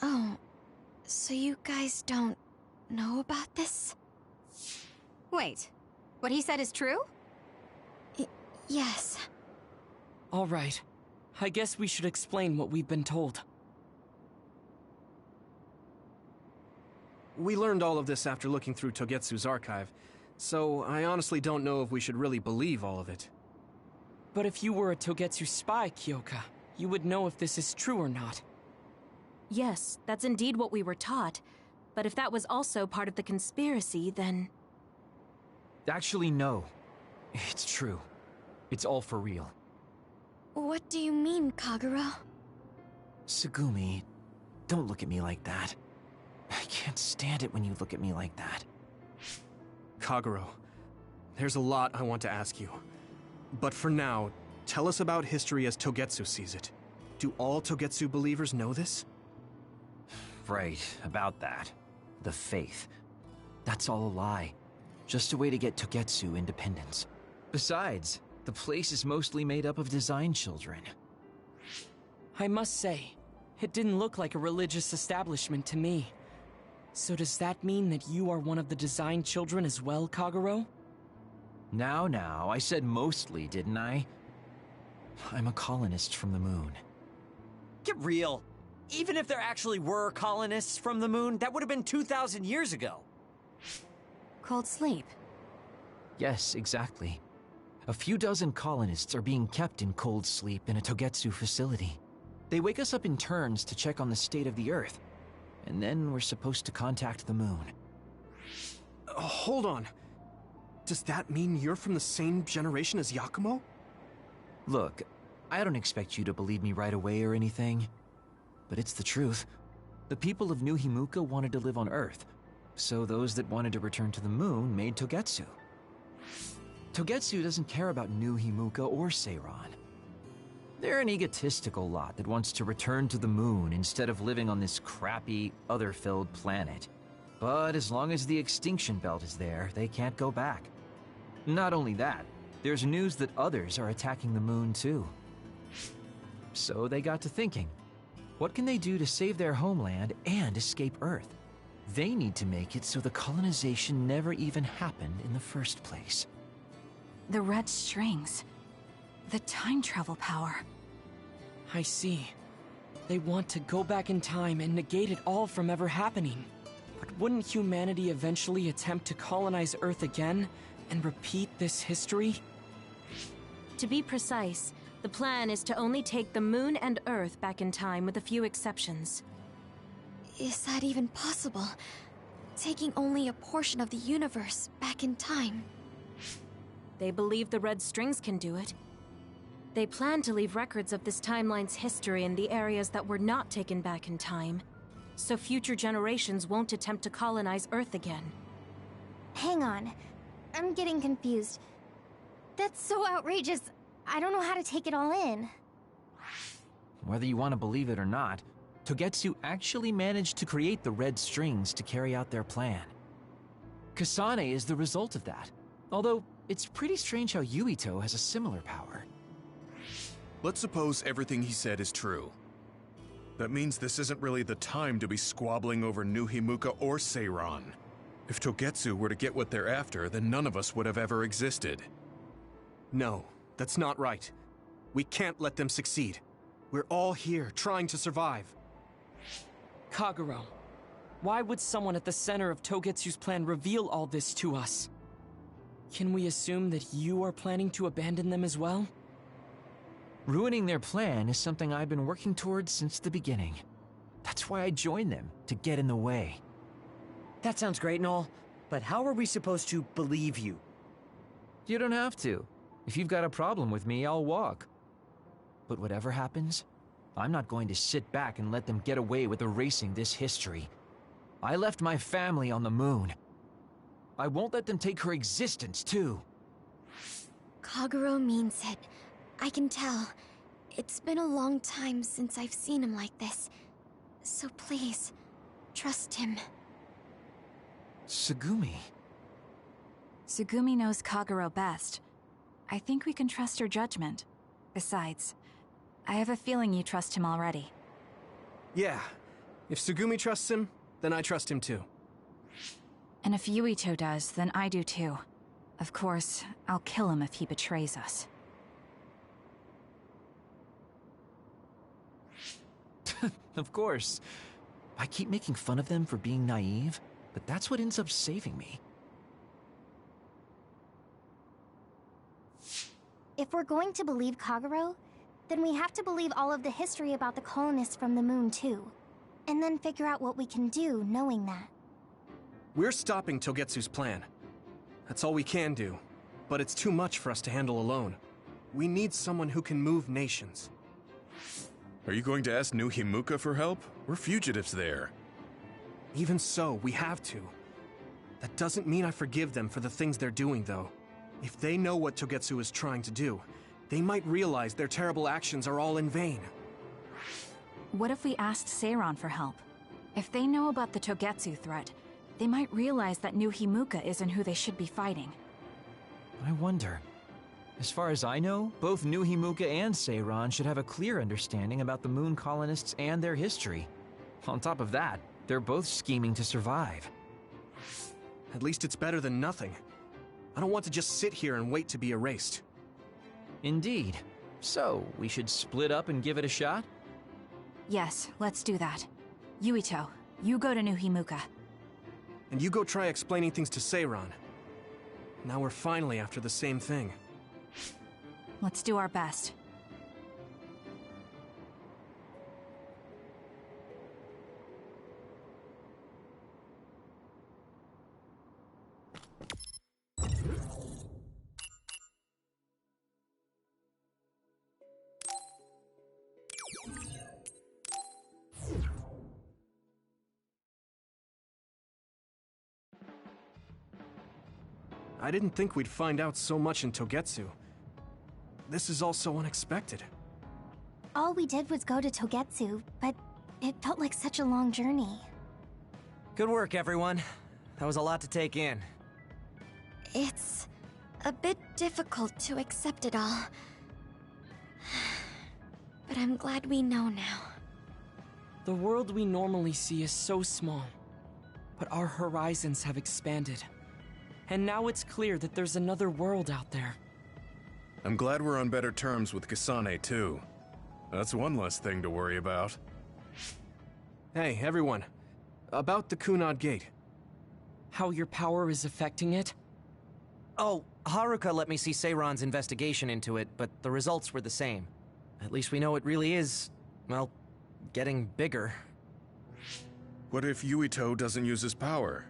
Oh, so you guys don't know about this? Wait, what he said is true? Yes. All right. I guess we should explain what we've been told. We learned all of this after looking through Togetsu's archive, so I honestly don't know if we should really believe all of it. But if you were a Togetsu spy, Kyoka, you would know if this is true or not. Yes, that's indeed what we were taught. But if that was also part of the conspiracy, then... Actually, no. It's true. It's all for real. What do you mean, Kagura? Tsugumi, don't look at me like that. I can't stand it when you look at me like that. Kaguro, there's a lot I want to ask you. But for now, tell us about history as Togetsu sees it. Do all Togetsu believers know this? Right, about that. The faith. That's all a lie. Just a way to get Togetsu independence. Besides, the place is mostly made up of design children. I must say, it didn't look like a religious establishment to me. So does that mean that you are one of the design children as well, Kaguro? Now, I said mostly, didn't I? I'm a colonist from the moon. Get real. Even if there actually were colonists from the moon, that would have been 2,000 years ago. Cold sleep. Yes, exactly. A few dozen colonists are being kept in cold sleep in a Togetsu facility. They wake us up in turns to check on the state of the Earth, and then we're supposed to contact the moon. Hold on. Does that mean you're from the same generation as Yakumo? Look, I don't expect you to believe me right away or anything, but it's the truth. The people of New Himuka wanted to live on Earth, so those that wanted to return to the moon made Togetsu. Togetsu doesn't care about New Himuka or Seiran. They're an egotistical lot that wants to return to the moon instead of living on this crappy, other-filled planet. But as long as the extinction belt is there, they can't go back. Not only that, there's news that others are attacking the moon too. So they got to thinking, what can they do to save their homeland and escape Earth? They need to make it so the colonization never even happened in the first place. The red strings. The time travel power. I see. They want to go back in time and negate it all from ever happening. But wouldn't humanity eventually attempt to colonize Earth again and repeat this history? To be precise, the plan is to only take the moon and Earth back in time with a few exceptions. Is that even possible? Taking only a portion of the universe back in time? They believe the red strings can do it. They plan to leave records of this timeline's history in the areas that were not taken back in time, so future generations won't attempt to colonize Earth again. Hang on. I'm getting confused. That's so outrageous. I don't know how to take it all in. Whether you want to believe it or not, Togetsu actually managed to create the red strings to carry out their plan. Kasane is the result of that, although it's pretty strange how Yuito has a similar power. Let's suppose everything he said is true. That means this isn't really the time to be squabbling over New Himuka or Seiran. If Togetsu were to get what they're after, then none of us would have ever existed. No, that's not right. We can't let them succeed. We're all here, trying to survive. Kagero, why would someone at the center of Togetsu's plan reveal all this to us? Can we assume that you are planning to abandon them as well? Ruining their plan is something I've been working towards since the beginning. That's why I joined them, to get in the way. That sounds great and all, but how are we supposed to believe you? You don't have to. If you've got a problem with me, I'll walk. But whatever happens, I'm not going to sit back and let them get away with erasing this history. I left my family on the moon. I won't let them take her existence, too. Kagero means it. I can tell. It's been a long time since I've seen him like this. So please, trust him. Tsugumi. Tsugumi knows Kagero best. I think we can trust her judgment. Besides, I have a feeling you trust him already. Yeah. If Tsugumi trusts him, then I trust him too. And if Yuito does, then I do too. Of course, I'll kill him if he betrays us. Of course. I keep making fun of them for being naive, but that's what ends up saving me. If we're going to believe Kagero, then we have to believe all of the history about the colonists from the moon too. And then figure out what we can do knowing that. We're stopping Togetsu's plan. That's all we can do. But it's too much for us to handle alone. We need someone who can move nations. Are you going to ask New Himuka for help? We're fugitives there. Even so, we have to. That doesn't mean I forgive them for the things they're doing, though. If they know what Togetsu is trying to do, they might realize their terrible actions are all in vain. What if we asked Seiran for help? If they know about the Togetsu threat, they might realize that New Himuka isn't who they should be fighting. I wonder. As far as I know, both New Himuka and Seiran should have a clear understanding about the moon colonists and their history. On top of that, they're both scheming to survive. At least it's better than nothing. I don't want to just sit here and wait to be erased. Indeed. So, we should split up and give it a shot? Yes, let's do that. Yuito, you go to New Himuka. And you go try explaining things to Seiran. Now we're finally after the same thing. Let's do our best. I didn't think we'd find out so much in Togetsu. This is all so unexpected. All we did was go to Togetsu, but it felt like such a long journey. Good work, everyone. That was a lot to take in. It's a bit difficult to accept it all. But I'm glad we know now. The world we normally see is so small, but our horizons have expanded. And now it's clear that there's another world out there. I'm glad we're on better terms with Kasane, too. That's one less thing to worry about. Hey, everyone. About the Kunad Gate. How your power is affecting it? Oh, Haruka let me see Seiron's investigation into it, but the results were the same. At least we know it really is, well, getting bigger. What if Yuito doesn't use his power?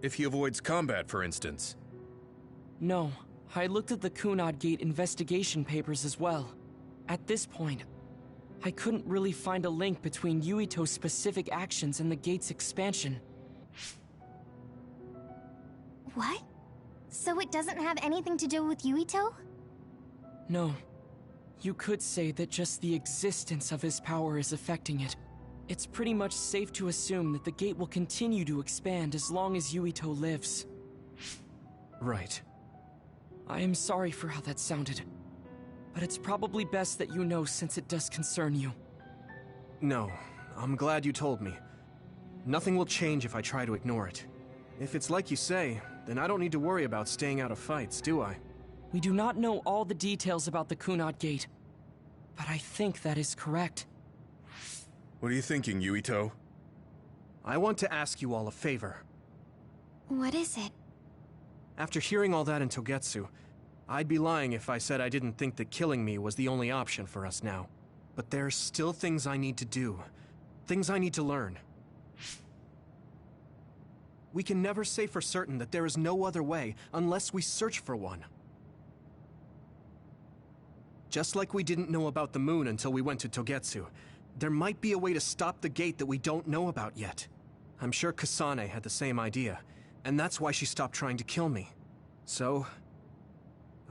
If he avoids combat, for instance? No, I looked at the Kunad Gate investigation papers as well. At this point, I couldn't really find a link between Yuito's specific actions and the gate's expansion. What? So it doesn't have anything to do with Yuito? No. You could say that just the existence of his power is affecting it. It's pretty much safe to assume that the gate will continue to expand as long as Yuito lives. Right. I am sorry for how that sounded, but it's probably best that you know since it does concern you. No, I'm glad you told me. Nothing will change if I try to ignore it. If it's like you say, then I don't need to worry about staying out of fights, do I? We do not know all the details about the Kunad Gate, but I think that is correct. What are you thinking, Yuito? I want to ask you all a favor. What is it? After hearing all that in Togetsu, I'd be lying if I said I didn't think that killing me was the only option for us now. But there's still things I need to do. Things I need to learn. We can never say for certain that there is no other way unless we search for one. Just like we didn't know about the moon until we went to Togetsu, there might be a way to stop the gate that we don't know about yet. I'm sure Kasane had the same idea, and that's why she stopped trying to kill me. So,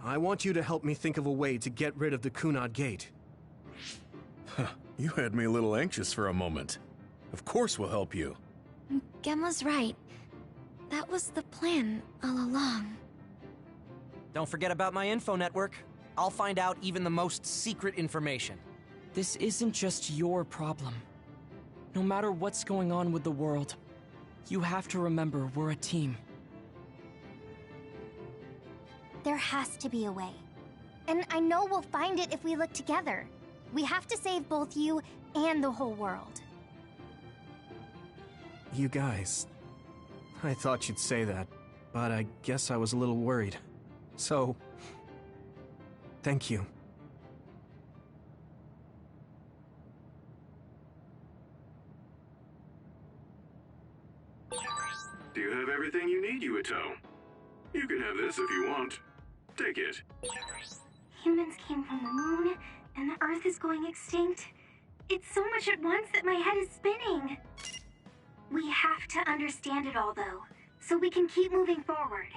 I want you to help me think of a way to get rid of the Kunad Gate. You had me a little anxious for a moment. Of course we'll help you. Gemma's right. That was the plan all along. Don't forget about my info network. I'll find out even the most secret information. This isn't just your problem. No matter what's going on with the world, you have to remember we're a team. There has to be a way. And I know we'll find it if we look together. We have to save both you and the whole world. You guys... I thought you'd say that, but I guess I was a little worried. So... thank you. Do you have everything you need, Yuito? You can have this if you want. Take it. Humans came from the moon, and the Earth is going extinct. It's so much at once that my head is spinning. We have to understand it all, though, so we can keep moving forward.